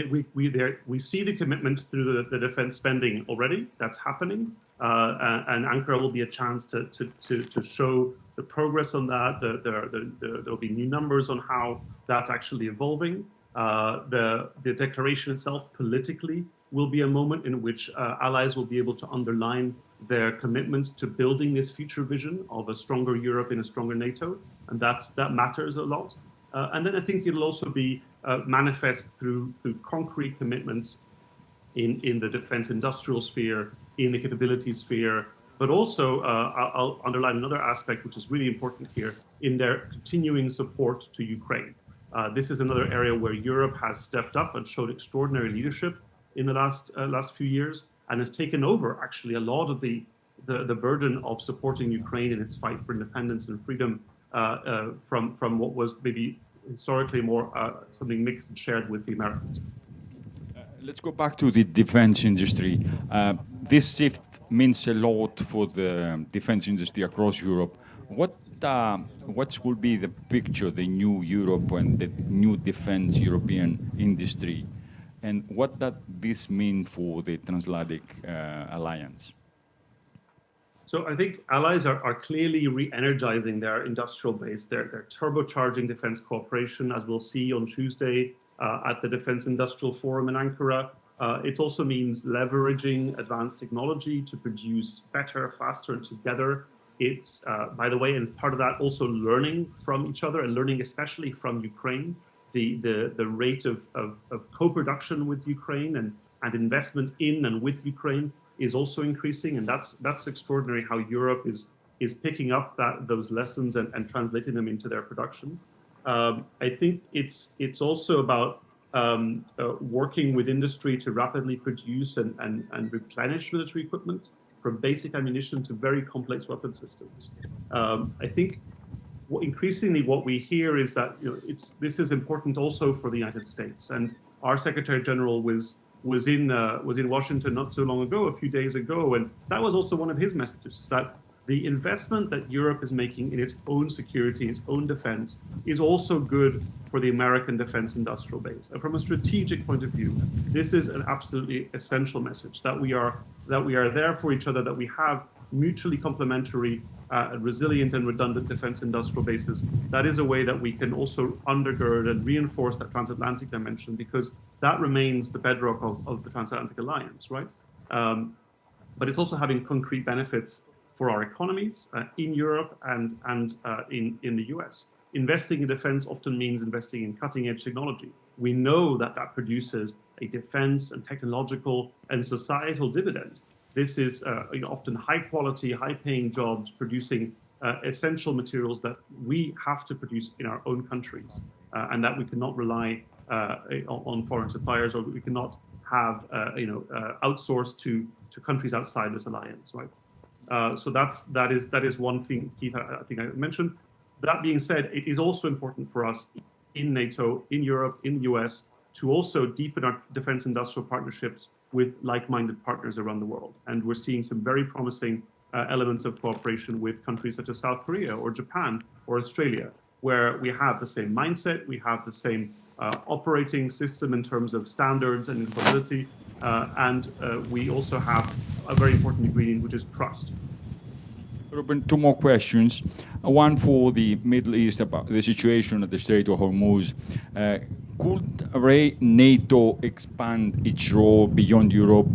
we see the commitment through the defense spending already. That's happening, and Ankara will be a chance to show the progress on that. There will be new numbers on how that's actually evolving. The declaration itself politically will be a moment in which allies will be able to underline their commitment to building this future vision of a stronger Europe in a stronger NATO, and that matters a lot. And then I think it'll also be manifest through concrete commitments in the defense industrial sphere, in the capability sphere, but also I'll underline another aspect which is really important here in their continuing support to Ukraine. This is another area where Europe has stepped up and showed extraordinary leadership in the last few years and has taken over actually a lot of the burden of supporting Ukraine in its fight for independence and freedom from what was maybe historically more something mixed and shared with the Americans. Let's go back to the defense industry. This shift means a lot for the defense industry across Europe. What will be the picture, the new Europe and the new defense European industry? And what does this mean for the transatlantic alliance? So I think allies are clearly re-energizing their industrial base. They're turbocharging defense cooperation, as we'll see on Tuesday at the Defense Industrial Forum in Ankara. It also means leveraging advanced technology to produce better, faster, and together. It's, by the way, and as part of that, also learning from each other and learning especially from Ukraine. The rate of co-production with Ukraine and investment in and with Ukraine is also increasing, and that's extraordinary how Europe is picking up those lessons and translating them into their production. I think it's also about working with industry to rapidly produce and replenish military equipment, from basic ammunition to very complex weapon systems. I think increasingly what we hear is that this is important also for the United States, and our Secretary General was in Washington not so long ago, a few days ago, and that was also one of his messages, that the investment that Europe is making in its own security, its own defense, is also good for the American defense industrial base. And from a strategic point of view, this is an absolutely essential message, that we are there for each other, that we have mutually complementary, resilient and redundant defense industrial bases. That is a way that we can also undergird and reinforce that transatlantic dimension, because that remains the bedrock of the transatlantic alliance, right? But it's also having concrete benefits for our economies in Europe and in the US. Investing in defense often means investing in cutting-edge technology. We know that produces a defense and technological and societal dividend. This is often high-quality, high-paying jobs producing essential materials that we have to produce in our own countries, and that we cannot rely on foreign suppliers, or we cannot have outsourced to countries outside this alliance, right? So that is one thing, Keith, I think I mentioned. That being said, it is also important for us in NATO, in Europe, in the US, to also deepen our defense industrial partnerships with like-minded partners around the world. And we're seeing some very promising elements of cooperation with countries such as South Korea or Japan or Australia, where we have the same mindset, we have the same operating system in terms of standards and interoperability, and we also have a very important ingredient, which is trust. Ruben, two more questions. One for the Middle East about the situation at the Strait of Hormuz. Could NATO expand its role beyond Europe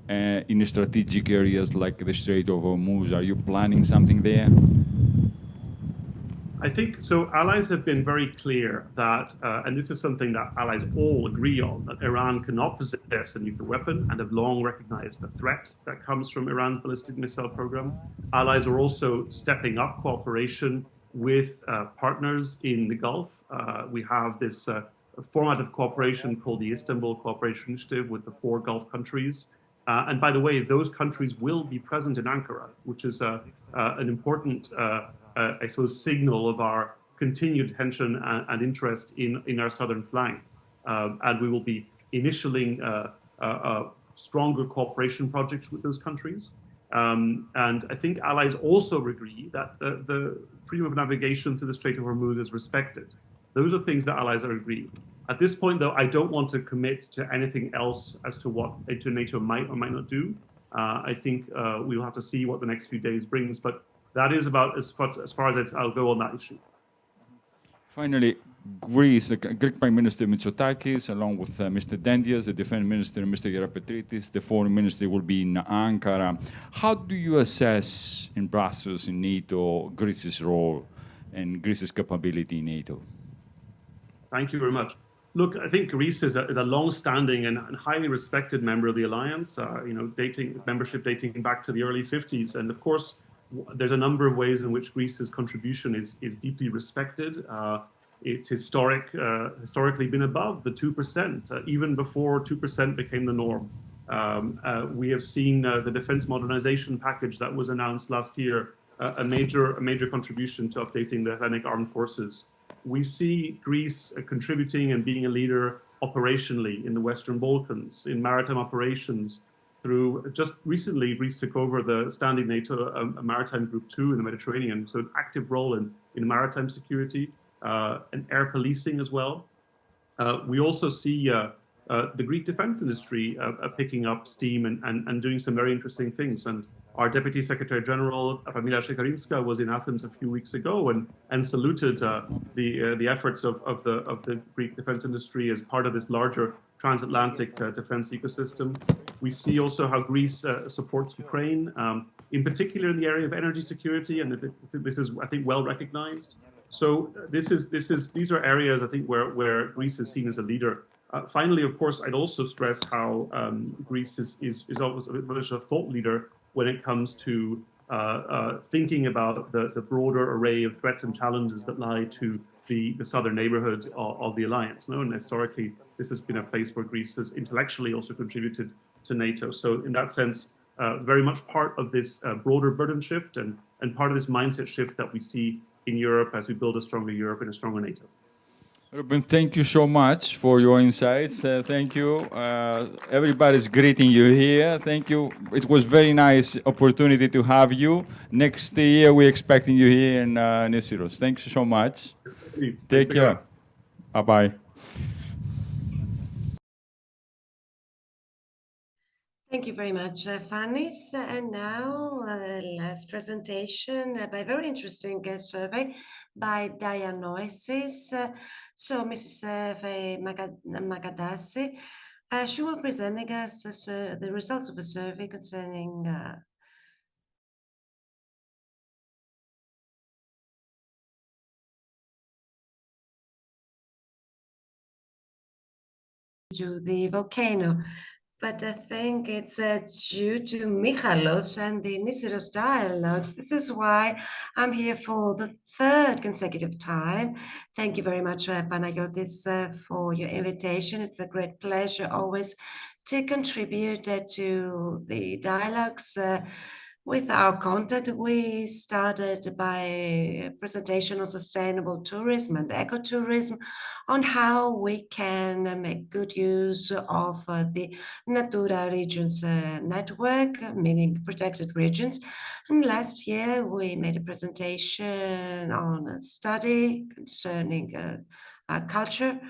in strategic areas like the Strait of Hormuz? Are you planning something there? I think so. Allies have been very clear that, and this is something that allies all agree on, that Iran cannot possess a nuclear weapon and have long recognized the threat that comes from Iran's ballistic missile program. Allies are also stepping up cooperation with partners in the Gulf. We have this format of cooperation called the Istanbul Cooperation Initiative with the 4 Gulf countries. And by the way, those countries will be present in Ankara, which is an important I suppose, signal of our continued attention and interest in our southern flank. And we will be initialing stronger cooperation projects with those countries. And I think allies also agree that the freedom of navigation through the Strait of Hormuz is respected. Those are things that allies are agreed. At this point, though, I don't want to commit to anything else as to what NATO might or might not do. I think we'll have to see what the next few days brings. But that is about as far as I'll go on that issue. Finally, Greece, the Greek Prime Minister Mitsotakis, along with Mr. Dendias, the Defense Minister, Mr. Gerapetritis, the Foreign Minister will be in Ankara. How do you assess in Brussels, in NATO, Greece's role and Greece's capability in NATO? Thank you very much. Look, I think Greece is a long-standing and highly respected member of the alliance. Membership dating back to the early 50s, and of course, there's a number of ways in which Greece's contribution is deeply respected. It's historically been above the 2%, even before 2% became the norm. We have seen the defense modernization package that was announced last year, a major contribution to updating the Hellenic armed forces. We see Greece contributing and being a leader operationally in the Western Balkans, in maritime operations. Through just recently, Greece took over the standing NATO Maritime Group 2 in the Mediterranean, so an active role in maritime security and air policing as well. We also see the Greek defense industry picking up steam and doing some very interesting things. And our Deputy Secretary General, Pamila Shekarinska, was in Athens a few weeks ago and saluted the efforts of the Greek defense industry as part of this larger transatlantic defense ecosystem. We see also how Greece supports Ukraine, in particular in the area of energy security, and this is, I think, well recognized. So these are areas, I think, where Greece is seen as a leader. Finally, of course, I'd also stress how Greece is always a thought leader when it comes to thinking about the broader array of threats and challenges that lie to the southern neighborhood of the alliance. And historically, this has been a place where Greece has intellectually also contributed to NATO. So in that sense, very much part of this broader burden shift and part of this mindset shift that we see in Europe as we build a stronger Europe and a stronger NATO. Ruben, thank you so much for your insights. Thank you. Everybody's greeting you here. Thank you. It was very nice opportunity to have you. Next year, we're expecting you here in Nisyros. Thanks so much. Take care. Bye-bye. Thank you very much, Fannis. And now the last presentation by a very interesting survey by DiaNEOsis. So Mrs. Magadassi, she will be presenting us the results of a survey concerning to the volcano. But I think it's due to Michalolos and the Nisyros dialogues. This is why I'm here for the 3rd consecutive time. Thank you very much, Panagiotis, for your invitation. It's a great pleasure always to contribute to the dialogues. With our content, we started by a presentation on sustainable tourism and ecotourism, on how we can make good use of the Natura regions network, meaning protected regions. And last year, we made a presentation on a study concerning culture.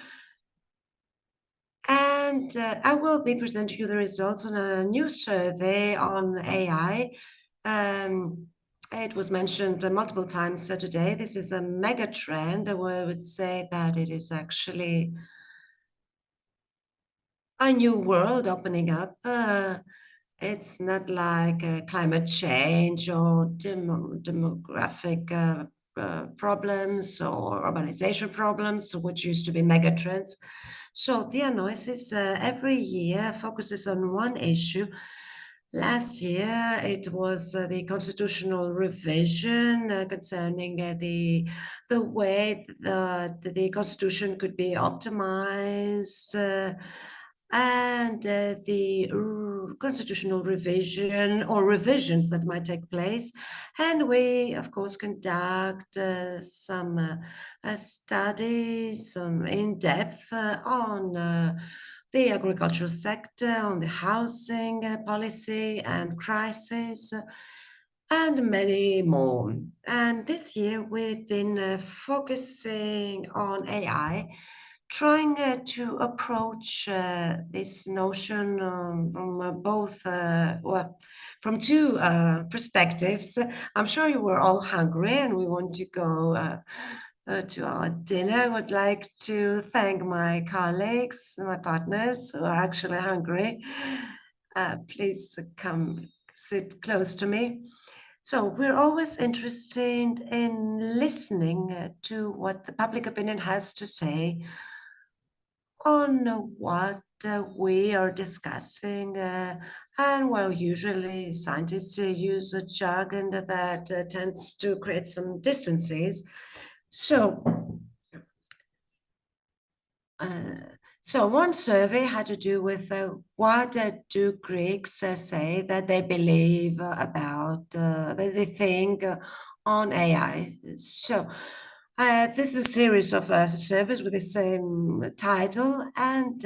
And I will be presenting you the results on a new survey on AI. it was mentioned multiple times today. This is a mega trend where I would say that it is actually a new world opening up. It's not like climate change or demographic problems or urbanization problems, which used to be mega trends. So DiaNEOsis every year focuses on one issue. Last year, it was the constitutional revision concerning the way the constitution could be optimized, and the constitutional revision or revisions that might take place. And we, of course, conduct some studies, some in-depth on the agricultural sector, on the housing policy and crisis, and many more. And this year we've been focusing on AI, trying to approach this notion from both, well, from two perspectives. I'm sure you were all hungry and we want to go to our dinner. I would like to thank my colleagues, my partners who are actually hungry. Please come sit close to me. So we're always interested in listening to what the public opinion has to say on what we are discussing. And well, usually scientists use a jargon that tends to create some distances. So, one survey had to do with what do Greeks say that they believe about, that they think on AI. So, this is a series of surveys with the same title, and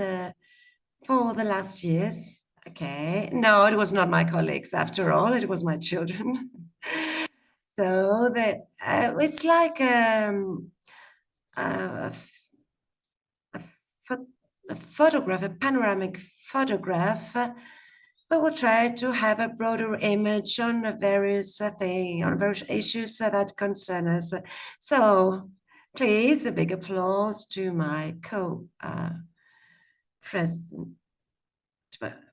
for the last years, okay, no, it was not my colleagues after all, it was my children. So it's like a photograph, a panoramic photograph. We will try to have a broader image on various things, on various issues that concern us. So please, a big applause to my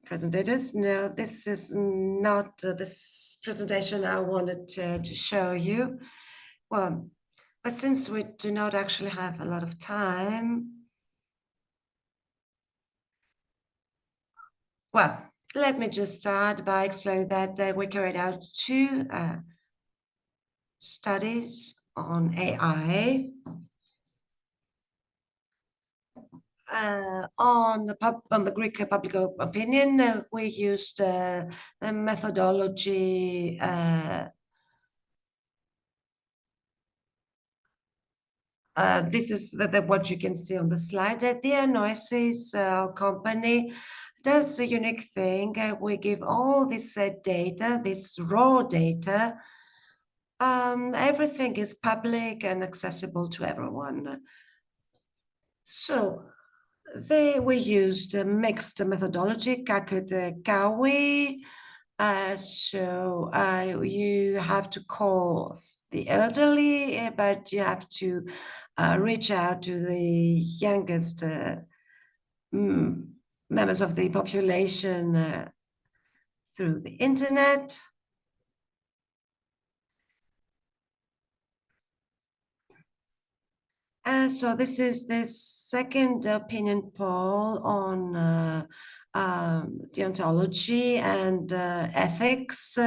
presentators. No, this is not this presentation I wanted to show you. Well, but since we do not actually have a lot of time, well, let me just start by explaining that we carried out two studies on AI. On the Greek public opinion, we used a methodology this is what you can see on the slide. DiaNEOsis company does a unique thing. We give all this data, this raw data. Everything is public and accessible to everyone. So we used a mixed methodology, Kawi. So you have to call the elderly, but you have to reach out to the youngest members of the population through the internet. So this is the second opinion poll on deontology and ethics.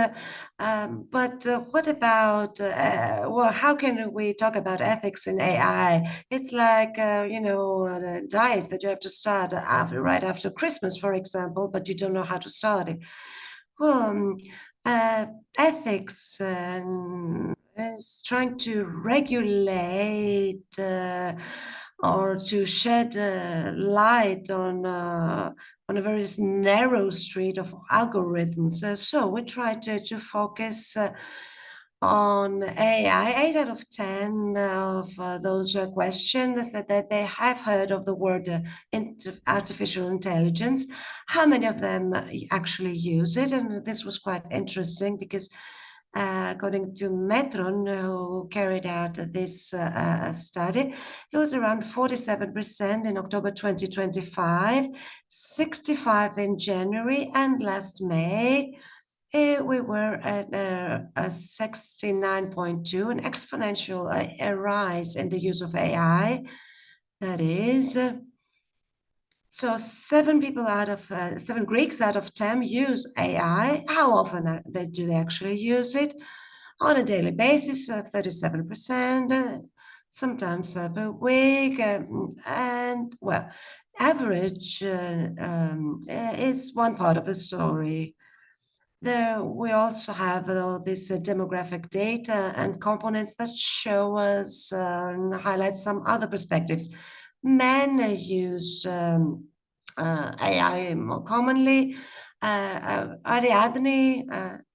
But what about, well, how can we talk about ethics in AI? It's like, you know, a diet that you have to start right after Christmas, for example, but you don't know how to start it. Well, ethics is trying to regulate or to shed light on a very narrow street of algorithms. So we try to focus on AI. 8 out of 10 of those questions said that they have heard of the word artificial intelligence. How many of them actually use it? And this was quite interesting because According to Metron, who carried out this study, it was around 47% in October 2025, 65% in January, and last May, we were at a 69.2, an exponential rise in the use of AI. That is, so 7 Greeks out of 10 use AI. How often do they actually use it? On a daily basis, 37%, sometimes per week, and well, average is one part of the story. There, we also have all this demographic data and components that show us highlight some other perspectives. Men use AI more commonly. Ariadne,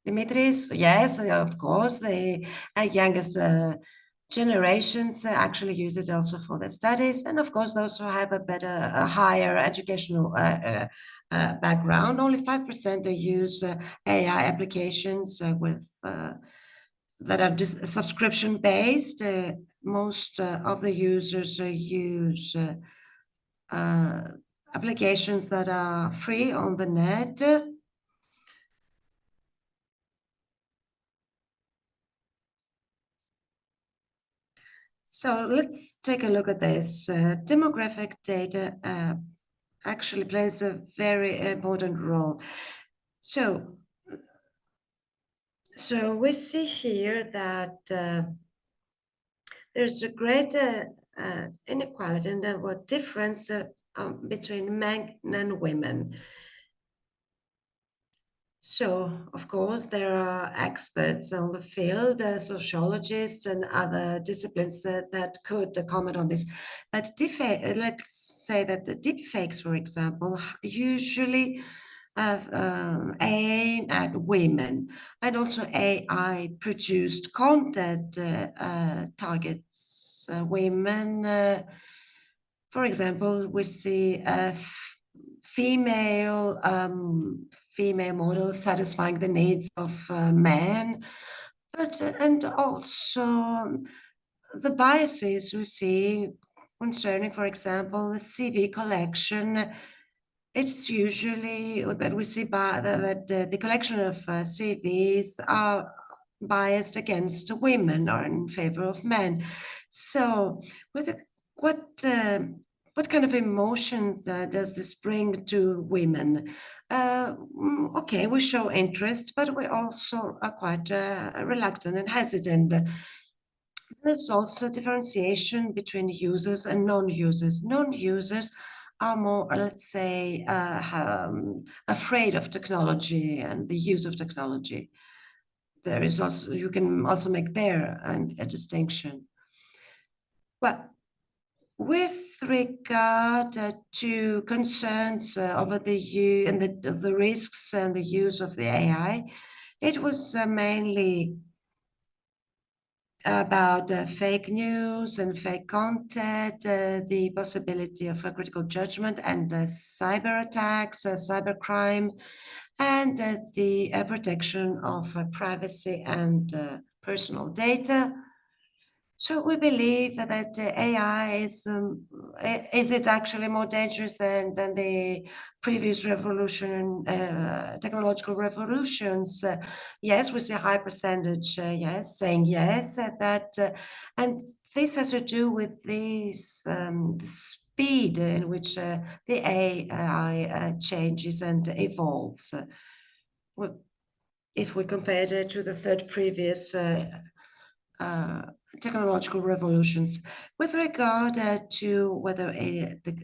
Dimitris, yes, of course, the youngest generations actually use it also for their studies, and of course those who have a higher educational background. Only 5% use AI applications that are subscription based. Most of the users use applications that are free on the net. So let's take a look at this. Demographic data actually plays a very important role. So we see here that there's a great inequality and what difference between men and women. So, of course, there are experts on the field, sociologists and other disciplines that could comment on this. But let's say that the deepfakes, for example, usually aim at women, and also AI-produced content targets women. For example, we see female models satisfying the needs of men, and also the biases we see concerning, for example, the CV collection. It's usually that we see that the collection of CVs are biased against women or in favor of men. So, what kind of emotions does this bring to women? Okay, we show interest, but we also are quite reluctant and hesitant. There's also differentiation between users and non-users. Non-users are more, let's say, afraid of technology and the use of technology. There is also, you can also make there a distinction. Well, with regard to concerns over the risks and the use of the AI, it was mainly about fake news and fake content, the possibility of critical judgment and cyber attacks, cybercrime, and the protection of privacy and personal data. So we believe that AI is it actually more dangerous than the previous revolution, technological revolutions? Yes, we see a high percentage, yes, saying yes at that, and this has to do with this the speed in which the AI changes and evolves. If we compare it to the third previous technological revolutions. With regard to whether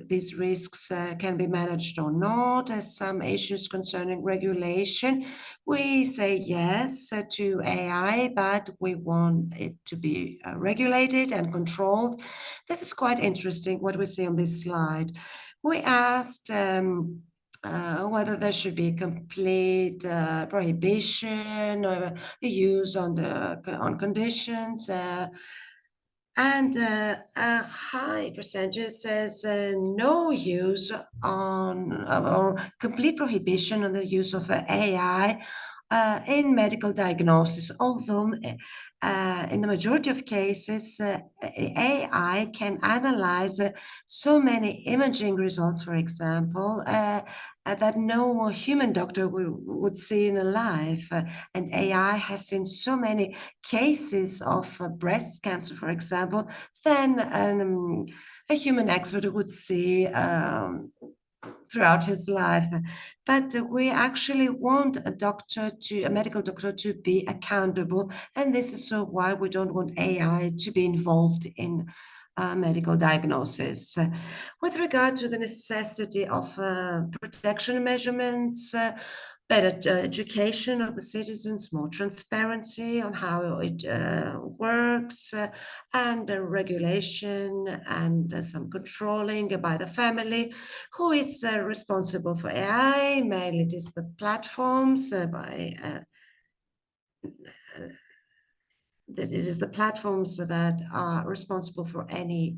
these risks can be managed or not, some issues concerning regulation, we say yes to AI, but we want it to be regulated and controlled. This is quite interesting what we see on this slide. We asked whether there should be complete prohibition or use on conditions, and a high percentage says no use on or complete prohibition on the use of AI in medical diagnosis, although in the majority of cases, AI can analyze so many imaging results, for example, that no human doctor would see in a life. And AI has seen so many cases of breast cancer, for example, than a human expert would see throughout his life. But we actually want a medical doctor to be accountable. And this is so why we don't want AI to be involved in medical diagnosis. With regard to the necessity of protection measurements, better education of the citizens, more transparency on how it works, and regulation and some controlling by the family. Who is responsible for AI? Mainly it is the platforms it is the platforms that are responsible for any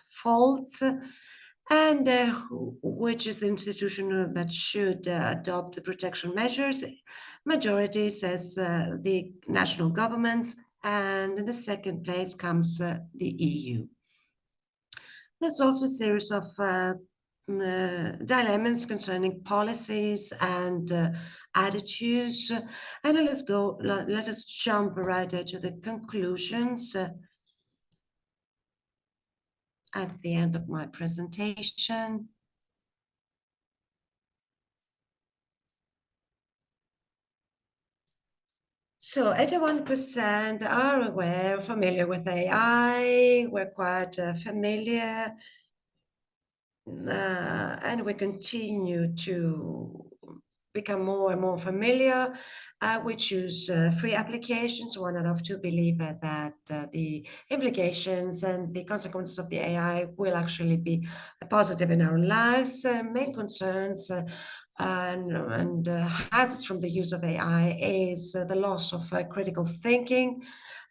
faults, and which is the institution that should adopt the protection measures. Majority says the national governments, and in the second place comes the EU. There's also a series of dilemmas concerning policies and attitudes. And let us jump right into the conclusions at the end of my presentation. So 81% are familiar with AI. We're quite familiar, and we continue to become more and more familiar. We choose free applications. We're not enough to believe that the implications and the consequences of the AI will actually be positive in our lives. Main concerns and hazards from the use of AI is the loss of critical thinking,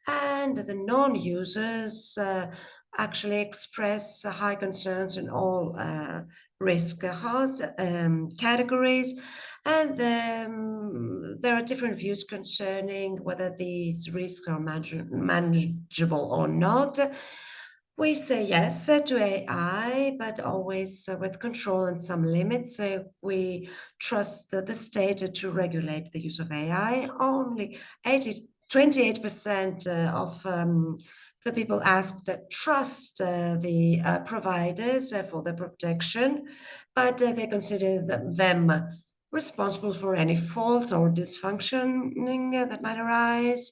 and the non-users actually express high concerns in all risk categories. And there are different views concerning whether these risks are manageable or not. We say yes to AI, but always with control and some limits. We trust the state to regulate the use of AI. Only 28% of the people asked trust the providers for the protection, but they consider them responsible for any faults or dysfunctioning that might arise.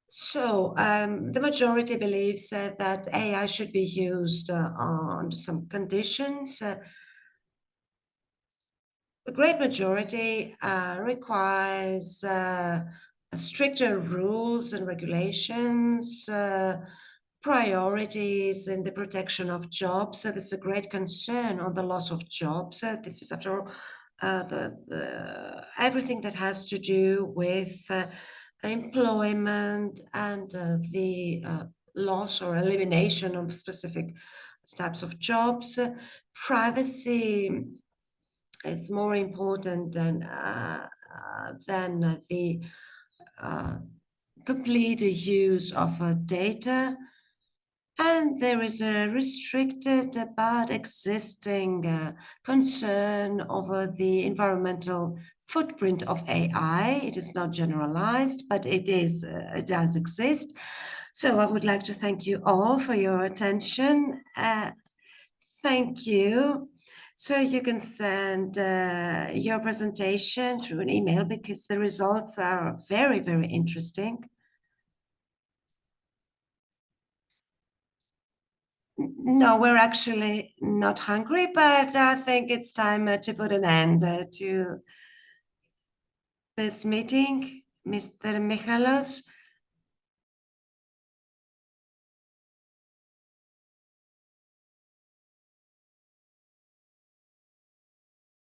So the majority believes that AI should be used under some conditions. The great majority requires stricter rules and regulations, priorities in the protection of jobs. So there's a great concern on the loss of jobs. This is, after all, everything that has to do with employment and the loss or elimination of specific types of jobs. Privacy is more important than the complete use of data. And there is a restricted but existing concern over the environmental footprint of AI. It is not generalized, but it does exist. So I would like to thank you all for your attention. Thank you. So you can send your presentation through an email because the results are very, very interesting. No, we're actually not hungry, but I think it's time to put an end to this meeting. Mr. Michalolos,